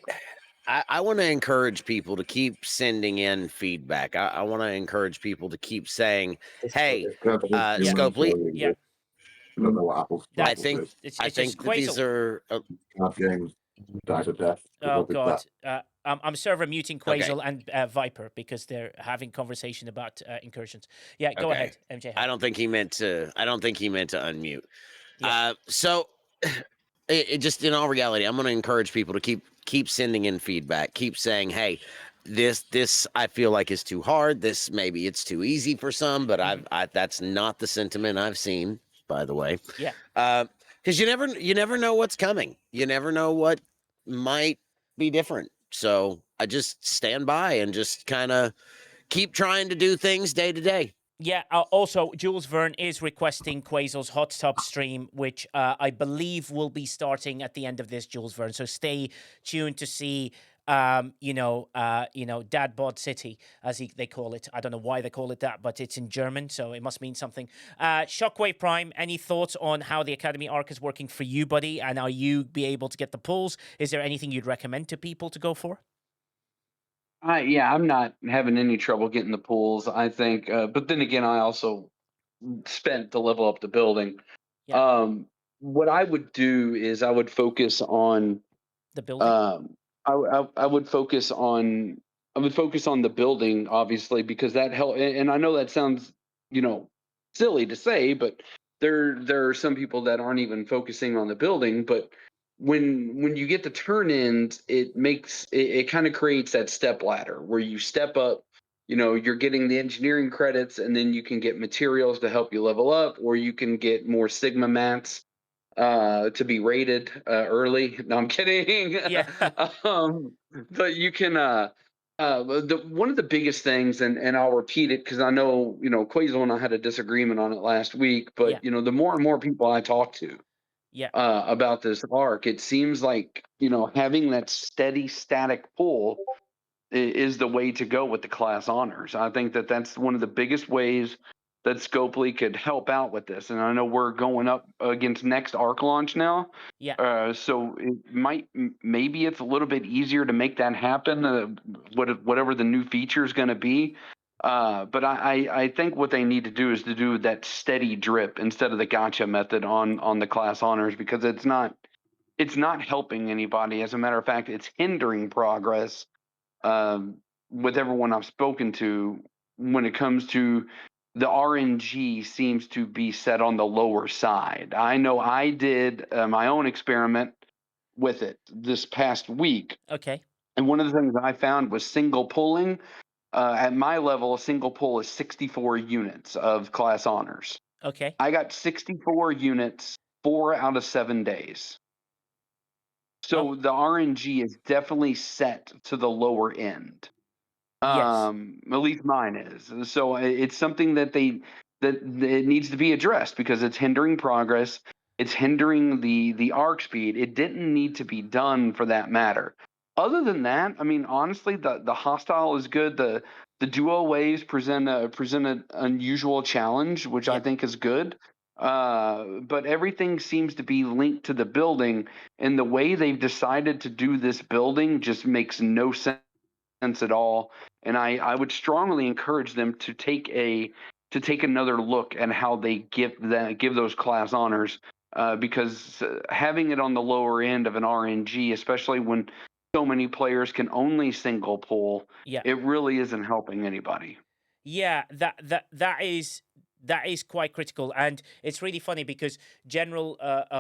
I want to encourage people to keep sending in feedback. I want to encourage people to keep saying, "Hey, Scopely, yeah, I think that these are games died to death." Oh God, I'm server muting Quasel and Viper because they're having conversation about incursions. Yeah, go ahead, MJ. I don't think he meant to unmute. Yeah. So, it just, in all reality, I'm going to encourage people to keep sending in feedback. Keep saying, "Hey, this I feel like is too hard. This maybe it's too easy for some." But that's not the sentiment I've seen, by the way. Yeah. Because you never know what's coming. You never know what might be different. So I just stand by and just kind of keep trying to do things day to day. Yeah, also, Jules Verne is requesting Quasel's Hot Tub stream, which I believe will be starting at the end of this, Jules Verne. So stay tuned to see, Dad Bod City, as they call it. I don't know why they call it that, but it's in German, so it must mean something. Shockwave Prime, any thoughts on how the Academy arc is working for you, buddy? And are you be able to get the pulls? Is there anything you'd recommend to people to go for? I'm not having any trouble getting the pools, I think. But then again, I also spent to level up the building. Yeah. What I would do is I would focus on the building. I would focus on the building, obviously, because that help. And I know that sounds, silly to say, but there are some people that aren't even focusing on the building, but when you get the turn ins, it kind of creates that step ladder where you step up, you're getting the engineering credits, and then you can get materials to help you level up, or you can get more Sigma mats to be rated early. No, I'm kidding. Yeah. But you can one of the biggest things, and I'll repeat it because I know, Quasel and I had a disagreement on it last week, but the more and more people I talk to about this arc, it seems like, having that steady static pull is the way to go with the class honors. I think that that's one of the biggest ways that Scopely could help out with this. And I know we're going up against next arc launch now. Yeah. So it maybe it's a little bit easier to make that happen, whatever the new feature is going to be. But I think what they need to do is to do that steady drip instead of the gotcha method on the class honors, because it's not helping anybody. As a matter of fact, it's hindering progress with everyone I've spoken to when it comes to the RNG seems to be set on the lower side. I know I did my own experiment with it this past week. Okay. And one of the things I found was single pulling. At my level, a single pull is 64 units of class honors. Okay. I got 64 units 4 out of 7 days. So the RNG is definitely set to the lower end. Yes. At least mine is. So it's something that it needs to be addressed because it's hindering progress. It's hindering the arc speed. It didn't need to be done for that matter. Other than that, I mean, honestly, the hostile is good. The duo waves present an unusual challenge, which I think is good. But everything seems to be linked to the building, and the way they've decided to do this building just makes no sense at all. And I would strongly encourage them to take another look at how they give those class honors, because having it on the lower end of an RNG, especially when so many players can only single pull, it really isn't helping anybody. Yeah, that is quite critical, and it's really funny because General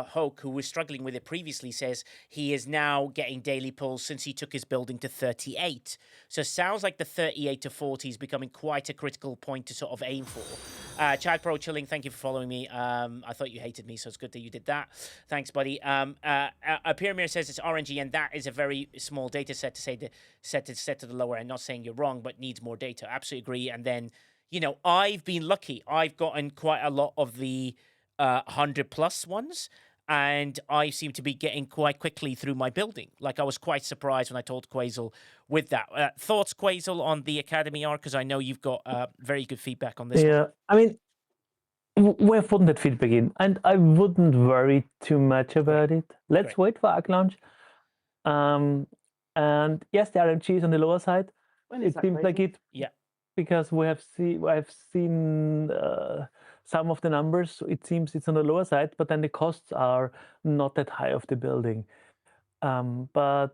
Hoke, who was struggling with it previously, says he is now getting daily pulls since he took his building to 38. So it sounds like the 38 to 40 is becoming quite a critical point to sort of aim for. Chad Pro Chilling, thank you for following me. I thought you hated me, so it's good that you did that. Thanks, buddy. Pyramir says it's RNG, and that is a very small data set to say set to the lower end. Not saying you're wrong, but needs more data. Absolutely agree. And then, I've been lucky. I've gotten quite a lot of the 100+ ones, and I seem to be getting quite quickly through my building. Like, I was quite surprised when I told Quasel with that. Thoughts, Quasel, on the Academy arc? Because I know you've got very good feedback on this one. Yeah, I mean, we're putting that feedback in, and I wouldn't worry too much about it. Let's wait for Arc launch. And yes, the RMG is on the lower side. It seems like it. Yeah. Because I've seen some of the numbers. So it seems it's on the lower side, but then the costs are not that high of the building. But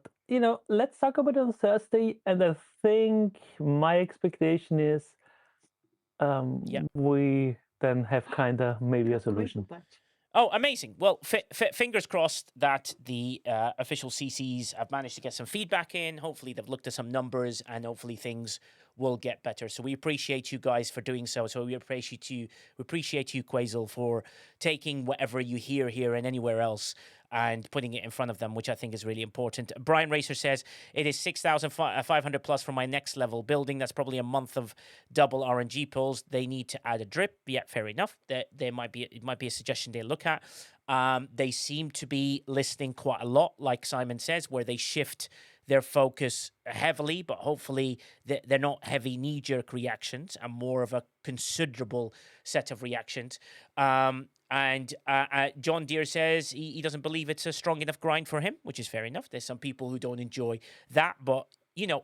let's talk about it on Thursday. And I think my expectation is we then have kind of maybe a solution. Oh, amazing. Well, fingers crossed that the official CCs have managed to get some feedback in. Hopefully they've looked at some numbers, and hopefully things will get better. So we appreciate you guys for doing so. So we appreciate you, Quasel, for taking whatever you hear here and anywhere else and putting it in front of them, which I think is really important. Brian Racer says, it is 6,500 plus for my next level building. That's probably a month of double RNG pulls. They need to add a drip. Yeah, fair enough. It might be a suggestion they look at. They seem to be listening quite a lot, like Simon says, where they shift their focus heavily, but hopefully they're not heavy knee-jerk reactions and more of a considerable set of reactions. And John Deere says he doesn't believe it's a strong enough grind for him, which is fair enough. There's some people who don't enjoy that, but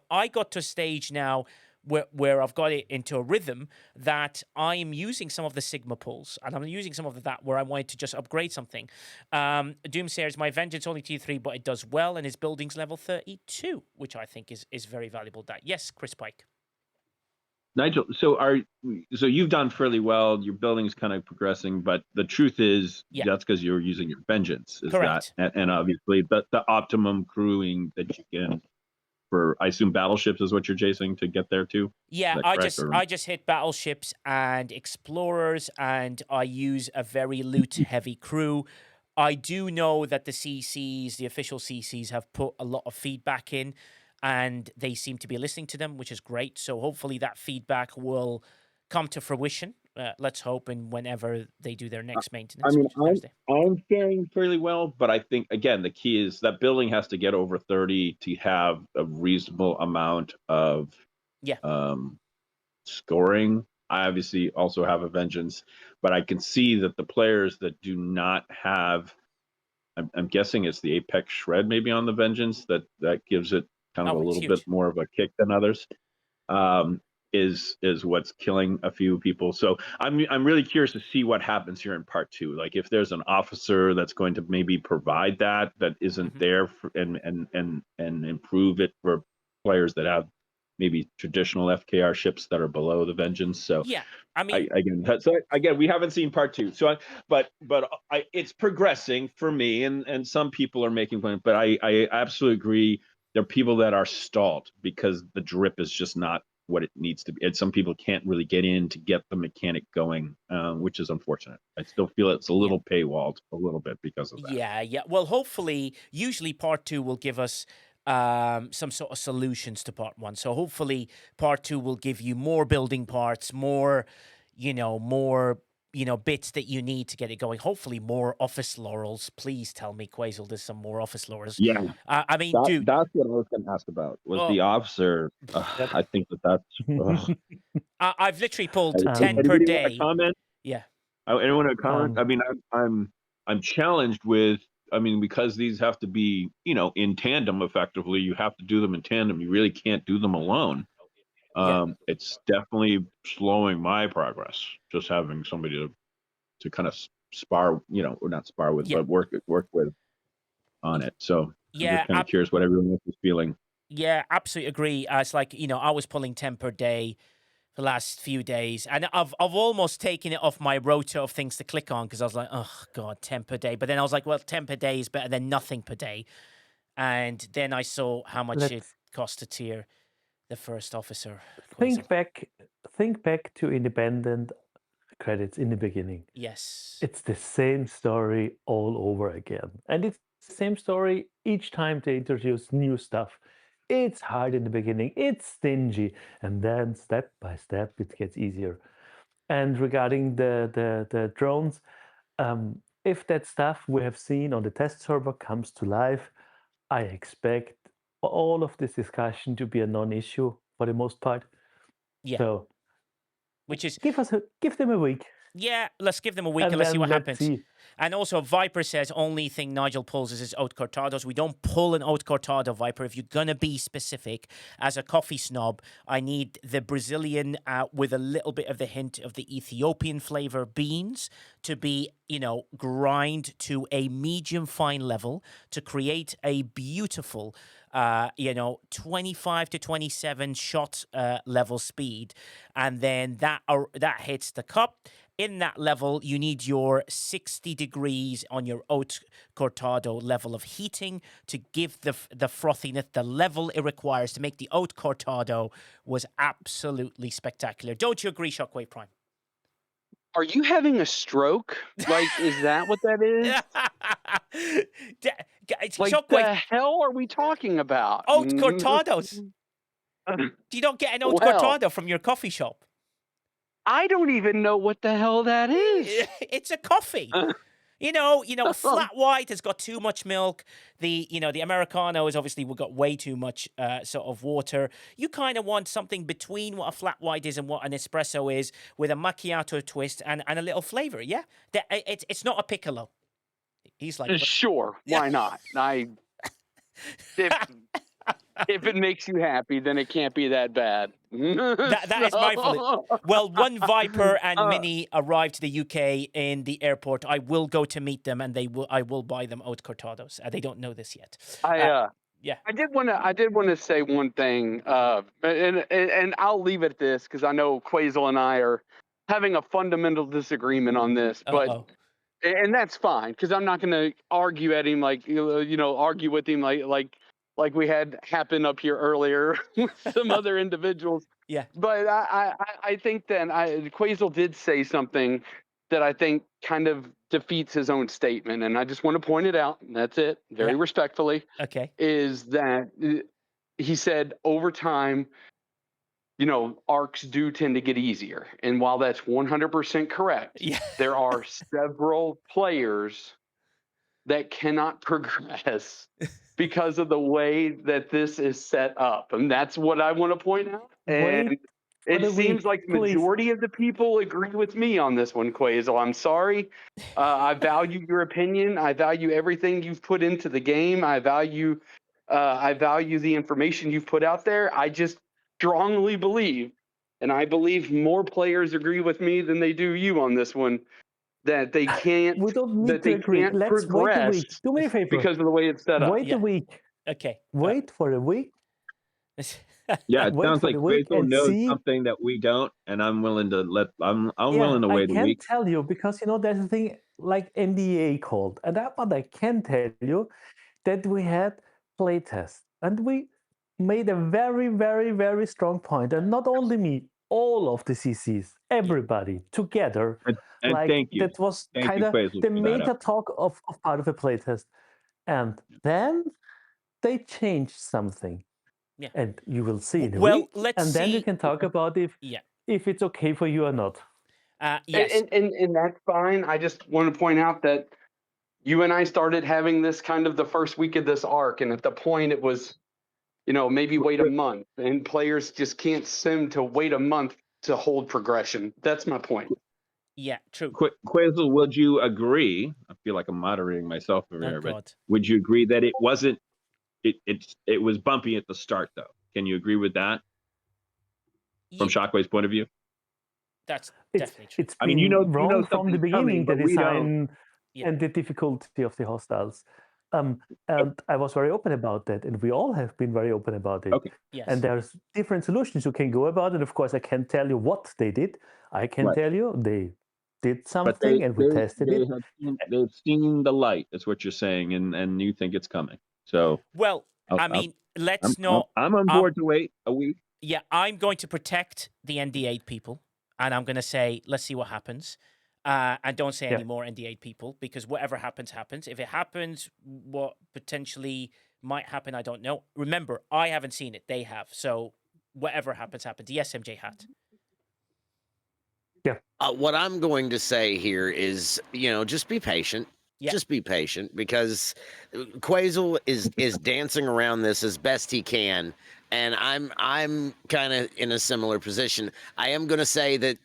I got to a stage now where I've got it into a rhythm that I'm using some of the Sigma pulls, and I'm using some of that where I wanted to just upgrade something. Doomsayers, my Vengeance only T3, but it does well, and his building's level 32, which I think is very valuable. Yes, Chris Pike. Nigel, so you've done fairly well. Your building's kind of progressing, but the truth is that's because you're using your Vengeance. Correct. And obviously the optimum crewing that you can for, I assume, battleships is what you're chasing to get there too? Yeah, I just hit battleships and explorers, and I use a very loot-heavy crew. I do know that the CCs, the official CCs, have put a lot of feedback in, and they seem to be listening to them, which is great. So hopefully that feedback will come to fruition. Let's hope, and whenever they do their next maintenance. I mean, I'm faring fairly well, but I think, again, the key is that building has to get over 30 to have a reasonable amount of scoring. I obviously also have a Vengeance, but I can see that the players that do not have, I'm guessing it's the Apex Shred maybe on the Vengeance, that gives it kind of a little bit more of a kick than others. is what's killing a few people. So I'm really curious to see what happens here in part 2. Like if there's an officer that's going to maybe provide that isn't there and improve it for players that have maybe traditional FKR ships that are below the Vengeance. So yeah, I mean, again, we haven't seen part 2. So it's progressing for me, and some people are making fun, but I absolutely agree. There are people that are stalled because the drip is just not what it needs to be. And some people can't really get in to get the mechanic going, which is unfortunate. I still feel it's a little paywalled a little bit because of that. Yeah. Well, hopefully, usually part 2 will give us some sort of solutions to part 1. So hopefully part 2 will give you more building parts, more bits that you need to get it going. Hopefully more office laurels. Please tell me, Quasel, there's some more office laurels. Yeah. I mean, dude. That's what I was going to ask about, was the officer. I think that's... I've literally pulled 10 per anybody day. Want to comment? Yeah. Anyone want to comment? I mean, I'm challenged with... I mean, because these have to be, in tandem effectively. You have to do them in tandem. You really can't do them alone. It's definitely slowing my progress, just having somebody to kind of spar, or not spar with, but work with on it. So I'm just kind of curious what everyone else is feeling. Yeah, absolutely agree. It's like, I was pulling 10 per day the last few days, and I've almost taken it off my rota of things to click on, because I was like, oh god, 10 per day. But then I was like, well, 10 per day is better than nothing per day. And then I saw how much it cost to tier the first officer. Think back to independent credits in the beginning. Yes. It's the same story all over again. And it's the same story each time they introduce new stuff. It's hard in the beginning, it's stingy, and then step by step it gets easier. And regarding the drones, if that stuff we have seen on the test server comes to life, I expect all of this discussion to be a non-issue for the most part. Yeah. So, which is give them a week. Yeah, let's give them a week and let's see what happens. And also, Viper says only thing Nigel pulls is his Haute Cortados. We don't pull an Haute Cortado, Viper. If you're going to be specific, as a coffee snob, I need the Brazilian with a little bit of the hint of the Ethiopian flavor beans to be, grind to a medium fine level to create a beautiful 25 to 27 shot level speed. And then that hits the cup. In that level, you need your 60 degrees on your Haute Cortado level of heating to give the frothiness, the level it requires to make the Haute Cortado was absolutely spectacular. Don't you agree, Shockwave Prime? Are you having a stroke? Like, is that what that is? Like, Shockwave, the hell are we talking about? Haute Cortados. You don't get an Haute Cortado from your coffee shop. I don't even know what the hell that is. It's a coffee. Flat white has got too much milk. The Americano has obviously got way too much sort of water. You kind of want something between what a flat white is and what an espresso is, with a macchiato twist and a little flavor. Yeah, it's not a piccolo. He's like, sure, why not? If it makes you happy, then it can't be that bad. That is my fault. Well, one Viper and Minnie arrived to the UK in the airport. I will go to meet them, and I will buy them Haute Cortados. They don't know this yet. Yeah. I did want to say one thing, and I'll leave it at this because I know Quasel and I are having a fundamental disagreement on this, but. And that's fine, because I'm not going to argue at him argue with him like we had happen up here earlier with some other individuals. Yeah. But I think that Quasel did say something that I think kind of defeats his own statement, and I just want to point it out. And that's it, very respectfully. Okay. Is that he said over time, arcs do tend to get easier. And while that's 100% correct, there are several players that cannot progress because of the way that this is set up. And that's what I want to point out. And it seems like the majority of the people agree with me on this one, Quasel. I'm sorry. I value your opinion. I value everything you've put into the game. I value the information you've put out there. I just strongly believe and I believe more players agree with me than they do you on this one, that they can't We don't need to agree. Let's wait a progress week. Do me a favor. because of the way it's set up. Wait a week. Okay. Wait for a week. Yeah, it Wait sounds for like the week Quazel and knows see. something that we don't, and I'm willing to I'm Yeah, willing to I wait a can week. tell you because there's a thing like NDA called, and that what I can tell you that we had playtests and we made a very, very, very strong point, and not only me, all of the CCs, everybody together, And like thank you. that was Thank kind you, of Quazel, the for that. major talk of part of the playtest, and then they changed something. Yeah. And you will see in a Well, week, let's and then you see. can talk about if it's okay for you or not. Yes. And that's fine. I just want to point out that you and I started having this kind of the first week of this arc, and at the point it was, maybe wait a month, and players just can't seem to wait a month to hold progression. That's my point. Yeah, true. Quazel, would you agree? I feel like I'm moderating myself over here, but God. would you agree that it wasn't? It was bumpy at the start, though. Can you agree with that? From Shockwave's point of view, that's definitely true. It's been wrong from the something's beginning, coming, the but we don't. design and the difficulty of the hostiles. And I was very open about that, and we all have been very open about it. Okay. Yes. And there's different solutions you can go about it. Of course, I can't tell you what they did. I can Right. tell you they did But something, and we tested it. They've seen the light. Is what you're saying, and you think it's coming. So well, I mean, let's not. I'm on board to wait a week. Yeah, I'm going to protect the ND8 people, and I'm going to say, let's see what happens. And don't say any more ND8 people, because whatever happens, happens. If it happens, what potentially might happen, I don't know. Remember, I haven't seen it. They have. So whatever happens, happens. Yes, MJ Hat. Yeah. What I'm going to say here is, just be patient. Yeah. Just be patient, because Quazel is dancing around this as best he can, and I'm kind of in a similar position. I am going to say that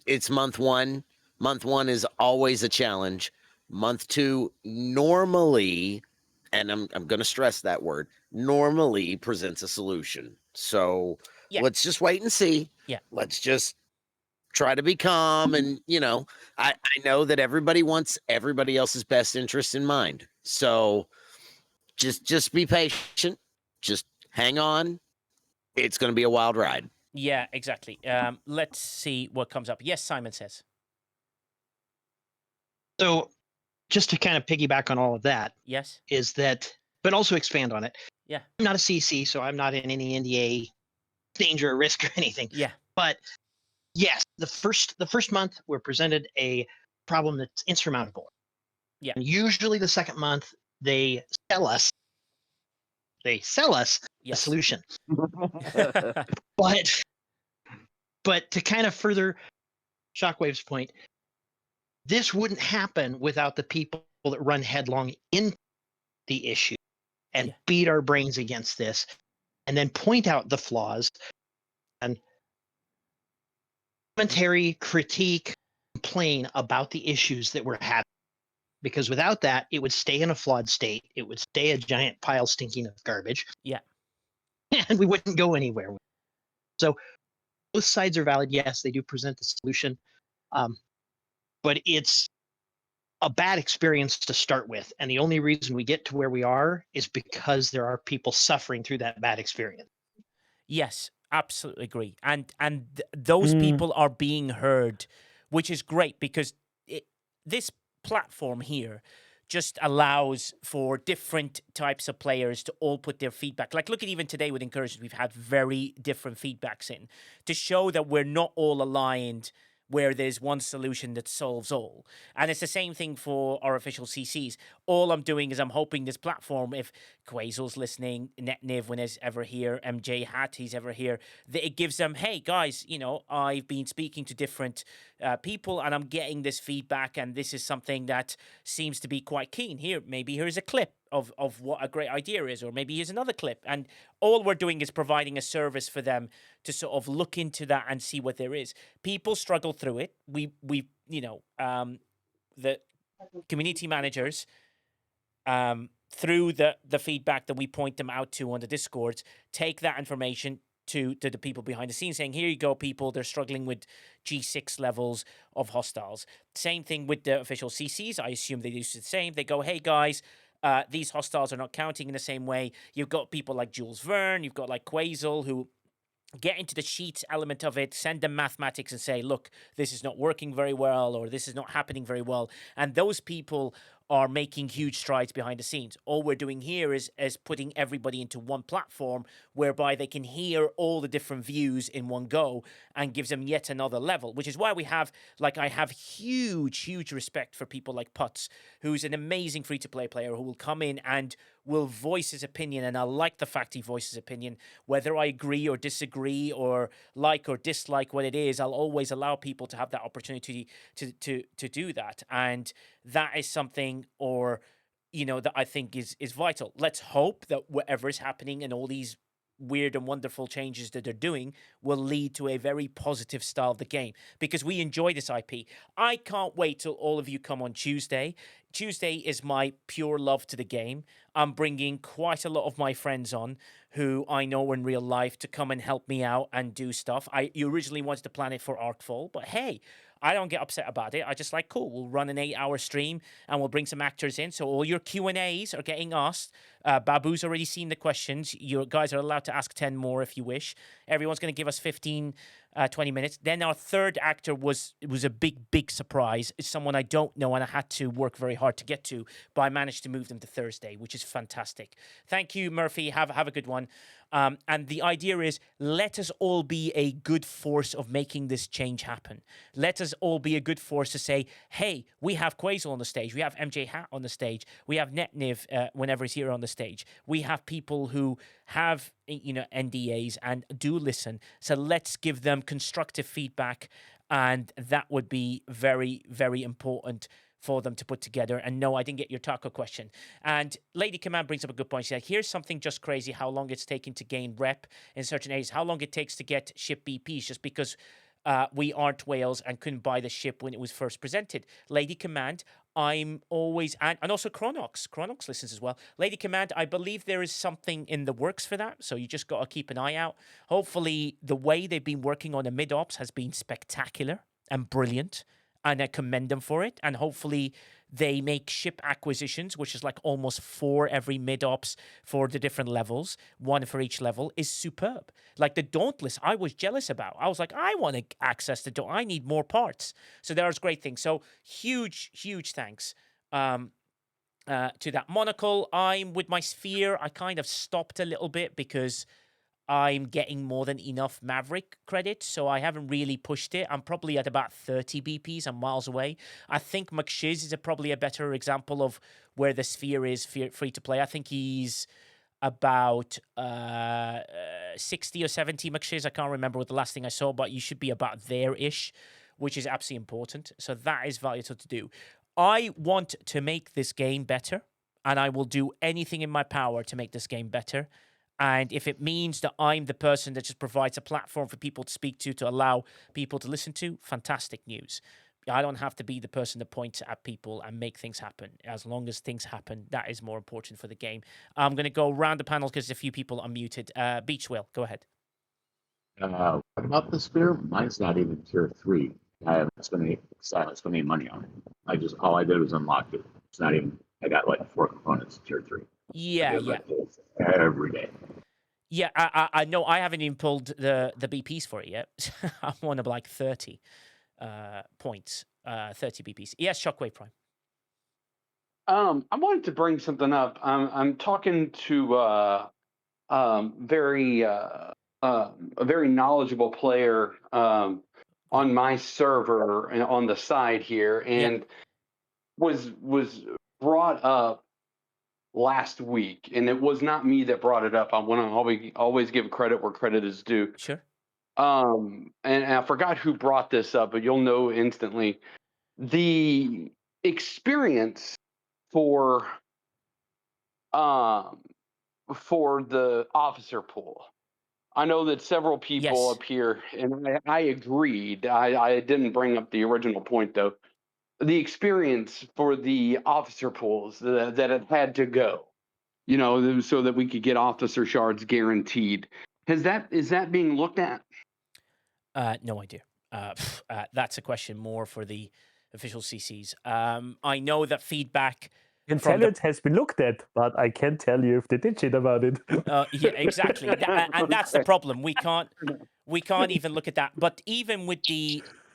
it's month one. Month one is always a challenge. Month two normally, and I'm going to stress that word, normally presents a solution. So let's just wait and see. Yeah. Let's just try to be calm, and I know that everybody wants everybody else's best interest in mind, so just be patient, just hang on. It's going to be a wild ride. Yeah, exactly. Let's see what comes up. Yes, Simon says. So just to kind of piggyback on all of that, yes, is that, but also expand on it. Yeah. I'm not a CC, so I'm not in any NDA danger or risk or anything. Yeah. But yes, the first month we're presented a problem that's insurmountable. Yeah. And usually the second month they sell us a solution. But to kind of further Shockwave's point, this wouldn't happen without the people that run headlong into the issue and beat our brains against this and then point out the flaws and commentary, critique, complain about the issues that we're having. Because without that, it would stay in a flawed state. It would stay a giant pile stinking of garbage. Yeah. And we wouldn't go anywhere. So both sides are valid. Yes, they do present the solution. But it's a bad experience to start with. And the only reason we get to where we are is because there are people suffering through that bad experience. Yes, absolutely agree. And those people are being heard, which is great, because this platform here just allows for different types of players to all put their feedback. Like, look at even today with Incursions, we've had very different feedbacks in to show that we're not all aligned where there's one solution that solves all. And it's the same thing for our official CCs. All I'm doing is I'm hoping this platform, if Quazel's listening, NetNiv when he's ever here, MJ Hat, he's ever here, that it gives them, hey guys, I've been speaking to different people and I'm getting this feedback, and this is something that seems to be quite keen. Here's a clip of what a great idea is, or maybe here's another clip. And all we're doing is providing a service for them to sort of look into that and see what there is. People struggle through it. We the community managers, through the feedback that we point them out to on the Discords, take that information, to the people behind the scenes, saying, here you go, people, they're struggling with G6 levels of hostiles. Same thing with the official CCs. I assume they do the same. They go, hey, guys, these hostiles are not counting in the same way. You've got people like Jules Verne, you've got like Quasel, who get into the sheets element of it, send them mathematics and say, look, this is not working very well, or this is not happening very well. And those people are making huge strides behind the scenes. All we're doing here is putting everybody into one platform whereby they can hear all the different views in one go and gives them yet another level, which is why we have, like, I have huge respect for people like Putz, who's an amazing free-to-play player who will come in and will voice his opinion, and I like the fact he voices his opinion. Whether I agree or disagree or like or dislike what it is, I'll always allow people to have that opportunity to do that. And that is something, or that I think is vital. Let's hope that whatever is happening and all these weird and wonderful changes that they're doing will lead to a very positive style of the game, because we enjoy this IP. I can't wait till all of you come on Tuesday. Tuesday is my pure love to the game. I'm bringing quite a lot of my friends on who I know in real life to come and help me out and do stuff. You originally wanted to plan it for Arcfall, but hey, I don't get upset about it. I just like, cool, we'll run an 8-hour stream and we'll bring some actors in. So all your Q&As are getting asked. Babu's already seen the questions. You guys are allowed to ask 10 more if you wish. Everyone's going to give us 15, 20 minutes. Then our third actor was a big surprise. It's someone I don't know and I had to work very hard to get to, but I managed to move them to Thursday, which is fantastic. Thank you, Murphy. Have a good one. And the idea is, let us all be a good force of making this change happen. Let us all be a good force to say, hey, we have Quasel on the stage. We have MJ Hat on the stage. We have Netniv whenever he's here on the stage. We have people who have NDAs and do listen. So let's give them constructive feedback. And that would be very, very important for them to put together. And no, I didn't get your taco question. And Lady Command brings up a good point. She's like, here's something just crazy, how long it's taken to gain rep in certain areas, how long it takes to get ship BPs just because we aren't Wales and couldn't buy the ship when it was first presented. Lady Command, I'm always, and also Chronox listens as well. Lady Command, I believe there is something in the works for that, so you just got to keep an eye out. Hopefully the way they've been working on the mid-ops has been spectacular and brilliant, and I commend them for it. And hopefully they make ship acquisitions, which is like almost 4 every mid-ops for the different levels, 1 for each level, is superb. Like the Dauntless, I was jealous about. I was like, I want to access the I need more parts. So there's great things. So huge thanks to that. Monocle, I'm with my Sphere. I kind of stopped a little bit because I'm getting more than enough Maverick credit, so I haven't really pushed it. I'm probably at about 30 BPs. I'm miles away. I think McShiz is probably a better example of where the Sphere is free to play. I think he's about 60 or 70 McShiz. I can't remember what the last thing I saw, but you should be about there-ish, which is absolutely important. So that is valuable to do. I want to make this game better, and I will do anything in my power to make this game better. And if it means that I'm the person that just provides a platform for people to speak to allow people to listen to, fantastic news. I don't have to be the person that points at people and make things happen. As long as things happen, that is more important for the game. I'm going to go around the panel because a few people are muted. Beach Whale, go ahead. What about the Sphere? Mine's not even tier 3. I haven't spent any money on it. All I did was unlock it. It's not even. I got like 4 components tier 3. Yeah. Every day. Yeah, I know. I haven't even pulled the BPs for it yet. I'm on about like 30 points, 30 BPs. Yes, Shockwave Prime. I wanted to bring something up. I'm talking to a very knowledgeable player on my server and on the side here, and was brought up last week, and it was not me that brought it up. I want to always give credit where credit is due. Sure. And I forgot who brought this up, but you'll know instantly. The experience for the officer pool. I know that several people up here, and I agreed. I didn't bring up the original point though. The experience for the officer pools that it had to go, so that we could get officer shards guaranteed. is that being looked at? No idea. That's a question more for the official CCs. I know that feedback I can from tell you it has been looked at, but I can't tell you if they did shit about it. yeah, exactly. And that's the problem. We can't even look at that. But even with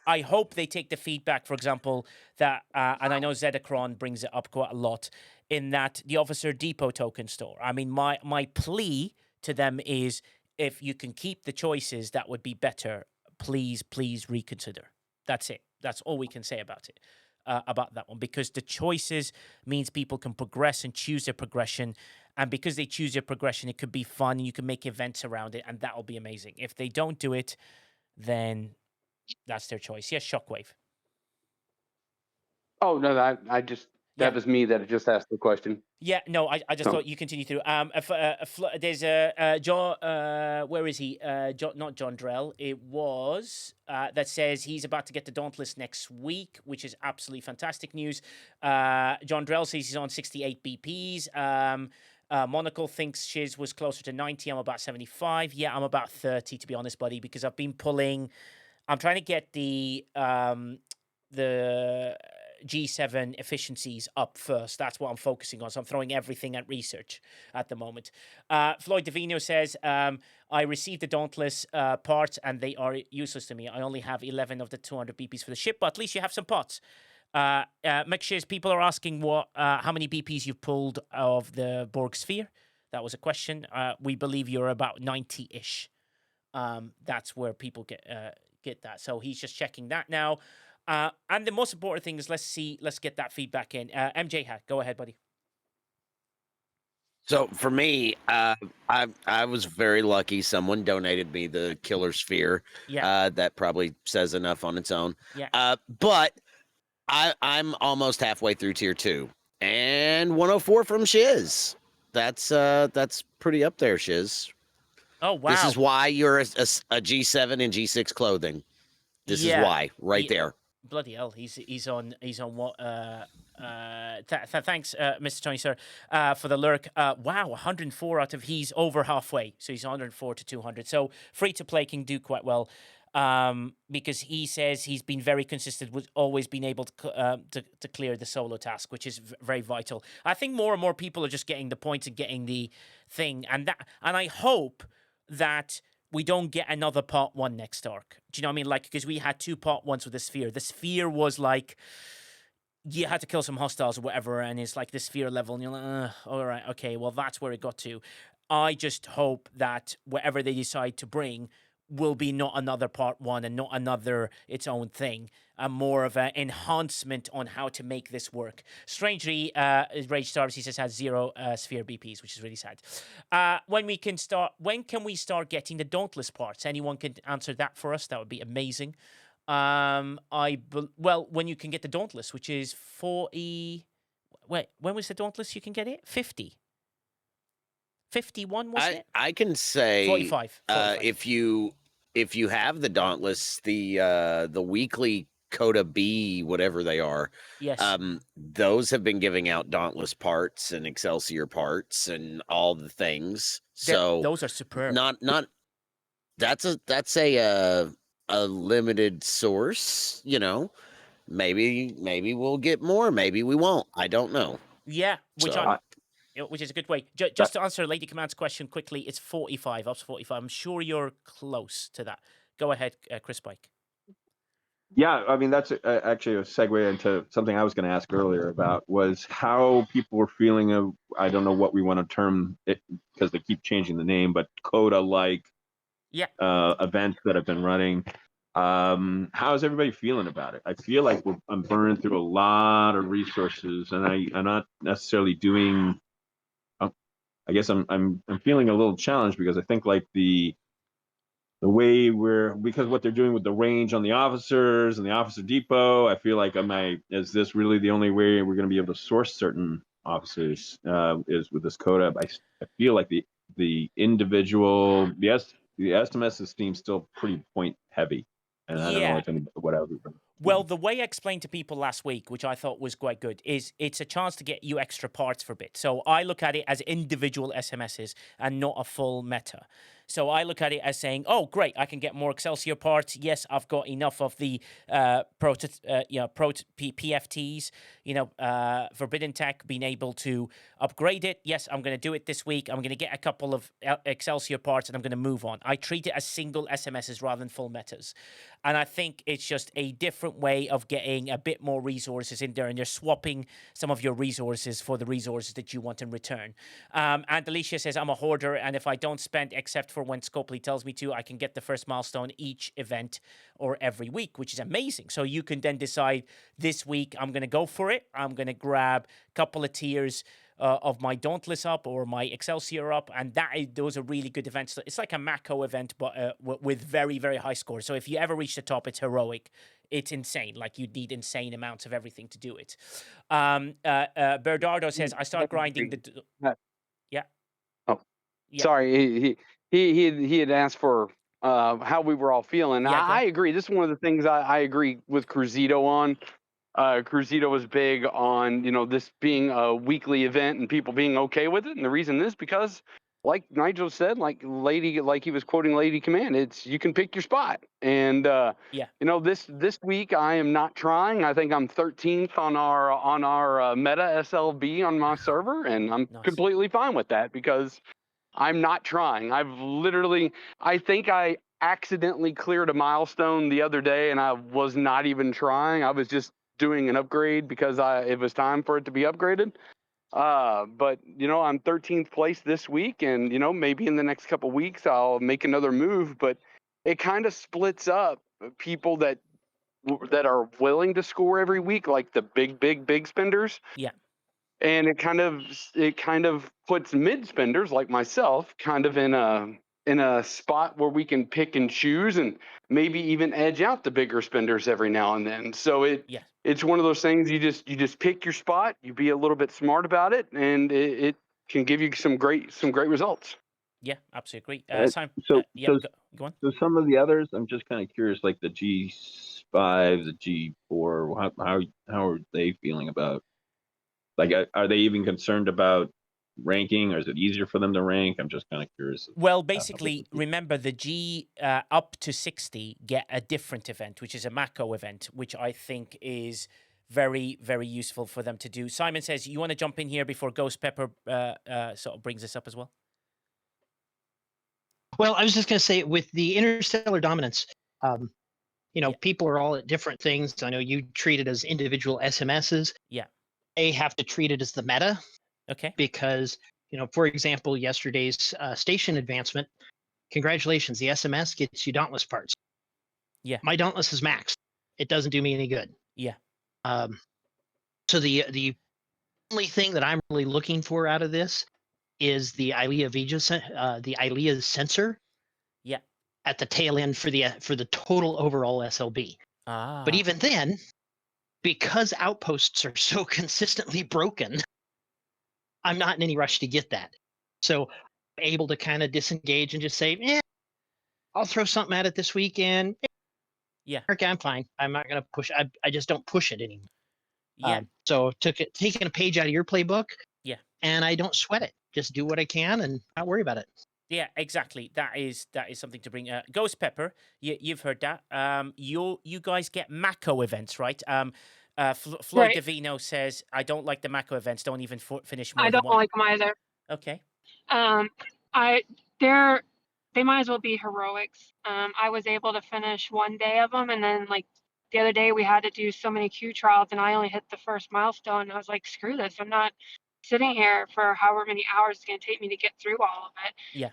I hope they take the feedback, for example, that, and I know Zedacron brings it up quite a lot, in that the Officer Depot token store. I mean, my plea to them is, if you can keep the choices, that would be better. Please reconsider. That's it. That's all we can say about it. About that one, because the choices means people can progress and choose their progression, and because they choose their progression, it could be fun. You can make events around it, and that will be amazing. If they don't do it, then that's their choice. Yes, Shockwave. Oh no, that was me that just asked the question. Yeah, no, I just thought you continue through. There's a John. Where is he? Not John Drell. It was that says he's about to get the Dauntless next week, which is absolutely fantastic news. John Drell says he's on 68 BPs. Monocle thinks Shiz was closer to 90. I'm about 75. Yeah, I'm about 30 to be honest, buddy, because I've been pulling. I'm trying to get the G7 efficiencies up first. That's what I'm focusing on. So I'm throwing everything at research at the moment. Floyd Davino says, I received the Dauntless parts and they are useless to me. I only have 11 of the 200 BPs for the ship, but at least you have some pots. McShiz, people are asking how many BPs you've pulled of the Borg Sphere. That was a question. We believe you're about 90-ish. That's where people get that. So he's just checking that now. And the most important thing is let's get that feedback in. MJ Hack, go ahead, buddy. So for me, I was very lucky. Someone donated me the Killer Sphere. Yeah. That probably says enough on its own. Yeah. But I'm almost halfway through tier 2. And 104 from Shiz. That's pretty up there, Shiz. Oh, wow. This is why you're a G7 and G6 clothing. This is why, there. Bloody hell, he's on what? Thanks, Mr. Tony, sir, for the lurk. Wow, 104 out of he's over halfway, so he's 104 to 200. So free to play can do quite well, because he says he's been very consistent with always being able to clear the solo task, which is very vital. I think more and more people are just getting the points and getting the thing, and I hope that we don't get another part 1 next arc. Do you know what I mean? Like, because we had 2 part 1s with the Sphere. The Sphere was like, you had to kill some hostiles or whatever, and it's like the Sphere level, and you're like, all right, okay, well, that's where it got to. I just hope that whatever they decide to bring will be not another part 1 and not another its own thing, more of an enhancement on how to make this work. Strangely, Rage Stars, he says, has 0 Sphere BPs, which is really sad. When can we start getting the Dauntless parts? Anyone can answer that for us? That would be amazing. When you can get the Dauntless, which is 40. Wait, when was the Dauntless you can get it? 50. 51, wasn't it? I can say 45. If you have the Dauntless, the weekly Coda B, whatever they are, yes, those have been giving out Dauntless parts and Excelsior parts and all the things. So those are superb. Not that's a limited source, you know. Maybe we'll get more, maybe we won't. I don't know. Yeah, which is a good way. Just to answer Lady Command's question quickly, it's 45, up to 45. I'm sure you're close to that. Go ahead, Chris Pike. Yeah, I mean, that's actually a segue into something I was going to ask earlier about, was how people were feeling of, I don't know what we want to term it, because they keep changing the name, but Coda-like events that have been running. How is everybody feeling about it? I feel like I'm burning through a lot of resources, and I'm not necessarily doing. I guess I'm feeling a little challenged, because I think like the way because what they're doing with the range on the officers and the officer depot, I feel like is this really the only way we're going to be able to source certain officers is with this Coda? I feel like the individual, the SMS seems still pretty point heavy, and I don't know if whatever. Well, the way I explained to people last week, which I thought was quite good, is it's a chance to get you extra parts for bit. So I look at it as individual SMSs and not a full meta. So I look at it as saying, oh, great, I can get more Excelsior parts. Yes, I've got enough of the PFTs, Forbidden Tech, being able to upgrade it. Yes, I'm going to do it this week. I'm going to get a couple of Excelsior parts and I'm going to move on. I treat it as single SMSs rather than full metas. And I think it's just a different way of getting a bit more resources in there, and you're swapping some of your resources for the resources that you want in return. And Alicia says, I'm a hoarder, and if I don't spend except for when Scopely tells me to, I can get the first milestone each event or every week, which is amazing. So you can then decide this week, I'm going to go for it. I'm going to grab a couple of tiers of my Dauntless up or my Excelsior up, and those are really good events. It's like a Mako event, but with very, very high scores. So if you ever reach the top, it's heroic. It's insane. Like, you need insane amounts of everything to do it. Bernardo says, I start grinding the... Yeah. Oh, yeah. Sorry. He had asked for how we were all feeling. Yeah, I agree. This is one of the things I agree with Cruzito on. Cruzito was big on, this being a weekly event and people being okay with it. And the reason is because, like Nigel said, like he was quoting Lady Command, it's, you can pick your spot. And this week I am not trying. I think I'm 13th on our meta SLB on my server, and I'm completely fine with that because I'm not trying. I think I accidentally cleared a milestone the other day and I was not even trying. I was just doing an upgrade because it was time for it to be upgraded. But I'm 13th place this week, and maybe in the next couple weeks I'll make another move. But it kind of splits up people that are willing to score every week, like the big spenders. Yeah. And it kind of puts mid spenders like myself kind of in a spot where we can pick and choose and maybe even edge out the bigger spenders every now and then. So it's one of those things, you just pick your spot, you be a little bit smart about it, and it can give you some great results. Yeah, absolutely agree. So go on. So some of the others, I'm just kind of curious, like the G5, the G4, how are they feeling about? Like, are they even concerned about ranking, or is it easier for them to rank? I'm just kind of curious. Well, basically, remember the G up to 60 get a different event, which is a Mako event, which I think is very, very useful for them to do. Simon says, you want to jump in here before Ghost Pepper sort of brings this up as well? Well, I was just going to say, with the interstellar dominance, people are all at different things. I know you treat it as individual SMSs. Yeah. They have to treat it as the meta. Okay. Because, for example, yesterday's station advancement, congratulations, the SMS gets you Dauntless parts. Yeah. My Dauntless is maxed. It doesn't do me any good. Yeah. So the only thing that I'm really looking for out of this is the ILEA sensor. Yeah. At the tail end for the total overall SLB. But even then, because outposts are so consistently broken, I'm not in any rush to get that. So I'm able to kind of disengage and just say, I'll throw something at it this weekend. Yeah. Okay, I'm fine. I'm not going to push. I just don't push it anymore. Yeah. So taking a page out of your playbook. Yeah. And I don't sweat it. Just do what I can and not worry about it. Yeah, exactly. That is something to bring. Ghost Pepper, you've heard that. You guys get Mako events, right? Floyd Davino says, I don't like the Mako events. Don't even finish more I than don't one. like them either. Okay. They might as well be heroics. I was able to finish one day of them, and then the other day we had to do so many Q trials, and I only hit the first milestone. And I was like, screw this. I'm not sitting here for however many hours it's going to take me to get through all of it. Yeah.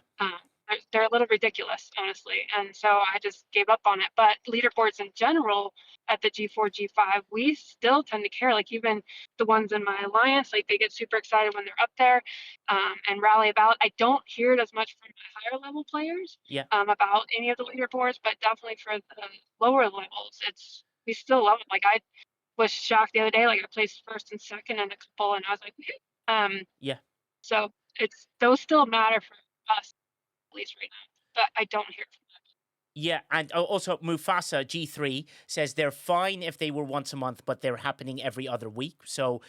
They're a little ridiculous, honestly. And so I just gave up on it. But leaderboards in general at the G4, G5, we still tend to care. Like, even the ones in my alliance, like, they get super excited when they're up there and rally about. I don't hear it as much from higher level players about any of the leaderboards, but definitely for the lower levels, we still love it. Like, I was shocked the other day, like, I placed first and second in a couple, and I was like, yeah. So those still matter for us, at least right now, but I don't hear from them. Yeah, and also Mufasa G3 says they're fine if they were once a month, but they're happening every other week. So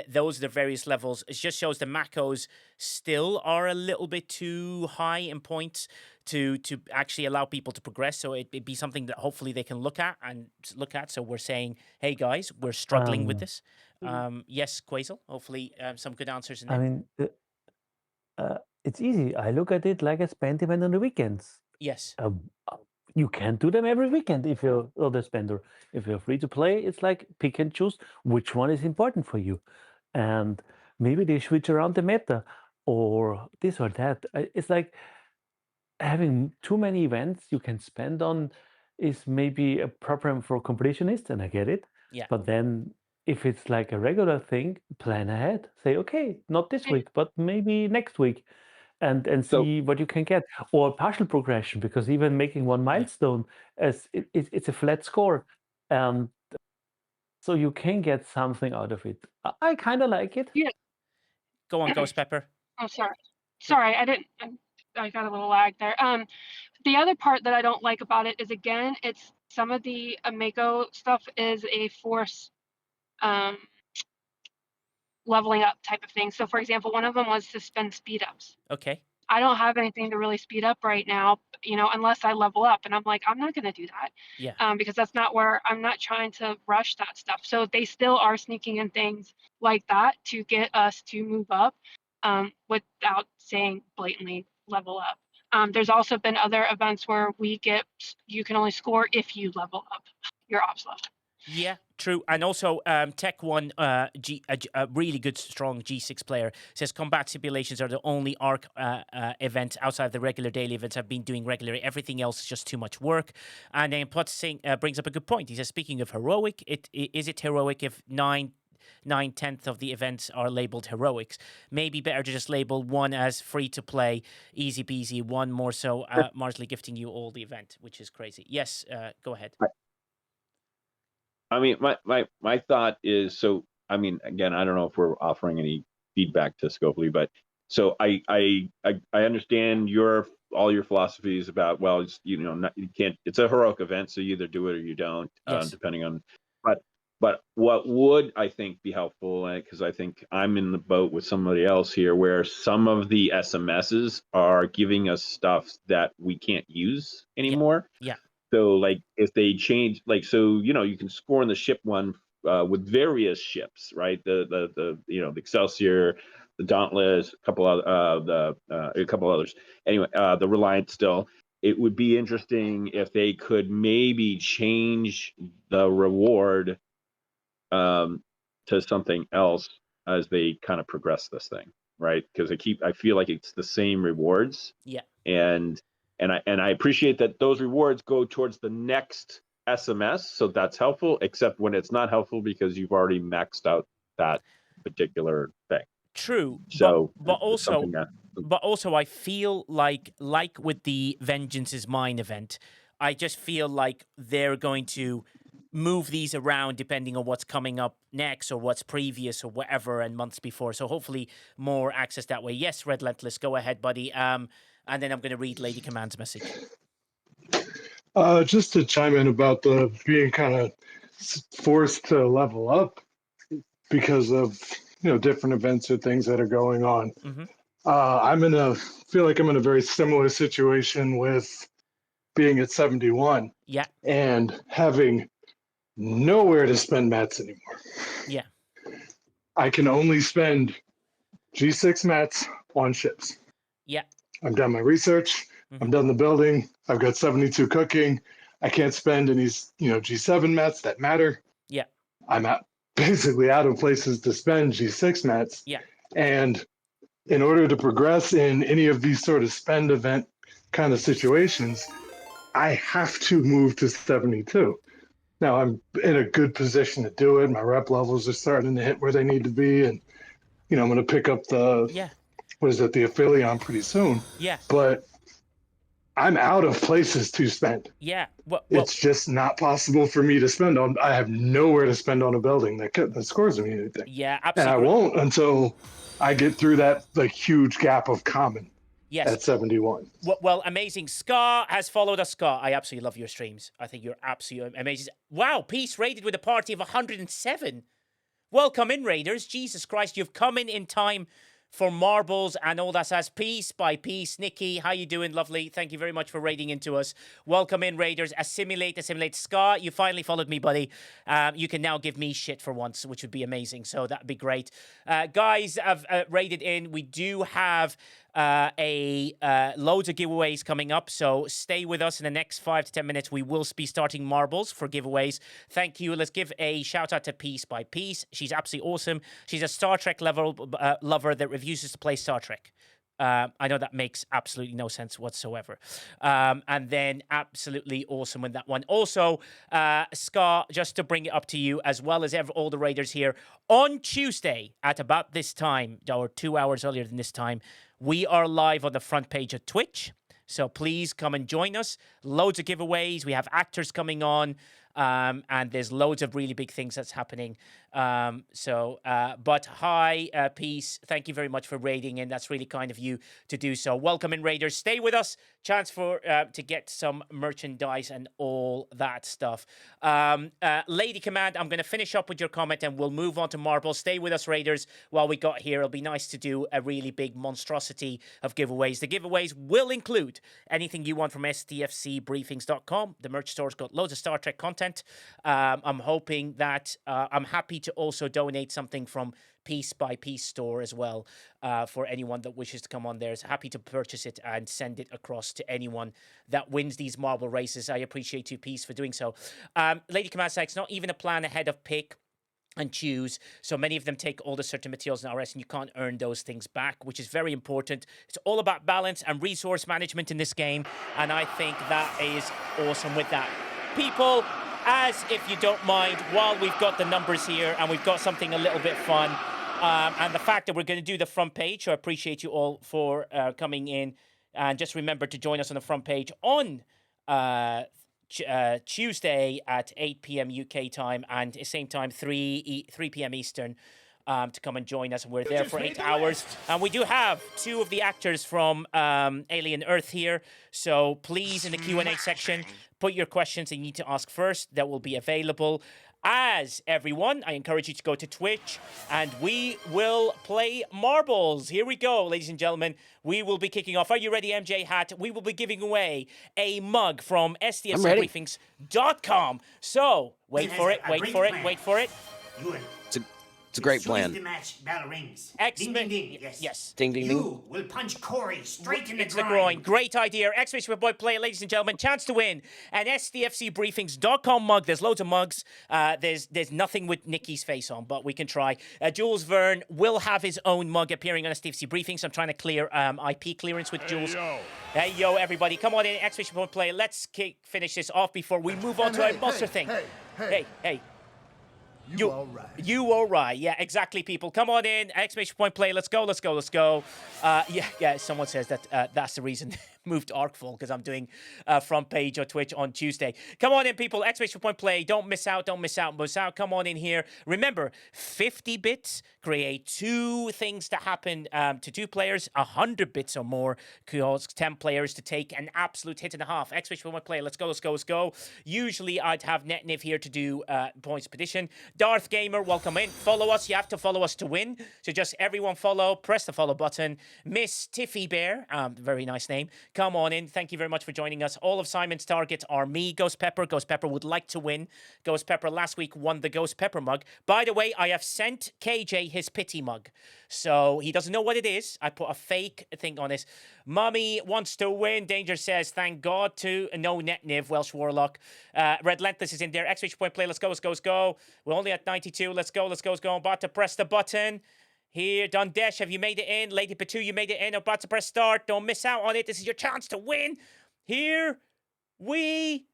those are the various levels. It just shows the macros still are a little bit too high in points to actually allow people to progress. So it'd be something that hopefully they can look at. So we're saying, hey guys, we're struggling with this. Yes, Quasel. Hopefully some good answers in there. I mean, it's easy. I look at it like a spend event on the weekends. Yes. You can do them every weekend if you're the spender. If you're free to play, it's like pick and choose which one is important for you. And maybe they switch around the meta or this or that. It's like having too many events you can spend on is maybe a problem for completionists, and I get it. Yeah. But then if it's like a regular thing, plan ahead. Say, okay, not this week, but maybe next week. And see what you can get, or partial progression, because even making one milestone as it's a flat score, and so you can get something out of it. I kind of like it. Yeah. Go on, Ghost Pepper. Oh, sorry, I got a little lag there. The other part that I don't like about it is, again, it's some of the Mako stuff is a force leveling up type of thing. So for example, one of them was to spend speed ups. Okay. I don't have anything to really speed up right now, unless I level up. And I'm like, I'm not going to do that. Yeah. Because that's not where I'm not trying to rush that stuff. So they still are sneaking in things like that to get us to move up without saying blatantly level up. There's also been other events where you can only score if you level up your ops level. Yeah, true. And also, Tech One, a really good, strong G6 player, says combat simulations are the only ARC event outside the regular daily events I've been doing regularly. Everything else is just too much work. And then Putzing brings up a good point. He says, speaking of heroic, is it heroic if 9/10 of the events are labeled heroics? Maybe better to just label one as free to play, easy peasy, one more so marginally gifting you all the event, which is crazy. Yes, go ahead. I mean, my thought is, so, I mean, again, I don't know if we're offering any feedback to Scopely, but so I understand all your philosophies about, well, it's, you can't, it's a heroic event, so you either do it or you don't, depending on, but what would, I think, be helpful, because I think I'm in the boat with somebody else here, where some of the SMSs are giving us stuff that we can't use anymore. Yeah. So, like, if they change, like, so, you can score in the ship one with various ships, right? The Excelsior, the Dauntless, a couple others. Anyway, the Reliant still. It would be interesting if they could maybe change the reward to something else as they kind of progress this thing, right? Because I feel like it's the same rewards. Yeah. And I appreciate that those rewards go towards the next SMS, so that's helpful, except when it's not helpful because you've already maxed out that particular thing. True. So, but also I feel like with the Vengeance is Mine event, I just feel like they're going to move these around depending on what's coming up next or what's previous or whatever and months before. So hopefully more access that way. Yes, Redlentless, go ahead, buddy. And then I'm going to read Lady Command's message. Just to chime in about the being kind of forced to level up because of different events or things that are going on. Mm-hmm. Feel like I'm in a very similar situation with being at 71. Yeah. And having nowhere to spend mats anymore. Yeah. I can only spend G6 mats on ships. Yeah. I've done my research. I'm done the building. I've got 72 cooking. I can't spend any, G7 mats that matter. Yeah. I'm basically out of places to spend G6 mats. Yeah. And in order to progress in any of these sort of spend event kind of situations, I have to move to 72. Now I'm in a good position to do it. My rep levels are starting to hit where they need to be. And, I'm going to pick up the Aphelion pretty soon. Yeah. But I'm out of places to spend. Yeah. It's just not possible for me to spend on. I have nowhere to spend on a building that scores me anything. Yeah, absolutely. And I won't until I get through that huge gap of common. Yes. at 71. Well, amazing. Ska has followed us. Ska, I absolutely love your streams. I think you're absolutely amazing. Wow, Peace raided with a party of 107. Welcome in, Raiders. Jesus Christ, you've come in time for marbles and all that. Says Peace by Peace. Nikki, how you doing? Lovely. Thank you very much for raiding into us. Welcome in, Raiders. Assimilate. Ska, you finally followed me, buddy. You can now give me shit for once, which would be amazing. So that'd be great. Guys have raided in. We do have loads of giveaways coming up, so stay with us in the next 5 to 10 minutes. We will be starting marbles for giveaways. Thank you. Let's give a shout out to Peace by Peace. She's absolutely awesome. She's a Star Trek lover that refuses to play Star Trek. I know that makes absolutely no sense whatsoever. And then absolutely awesome with that one. Also, Ska, just to bring it up to you, as well as all the Raiders here, on Tuesday at about this time, or 2 hours earlier than this time, we are live on the front page of Twitch. So please come and join us. Loads of giveaways. We have actors coming on. And there's loads of really big things that's happening. But hi, Peace. Thank you very much for raiding in. That's really kind of you to do so. Welcome in, Raiders. Stay with us. Chance for to get some merchandise and all that stuff. Lady Command, I'm going to finish up with your comment and we'll move on to marbles. Stay with us, Raiders, while we got here. It'll be nice to do a really big monstrosity of giveaways. The giveaways will include anything you want from STFCbriefings.com. The merch store's got loads of Star Trek content. I'm hoping that I'm happy to also donate something from Peace by Peace store as well for anyone that wishes to come on there. Is happy to purchase it and send it across to anyone that wins these marble races. I appreciate you, Peace, for doing so. Lady Command says it's not even a plan ahead of pick and choose. So many of them take all the certain materials in RS and you can't earn those things back, which is very important. It's all about balance and resource management in this game. And I think that is awesome with that. People, as if you don't mind, while we've got the numbers here and we've got something a little bit fun, and the fact that we're going to do the front page, so I appreciate you all for coming in. And just remember to join us on the front page on Tuesday at 8 p.m. UK time and same time 3 p.m. Eastern to come and join us. And we're there for 8 hours. And we do have 2 of the actors from Alien Earth here. So please, in the Q&A section, put your questions that you need to ask first. That will be available. As everyone, I encourage you to go to Twitch and we will play marbles. Here we go, ladies and gentlemen. We will be kicking off. Are you ready, MJ Hat? We will be giving away a mug from STFCbriefings.com. So, wait for it. It's a great plan. The match bell rings. Ding, ding, ding. Yes. Ding, ding, ding. You will punch Corey straight in the Into the groin. groin. Great idea. Exclamation for boy play, ladies and gentlemen. Chance to win an STFCbriefings.com mug. There's loads of mugs. There's nothing with Nikki's face on, but we can try. Jules Verne will have his own mug appearing on STFC Briefings. I'm trying to clear IP clearance with Jules. Hey, yo, everybody. Come on in. Exclamation for play. Let's finish this off before we move on to a monster thing. Hey. You all right. Yeah, exactly, people. Come on in. Exclamation point play. Let's go. Yeah, someone says that that's the reason moved to Arcfall, because I'm doing front page on Twitch on Tuesday. Come on in, people. Exclamation point play. Don't miss out. Come on in here. Remember, 50 bits create 2 things to happen to 2 players. 100 bits or more cause 10 players to take an absolute hit and a half. Exclamation point play. Let's go. Usually I'd have Netniv here to do points petition. Darth Gamer, welcome in. Follow us. You have to follow us to win. So just everyone follow. Press the follow button. Miss Tiffy Bear, very nice name. Come on in. Thank you very much for joining us. All of Simon's targets are me, Ghost Pepper. Ghost Pepper would like to win. Ghost Pepper last week won the Ghost Pepper mug. By the way, I have sent KJ his pity mug. So he doesn't know what it is. I put a fake thing on this. Mummy wants to win. Danger says, thank God to no Netniv, Welsh Warlock. Redlentless is in there. Exclamation point play. Let's go. We're only at 92. Let's go. I'm about to press the button. Here, Dundesh, have you made it in? Lady Patu, you made it in. I'm about to press start. Don't miss out on it. This is your chance to win. Here we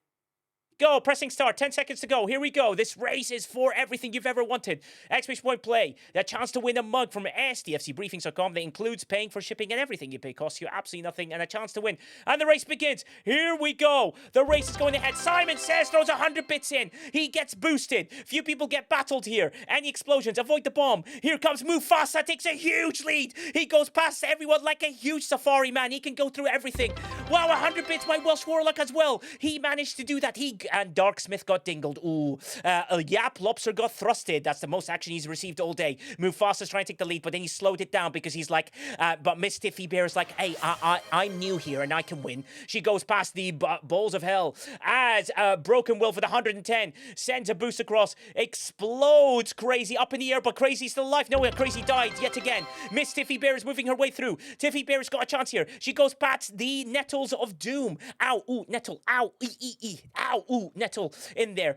Go. Pressing start. 10 seconds to go. Here we go. This race is for everything you've ever wanted. Exclamation point play. The chance to win a mug from STFCbriefings.com that includes paying for shipping and everything you pay costs you absolutely nothing, and a chance to win. And the race begins. Here we go. The race is going ahead. Simon Says throws 100 bits in. He gets boosted. Few people get battled here. Any explosions. Avoid the bomb. Here comes Mufasa. Takes a huge lead. He goes past everyone like a huge safari man. He can go through everything. Wow, 100 bits by Welsh Warlock as well. He managed to do that. And Darksmith got dingled. Ooh. Yap Lobster got thrusted. That's the most action he's received all day. Mufasa's trying to take the lead, but then he slowed it down because he's like, but Miss Tiffy Bear is like, hey, I'm new here and I can win. She goes past the balls of hell as Broken Will for the 110 sends a boost across, explodes Crazy up in the air, but Crazy's still alive. No, Crazy died yet again. Miss Tiffy Bear is moving her way through. Tiffy Bear's got a chance here. She goes past the Nettles of Doom. Ow, ooh, Nettle, ow, ow, ooh, Nettle in there.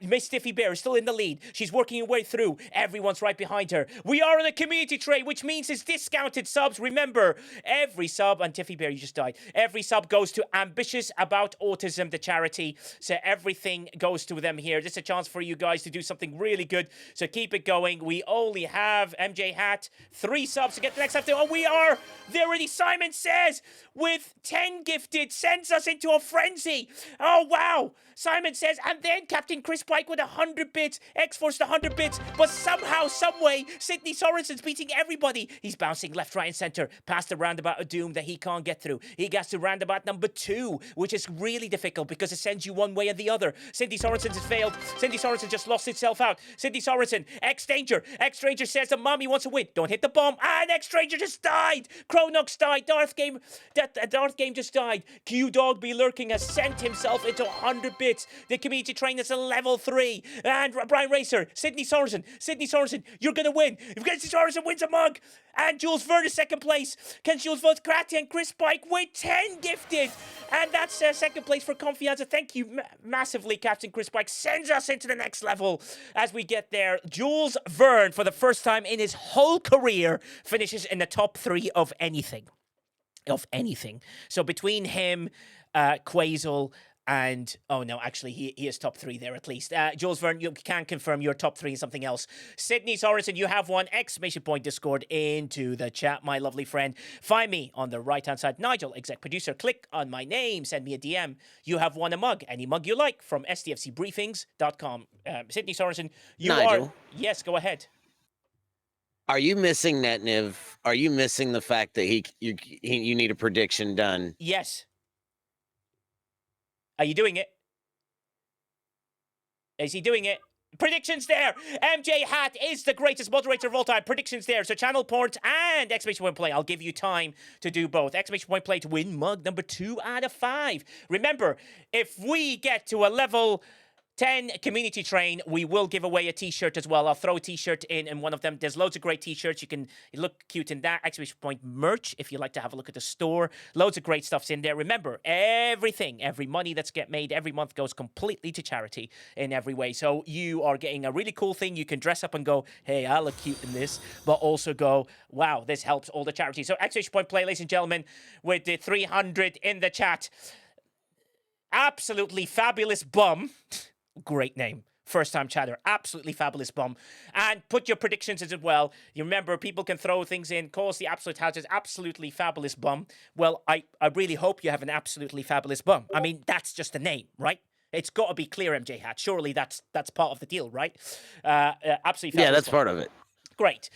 Miss Tiffy Bear is still in the lead. She's working her way through. Everyone's right behind her. We are on a community tray, which means it's discounted subs. Remember, every sub, and Tiffy Bear, you just died. Every sub goes to Ambitious About Autism, the charity. So everything goes to them here. This is a chance for you guys to do something really good. So keep it going. We only have MJ Hat 3 subs to get the next after. Oh, we are there already. Simon Says with 10 gifted sends us into a frenzy. Oh, wow. Simon Says, and then Captain Chris Pike with 100 bits, X-Force 100 bits, but somehow, someway, Sydney Sorensen's beating everybody. He's bouncing left, right, and center past the roundabout of doom that he can't get through. He gets to roundabout number 2, which is really difficult because it sends you one way or the other. Cindy Sorensen has failed. Cindy Sorensen just lost itself out. Cindy Sorensen, X-Danger. X-Stranger says that Mommy wants to win. Don't hit the bomb. And X-Stranger just died. Cronox died. Darth Game just died. Q-Dog Be Lurking has sent himself into 100 bits. The community train is a level 3. And Brian Racer, Sydney Sorensen, you're going to win. If Sydney Sorensen wins a mug. And Jules Verne is second place. Can Jules Verne, Kratty, and Chris Pike with 10 gifted. And that's second place for Confianza. Thank you massively, Captain Chris Pike. Sends us into the next level as we get there. Jules Verne, for the first time in his whole career, finishes in the top 3 of anything. So between him, Quasel, and, oh no, actually, he is top 3 there at least. Jules Verne, you can confirm your top 3 is something else. Sydney Sorensen, you have one. Exclamation point Discord into the chat, my lovely friend. Find me on the right-hand side. Nigel, exec producer. Click on my name. Send me a DM. You have won a mug. Any mug you like from STFCbriefings.com. Sydney Sorensen, you Nigel. are... Yes, go ahead. Are you missing that, Niv? Are you missing the fact that you need a prediction done? Yes. Are you doing it? Is he doing it? Predictions there. MJ Hat is the greatest moderator of all time. Predictions there. So channel port and exclamation point play. I'll give you time to do both. Exclamation point play to win mug number 2 out of 5. Remember, if we get to a level 10 community train, we will give away a t-shirt as well. I'll throw a t-shirt in one of them. There's loads of great t-shirts. You can look cute in that. Exclamation point merch if you like to have a look at the store. Loads of great stuff's in there. Remember, every money that's made every month goes completely to charity in every way. So you are getting a really cool thing. You can dress up and go, hey, I look cute in this, but also go, wow, this helps all the charities. So exclamation point play, ladies and gentlemen, with the 300 in the chat. Absolutely fabulous bum. Great name. First time chatter. Absolutely fabulous bum. And put your predictions as well. You remember, people can throw things in. Call us the absolute houses. Absolutely fabulous bum. Well, I really hope you have an absolutely fabulous bum. I mean, that's just a name, right? It's got to be clear, MJ Hat. Surely that's part of the deal, right? Absolutely fabulous. Yeah, that's bum. part of it. Great.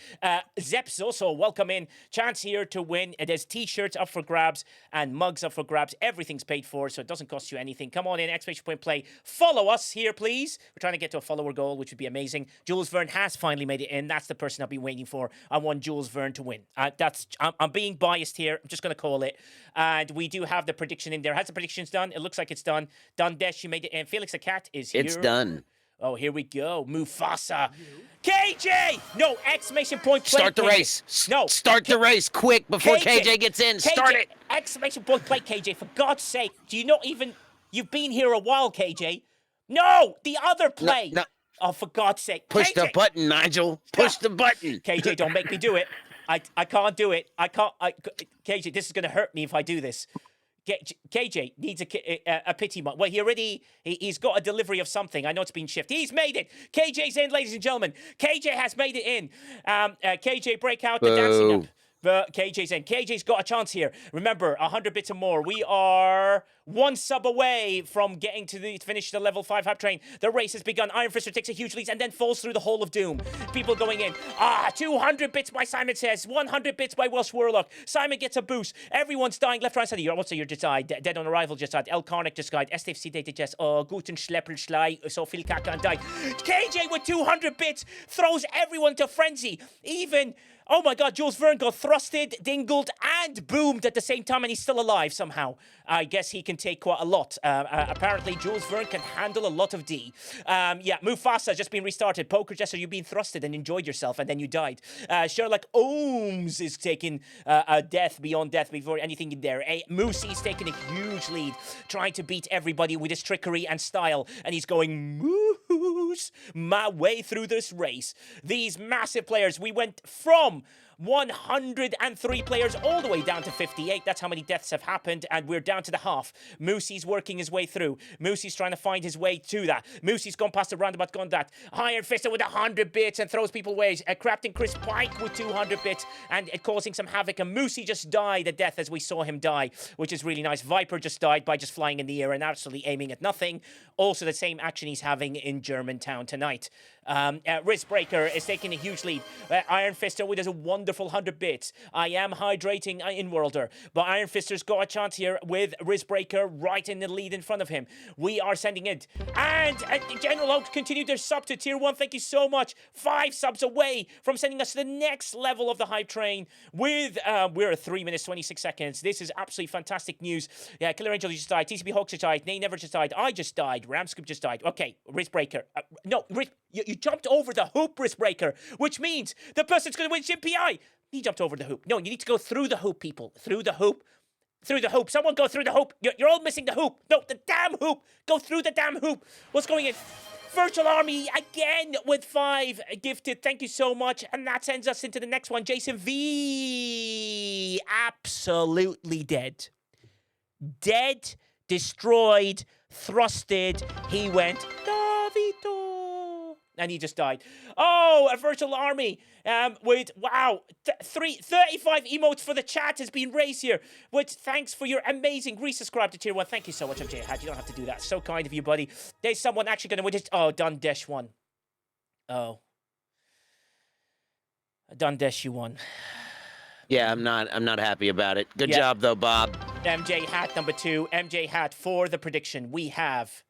Zeps also welcome in. Chance here to win. There's t-shirts up for grabs and mugs up for grabs. Everything's paid for, so it doesn't cost you anything. Come on in, exclamation point play. Follow us here, please. We're trying to get to a follower goal, which would be amazing. Jules Verne has finally made it in. That's the person I've been waiting for. I want Jules Verne to win. I'm being biased here. I'm just going to call it. And we do have the prediction in there. Has the predictions done? It looks like it's done. Done, Desh, you made it in. Felix the Cat is here. It's done. Oh, here we go. Mufasa. KJ! No, exclamation point play. Start the KJ. race. No. Start the race quick before KJ gets in. Start it. Exclamation point play, KJ. For God's sake. Do you not even... You've been here a while, KJ. No! The other play. No. Oh, for God's sake. Push the button, Nigel. Push the button. KJ, don't make me do it. I can't do it. KJ, this is going to hurt me if I do this. KJ needs a pity mark. Well, he's got a delivery of something. I know it's been shifted. He's made it. KJ's in, ladies and gentlemen. KJ has made it in. KJ, break out the dancing up. But KJ's in. KJ's got a chance here. Remember, 100 bits or more. We are 1 sub away from getting to finish the level 5 hype train. The race has begun. Iron Fister takes a huge lead and then falls through the hole of doom. People going in. 200 bits by Simon says. 100 bits by Welsh Warlock. Simon gets a boost. Everyone's dying left, right, center. Also, you're just died. Dead on arrival just died. El Karnik just died. STFC data just. Guten Schleppel Schlei. So viel Kaka and died. KJ with 200 bits throws everyone to frenzy. Even... Oh my God, Jules Verne got thrusted, dingled, and boomed at the same time, and he's still alive somehow. I guess he can take quite a lot. Apparently, Jules Verne can handle a lot of D. Mufasa has just been restarted. Poker Jester, you've been thrusted and enjoyed yourself, and then you died. Sherlock Ohms is taking a death beyond death before anything in there. Moosey's taking a huge lead, trying to beat everybody with his trickery and style, and he's going moose my way through this race. These massive players, we went from 103 players all the way down to 58. That's how many deaths have happened, and we're down to the half. Moosey's working his way through. Moosey's trying to find his way to that. Moosey's gone past the roundabout, gone that. Iron Fister with 100 bits and throws people away. Captain Chris Pike with 200 bits and causing some havoc. And Moosey just died a death as we saw him die, which is really nice. Viper just died by just flying in the air and absolutely aiming at nothing. Also the same action he's having in Germantown tonight. Riskbreaker is taking a huge lead. Iron Fister with a wonderful 100 bits. I am hydrating in Worlder, but Iron Fister's got a chance here with Riskbreaker right in the lead in front of him. We are sending it. And General Oaks continued their sub to tier 1. Thank you so much. 5 subs away from sending us to the next level of the hype train with, we're at 3 minutes, 26 seconds. This is absolutely fantastic news. Yeah, Killer Angel just died. TCB Hawks just died. Nay Never just died. I just died. Ramscoop just died. Okay, Riskbreaker. You jumped over the hoop, Riskbreaker, which means the person's going to win GPI. He jumped over the hoop. No, you need to go through the hoop, people. Through the hoop. Through the hoop. Someone go through the hoop. You're all missing the hoop. No, the damn hoop. Go through the damn hoop. What's going in? Virtual Army again with 5 gifted. Thank you so much. And that sends us into the next one. Jason V. Absolutely dead. Dead, destroyed, thrusted. He went, Davito. And he just died. Oh, a Virtual Army with, wow, 35 emotes for the chat has been raised here. With thanks for your amazing resubscribe to tier 1. Thank you so much, MJ Hat. You don't have to do that. So kind of you, buddy. There's someone actually going to win it. Oh, Dundesh won. Oh. Dundesh, you won. Yeah, I'm not happy about it. Good job, though, Bob. MJ Hat number 2. MJ Hat for the prediction. We have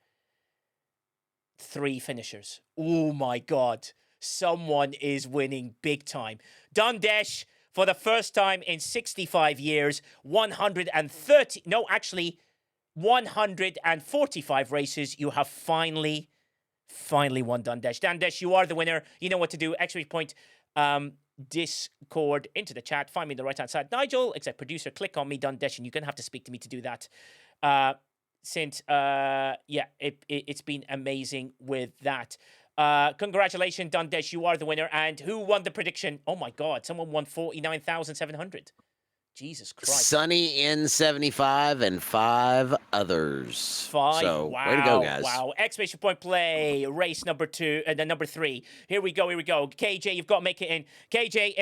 3 finishers. Oh my God. Someone is winning big time. Dundesh, for the first time in 65 years, 145 races. You have finally won, Dundesh. Dundesh, you are the winner. You know what to do. Exclamation point. Discord into the chat. Find me on the right-hand side. Nigel, except producer, click on me, Dundesh, and you're going to have to speak to me to do that. It's been amazing with that. Congratulations, Dundesh, you are the winner. And who won the prediction? Oh my God, someone won 49,700. Jesus Christ. Sunny N75 and 5 others. 5. So, wow. Way to go, guys. Wow. Exclamation point play. Race number 2 and then number 3. Here we go. KJ, you've got to make it in. KJ,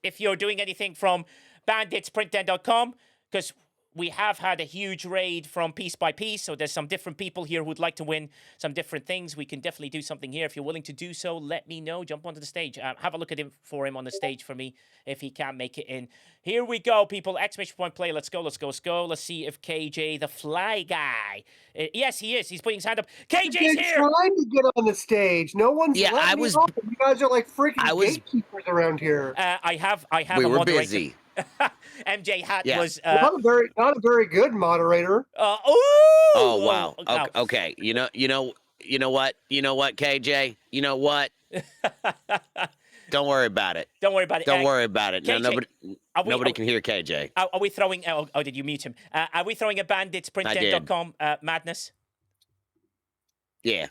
if you're doing anything from banditsprintden.com, because we have had a huge raid from Piece by Piece, so there's some different people here who'd like to win some different things. We can definitely do something here. If you're willing to do so, let me know. Jump onto the stage. Have a look at him on the stage for me if he can make it in. Here we go, people. Exclamation point play. Let's go. Let's see if KJ, the fly guy. Yes, he is. He's putting his hand up. KJ's here. Trying to get on the stage. No one's letting me off. You guys are like freaking gatekeepers around here. I have we a were moderator. Busy. MJ Hat was not a very good moderator. Oh wow. Okay. You know what, KJ? You know what? Don't worry about it. Don't worry about it. Don't worry about it. KJ, no, nobody can hear KJ. Are we throwing? Oh, did you mute him? Are we throwing a banditsprintden.com madness? Yeah.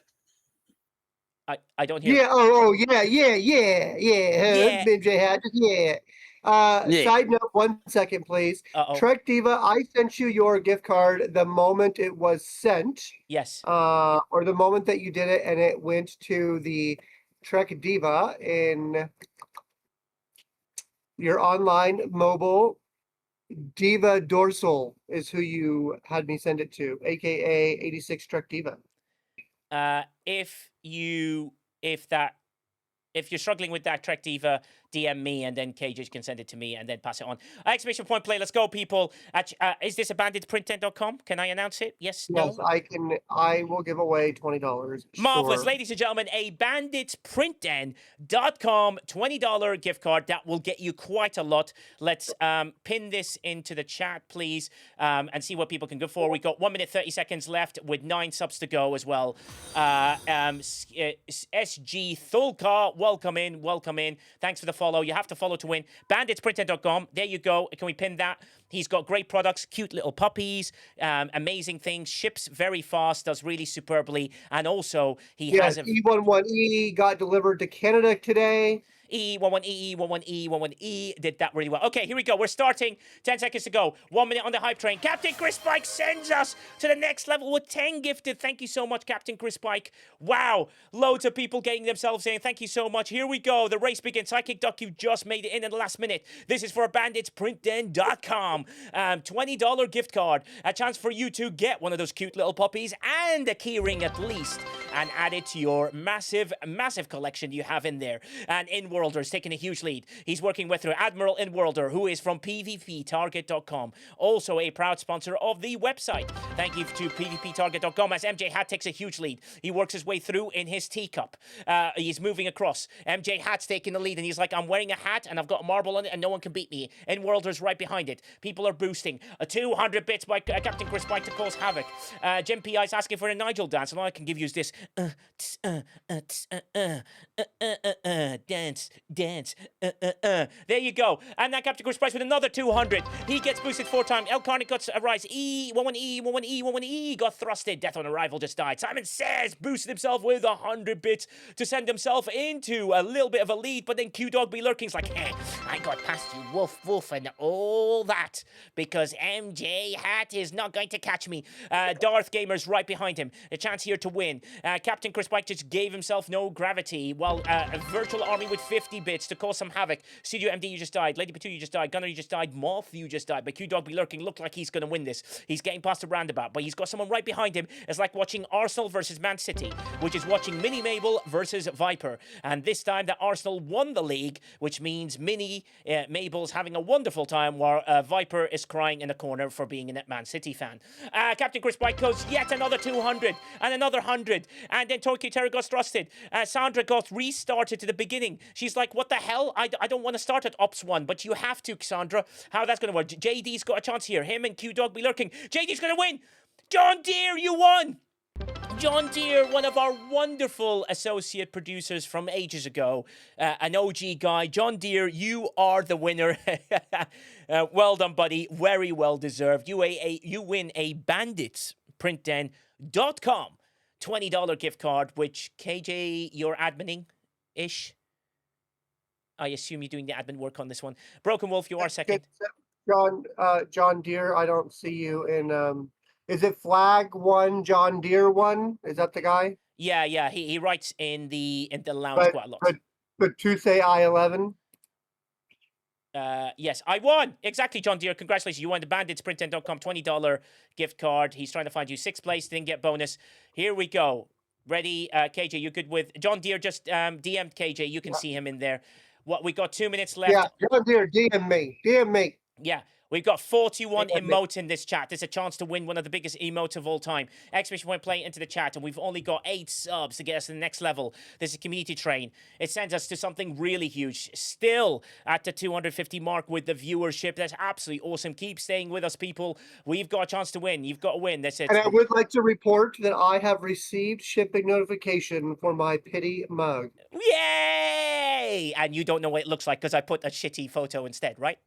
I don't hear. Yeah. Yeah. MJ Hat. Yeah. Yeah. Side note, 1 second, please. Trek Diva, I sent you your gift card the moment it was sent. Yes. Or the moment that you did it, and it went to the Trek Diva in your online mobile. Diva Dorsal is who you had me send it to, aka 86 Trek Diva. If you're struggling with that, Trek Diva, DM me, and then KJ can send it to me and then pass it on. Exclamation point play, let's go, people. Is this a banditsprint10.com? Can I announce it? Yes, Yes, no? I will give away $20. Marvelous. Sure. Ladies and gentlemen, a banditsprint10.com $20 gift card. That will get you quite a lot. Let's pin this into the chat, please, and see what people can go for. We've got 1 minute, 30 seconds left with 9 subs to go as well. SG Thulka, welcome in, welcome in. Thanks for the follow. You have to follow to win. Banditsprint10.com. There you go. Can we pin that? He's got great products, cute little puppies, amazing things, ships very fast, does really superbly, and also he has a E11E got delivered to Canada today. E11E did that really well. Okay, here we go. We're starting. 10 seconds to go. 1 minute on the hype train. Captain Chris Pike sends us to the next level with 10 gifted. Thank you so much, Captain Chris Pike. Wow. Loads of people getting themselves in. Thank you so much. Here we go. The race begins. Psychic Duck, you just made it in the last minute. This is for banditsprint10.com. $20 gift card. A chance for you to get one of those cute little puppies and a key ring at least, and add it to your massive, massive collection you have in there. And InWorlder's taking a huge lead. He's working with Admiral InWorlder, who is from PvPtarget.com, also a proud sponsor of the website. Thank you to PvPtarget.com as MJ Hat takes a huge lead. He works his way through in his teacup. He's moving across. MJ Hat's taking the lead, and he's like, I'm wearing a hat, and I've got a marble on it, and no one can beat me. InWorlder's right behind it. People are boosting. 200 bits by Captain Chris Pike to cause havoc. Jim P.I.'s asking for a Nigel dance, and all I can give you is this. Dance. There you go. And that Captain Chris Price with another 200. He gets boosted 4 times. El Carnic got a rise. E11E got thrusted. Death on Arrival just died. Simon Says boosted himself with 100 bits to send himself into a little bit of a lead, but then Q-Dog be lurking's like, hey, I got past you, woof, and all that, because MJ Hat is not going to catch me. Darth Gamer's right behind him. A chance here to win. Captain Chris Pike just gave himself no gravity, while a virtual army with 50 bits to cause some havoc. Studio MD, you just died. Lady Batu, you just died. Gunner, you just died. Moth, you just died. But Q-Dog be lurking. Look like he's going to win this. He's getting past the roundabout, but he's got someone right behind him. It's like watching Arsenal versus Man City, which is watching Mini Mabel versus Viper. And this time that Arsenal won the league, which means Mini Mabel's having a wonderful time, while Viper is crying in a corner for being a Man City fan. Captain Chris Pike goes yet another 200 and another 100. And then Tokyo Terror got thrusted. Sandra got restarted to the beginning. She's like, what the hell? I don't want to start at Ops 1, but you have to, Sandra. How that's going to work? JD's got a chance here. Him and Q-Dog be lurking. JD's going to win. John Deere, you won. John Deere, one of our wonderful associate producers from ages ago, an OG guy. John Deere, you are the winner. Well done, buddy. Very well deserved. You win a banditsprint10.com $20 gift card, which KJ, you're admining-ish. I assume you're doing the admin work on this one. Broken Wolf, you are second. John Deere, I don't see you in. Is it Flag 1, John Deere 1? Is that the guy? Yeah. He writes in the lounge quite a lot. But to say I-11. Yes, I won. Exactly, John Deere. Congratulations. You won the banditsprint10.com $20 gift card. He's trying to find you 6th place. Didn't get bonus. Here we go. Ready, KJ? You're good with John Deere. Just DM'd KJ. You can see him in there. What, we got 2 minutes left. Yeah, John Deere, DM me. Yeah, we've got 41 emotes in this chat. There's a chance to win one of the biggest emotes of all time. Exclamation point play into the chat, and we've only got 8 subs to get us to the next level. This is Community Train. It sends us to something really huge. Still at the 250 mark with the viewership. That's absolutely awesome. Keep staying with us, people. We've got a chance to win. You've got to win. That's it. And I would like to report that I have received shipping notification for my pity mug. Yay! And you don't know what it looks like because I put a shitty photo instead, right?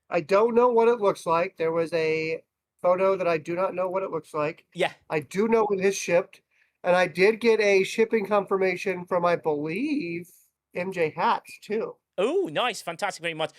I don't know what it looks like. There was a photo that I do not know what it looks like. Yeah. I do know it is shipped. And I did get a shipping confirmation from, I believe, MJ Hats, too. Oh, nice. Fantastic very much.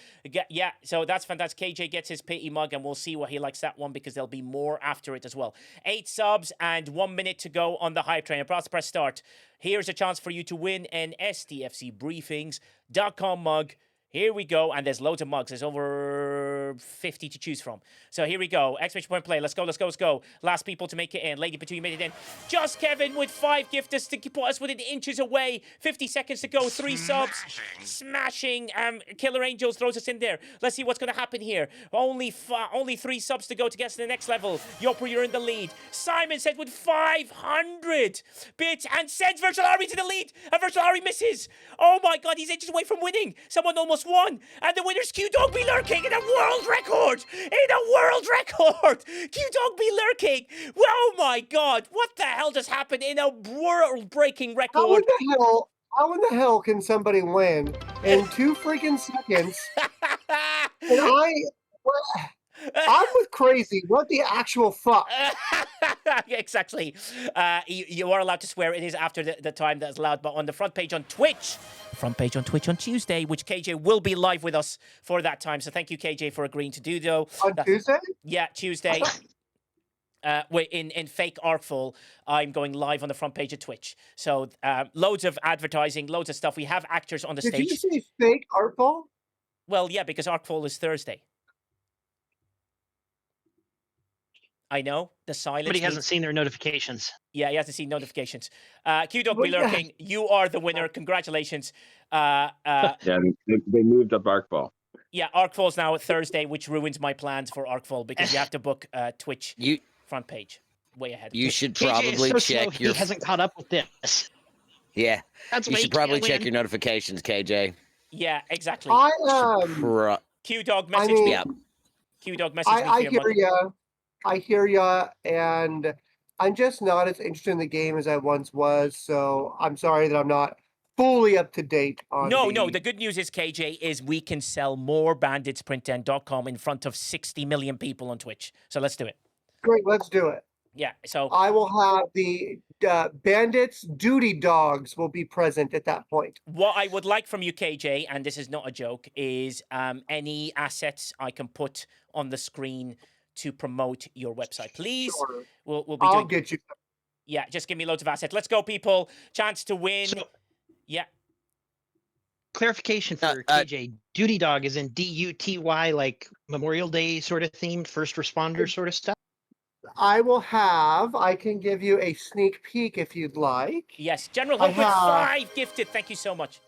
Yeah, so that's fantastic. KJ gets his pity mug, and we'll see what he likes that one because there'll be more after it as well. 8 subs and 1 minute to go on the hype train. Press start. Here's a chance for you to win an STFCbriefings.com mug. Here we go, and there's loads of mugs. There's over 50 to choose from. So here we go. Exclamation point play. Let's go, let's go, let's go. Last people to make it in. Lady Petunia made it in. Just Kevin with 5 gifters to put us within inches away. 50 seconds to go. 3 subs. Smashing. Killer Angels throws us in there. Let's see what's going to happen here. Only 3 subs to go to get to the next level. Yopo, you're in the lead. Simon said with 500 bits and sends Virtual Ari to the lead. And Virtual Ari misses. Oh my God, he's inches away from winning. Someone almost won, and the winner's Q-Dog be lurking in a world record! In a world record! Q-Dog be lurking! Oh my God, what the hell just happened in a world-breaking record? How in the hell can somebody win in 2 freaking seconds? And I'm with crazy. What the actual fuck? Exactly. You are allowed to swear. It is after the time that's allowed, but on the front page on Twitch. Front page on Twitch on Tuesday, which KJ will be live with us for that time. So thank you, KJ, for agreeing to do though. On Tuesday? Yeah, Tuesday. In fake Arcfall, I'm going live on the front page of Twitch. So loads of advertising, loads of stuff. We have actors on the stage. Did you say fake Arcfall? Well, yeah, because Arcfall is Thursday. I know, the silence. But he hasn't seen their notifications. Yeah, he hasn't seen notifications. Q-Dog be lurking. You are the winner. Congratulations. Yeah, they moved up Arcfall. Yeah, Arcfall's now Thursday, which ruins my plans for Arcfall because you have to book Twitch front page. Way ahead. You should probably check your... He hasn't caught up with this. Yeah. That's you should probably check your notifications, KJ. Yeah, exactly. Q-Dog message me. Yeah. Q-Dog message me. I hear ya, and I'm just not as interested in the game as I once was, so I'm sorry that I'm not fully up to date on No, the good news is, KJ, is we can sell more banditsprintend.com in front of 60 million people on Twitch. So let's do it. Great, let's do it. Yeah, so... I will have the bandits duty dogs will be present at that point. What I would like from you, KJ, and this is not a joke, is any assets I can put on the screen to promote your website, please. Sure. We'll be I'll doing... get you. Yeah, just give me loads of assets. Let's go, people. Chance to win. Yeah. Clarification for KJ. Duty Dog is in D-U-T-Y, like Memorial Day sort of themed, first responder sort of stuff? I can give you a sneak peek if you'd like. Yes, General Hope with 5 gifted. Thank you so much.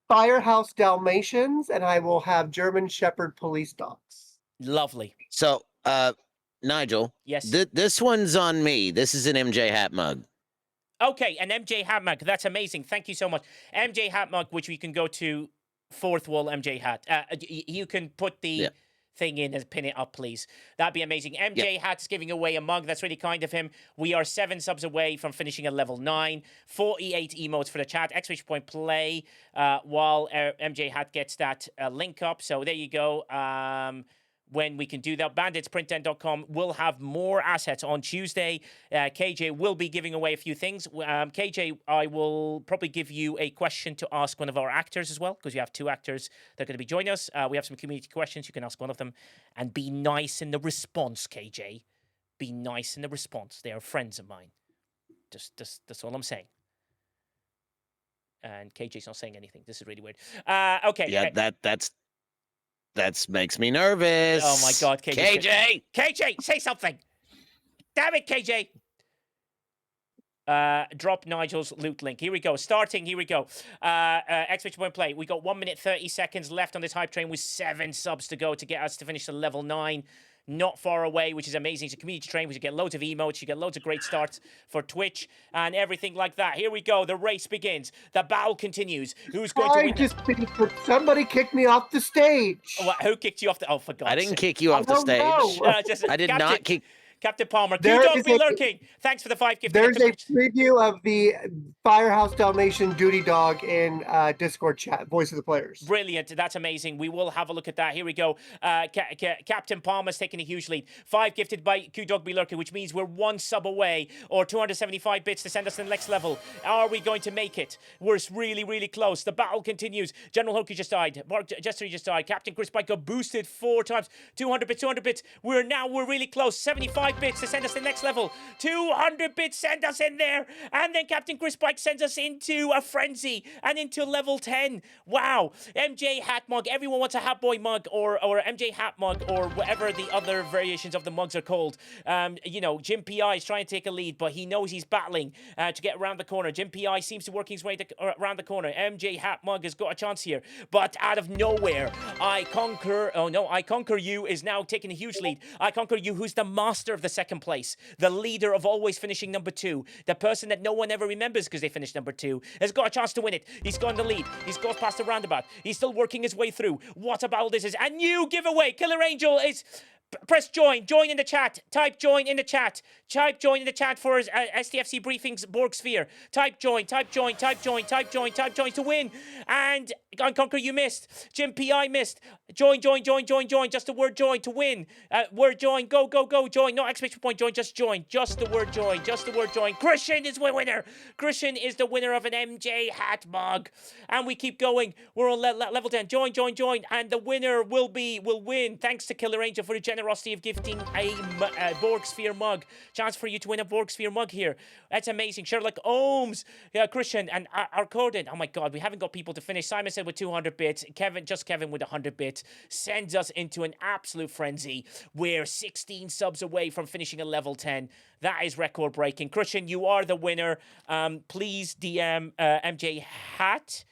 Firehouse Dalmatians, and I will have German Shepherd police dogs. Lovely. So, Nigel. Yes. This one's on me. This is an MJ hat mug. Okay, an MJ hat mug. That's amazing. Thank you so much. MJ hat mug, which we can go to 4th wall MJ hat. You can put the thing in and pin it up, please. That'd be amazing. MJ Hat's giving away a mug. That's really kind of him. We are 7 subs away from finishing at level 9. 48 emotes for the chat. Exclamation point play while MJ Hat gets that link up. So there you go. When we can do that. Banditsprintend.com will have more assets on Tuesday. KJ will be giving away a few things. KJ, I will probably give you a question to ask one of our actors as well, because you have 2 actors that are going to be joining us. We have some community questions. You can ask one of them. And be nice in the response, KJ. Be nice in the response. They are friends of mine. Just that's all I'm saying. And KJ's not saying anything. This is really weird. Okay. Yeah, that makes me nervous. Oh my God, KJ. KJ! KJ, say something. Damn it, KJ. Drop Nigel's loot link. Here we go. Starting, here we go. Exclamation point play. We got 1 minute 30 seconds left on this hype train with 7 subs to go to get us to finish the level 9. Not far away, which is amazing. It's a community train. We should get loads of emotes. You get loads of great starts for Twitch and everything like that. Here we go. The race begins. The battle continues. Who's going to win? Somebody kicked me off the stage. Who kicked you off the... Oh, for God's sake. I didn't kick you off the stage. I did not kick... Captain Palmer. There Q-Dog is be a- lurking. Thanks for the 5 gifted. There's a preview of the Firehouse Dalmatian Duty Dog in Discord chat, Voice of the Players. Brilliant. That's amazing. We will have a look at that. Here we go. Captain Palmer's taking a huge lead. 5 gifted by Q-Dog be lurking, which means we're 1 sub away, or 275 bits to send us to the next level. Are we going to make it? We're really, really close. The battle continues. General Hokey just died. Mark Jester just died. Captain Chris Pike got boosted 4 times. 200 bits, 200 bits. We're really close. 75 bits to send us to the next level. 200 bits send us in there. And then Captain Chris Pike sends us into a frenzy and into level 10. Wow. MJ Hat Mug. Everyone wants a Hat Boy mug or MJ Hat mug or whatever the other variations of the mugs are called. Jim PI is trying to take a lead, but he knows he's battling to get around the corner. Jim PI seems to work his way around the corner. MJ Hat Mug has got a chance here, but out of nowhere, I Conquer You is now taking a huge lead. I Conquer You, who's the master of the second place, the leader of always finishing number 2, the person that no one ever remembers because they finished number 2, has got a chance to win it. He's got the lead. He's got past the roundabout. He's still working his way through. What a battle this is. A new giveaway. Killer Angel is... Press join in the chat. Type join in the chat. Type join in the chat for STFC Briefings Borg Sphere. Type join to win. And Conquer, you missed. Jim PI missed. Join. Just the word join to win. Word join. Go. Join. No exclamation point join. Just join. Just the word join. Christian is the winner. Christian is the winner of an MJ Hat mug. And we keep going. We're on level 10. Join. And the winner will win. Thanks to Killer Angel for the generosity of gifting a Borg Sphere mug. Chance for you to win a Borg Sphere mug here. That's amazing. Sherlock Ohms, Christian, and Arcorden. Oh my God, we haven't got people to finish. Simon said with 200 bits. Kevin with 100 bits sends us into an absolute frenzy. We're 16 subs away from finishing a level 10. That is record breaking. Christian, you are the winner. Please DM MJ Hat.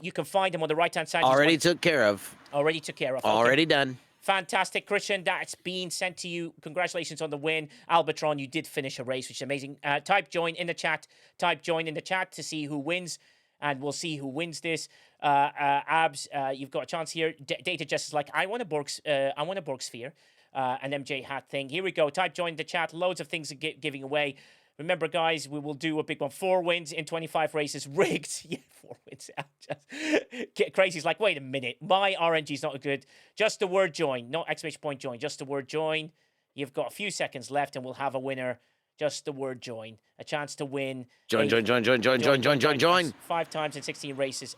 You can find him on the right-hand side. Already took care of. Already done. Fantastic, Christian. That's been sent to you. Congratulations on the win. Albatron, you did finish a race, which is amazing. Type join in the chat. To see who wins. And we'll see who wins this. Abs, you've got a chance here. Data Just is like, I want a Borg Sphere. An MJ Hat thing. Here we go. Type join in the chat. Loads of things are giving away. Remember, guys, we will do a big one. 4 wins in 25 races. Rigged. Yeah, 4 wins. Crazy's like, wait a minute. My RNG's not good. Just the word join. No exclamation point join. Just the word join. You've got a few seconds left and we'll have a winner. Just the word join. A chance to win. Join. 5 times in 16 races.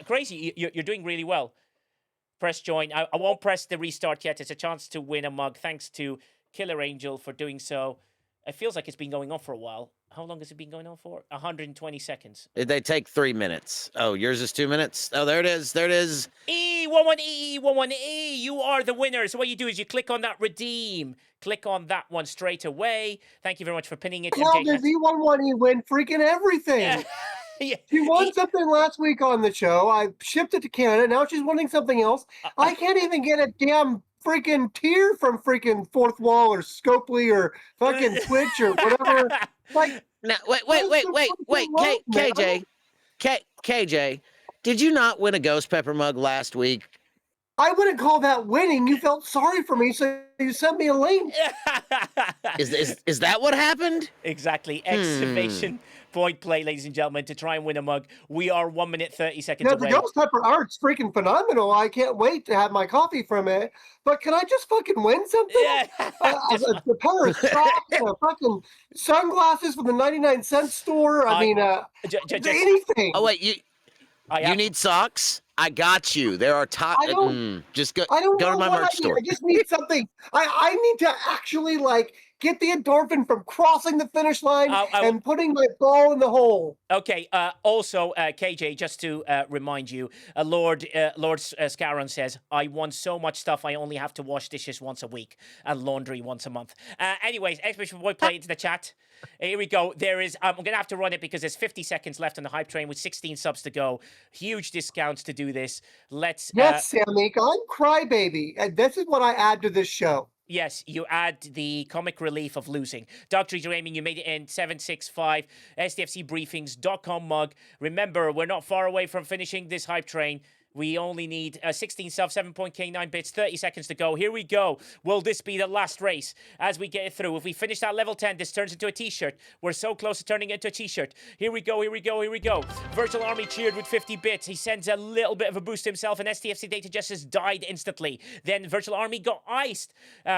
Crazy. You're doing really well. Press join. I won't press the restart yet. It's a chance to win a mug. Thanks to Killer Angel for doing so. It feels like it's been going on for a while. How long has it been going on for? 120 seconds. They take 3 minutes. Oh, yours is 2 minutes? Oh, there it is. E11E. You are the winner. So what you do is you click on that redeem. Click on that one straight away. Thank you very much for pinning it. How does E11E win freaking everything? Yeah. She won something last week on the show. I shipped it to Canada. Now she's winning something else. I can't even get a damn freaking tier from freaking Fourth Wall or Scopely or fucking Twitch or whatever. Like, now, wait, KJ, did you not win a Ghost Pepper mug last week? I wouldn't call that winning. You felt sorry for me, so you sent me a link. Is that what happened? Exactly. Exclamation point play, ladies and gentlemen, to try and win a mug. We are 1 minute 30 seconds away. The Ghost Pepper art's freaking phenomenal. I can't wait to have my coffee from it. But can I just fucking win something? Yeah. A pair of socks and a fucking sunglasses from the 99-cent store. I mean, anything. Oh, wait, you need socks? I got you. There are just go to my merch store. I just need something. I need to actually get the endorphin from crossing the finish line and putting my ball in the hole. Okay. Also, KJ, just to remind you, Lord Scaron says, I won so much stuff I only have to wash dishes once a week and laundry once a month. Anyways, exclamation point play into the chat. Here we go. There is. I'm gonna have to run it because there's 50 seconds left on the hype train with 16 subs to go. Huge discounts to do this. Let's. Yes, Samik, I'm crybaby, and this is what I add to this show. Yes, you add the comic relief of losing. Dr. Dreaming, you made it in 765 STFCbriefings.com mug. Remember, we're not far away from finishing this hype train. We only need 16 subs, 7.K9 bits, 30 seconds to go. Here we go. Will this be the last race as we get it through? If we finish that level 10, this turns into a t-shirt. We're so close to turning it into a t-shirt. Here we go, here we go, here we go. Virtual Army cheered with 50 bits. He sends a little bit of a boost to himself, and STFC Data Justice died instantly. Then Virtual Army got iced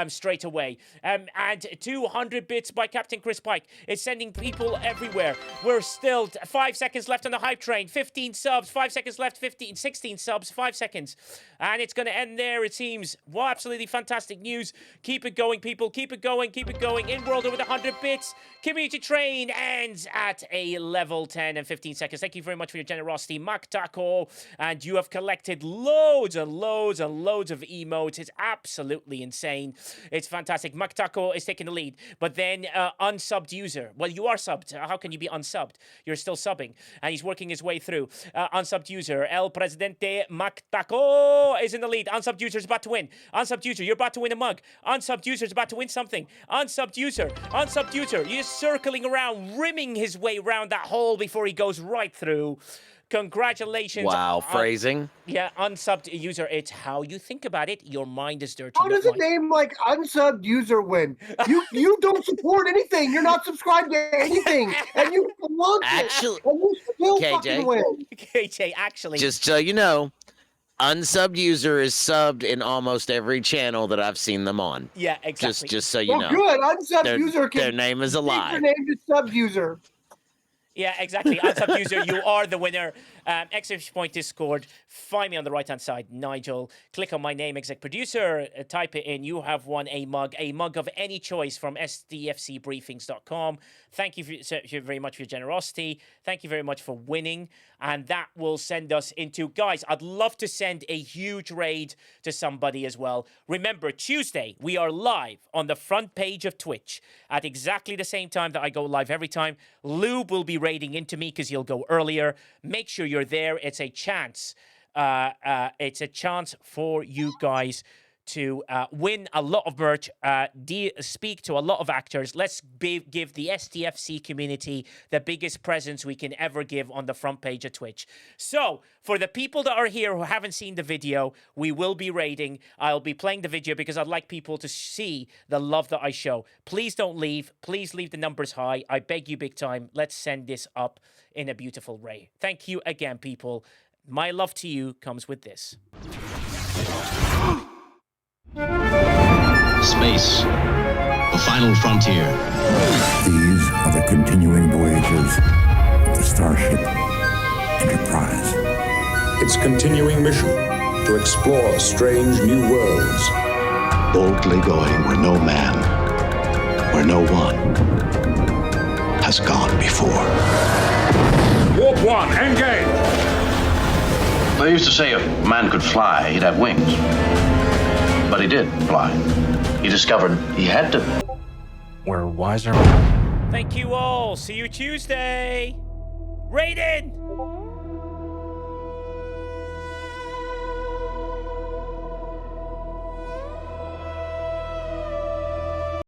straight away. And 200 bits by Captain Chris Pike. It's sending people everywhere. We're still 5 seconds left on the hype train. 15 subs, 5 seconds left, 16 subs, 5 seconds. And it's going to end there, it seems. Wow, absolutely fantastic news. Keep it going, people. Keep it going, keep it going. In World with 100 bits. Community Train ends at a level 10 and 15 seconds. Thank you very much for your generosity, Mac Taco. And you have collected loads and loads and loads of emotes. It's absolutely insane. It's fantastic. Mac Taco is taking the lead. But then unsubbed user. Well, you are subbed. How can you be unsubbed? You're still subbing. And he's working his way through. Unsubbed user, El Presidente Mac Taco is in the lead. Unsubbed user is about to win. Unsubbed user, you're about to win a mug. Unsubbed user is about to win something. Unsubbed user, you're just circling around, rimming his way around that hole before he goes right through. Congratulations. Wow, phrasing. Yeah, unsubbed user. It's how you think about it. Your mind is dirty. How does a name like unsubbed user win? You don't support anything. You're not subscribed to anything, and you want Actually, it, and you still KJ, fucking win. KJ, actually, just so you know, unsubbed user is subbed in almost every channel that I've seen them on. Yeah, exactly. Just so you know. Good. Unsubbed user can their name is alive. Their name is subbed user. Yeah, exactly. Unsubbed user, you are the winner. Exclamation point Discord. Find me on the right-hand side, Nigel. Click on my name, exec producer. Type it in. You have won a mug of any choice from STFCbriefings.com. Thank you very much for your generosity. Thank you very much for winning. And that will send us into... Guys, I'd love to send a huge raid to somebody as well. Remember, Tuesday, we are live on the front page of Twitch at exactly the same time that I go live every time. Lube will be raiding into me because he'll go earlier. Make sure you're there. It's a chance. It's a chance for you guys to win a lot of merch, speak to a lot of actors. Let's give the STFC community the biggest presents we can ever give on the front page of Twitch. So, for the people that are here who haven't seen the video, we will be raiding. I'll be playing the video because I'd like people to see the love that I show. Please don't leave. Please leave the numbers high. I beg you big time. Let's send this up in a beautiful raid. Thank you again, people. My love to you comes with this. Space, the final frontier. These are the continuing voyages of the Starship Enterprise. Its continuing mission to explore strange new worlds. Boldly going where no man, where no one has gone before. Warp 1, engage! They used to say if a man could fly, he'd have wings. But he did fly. He discovered he had to. We're wiser. Thank you all. See you Tuesday. Raiden!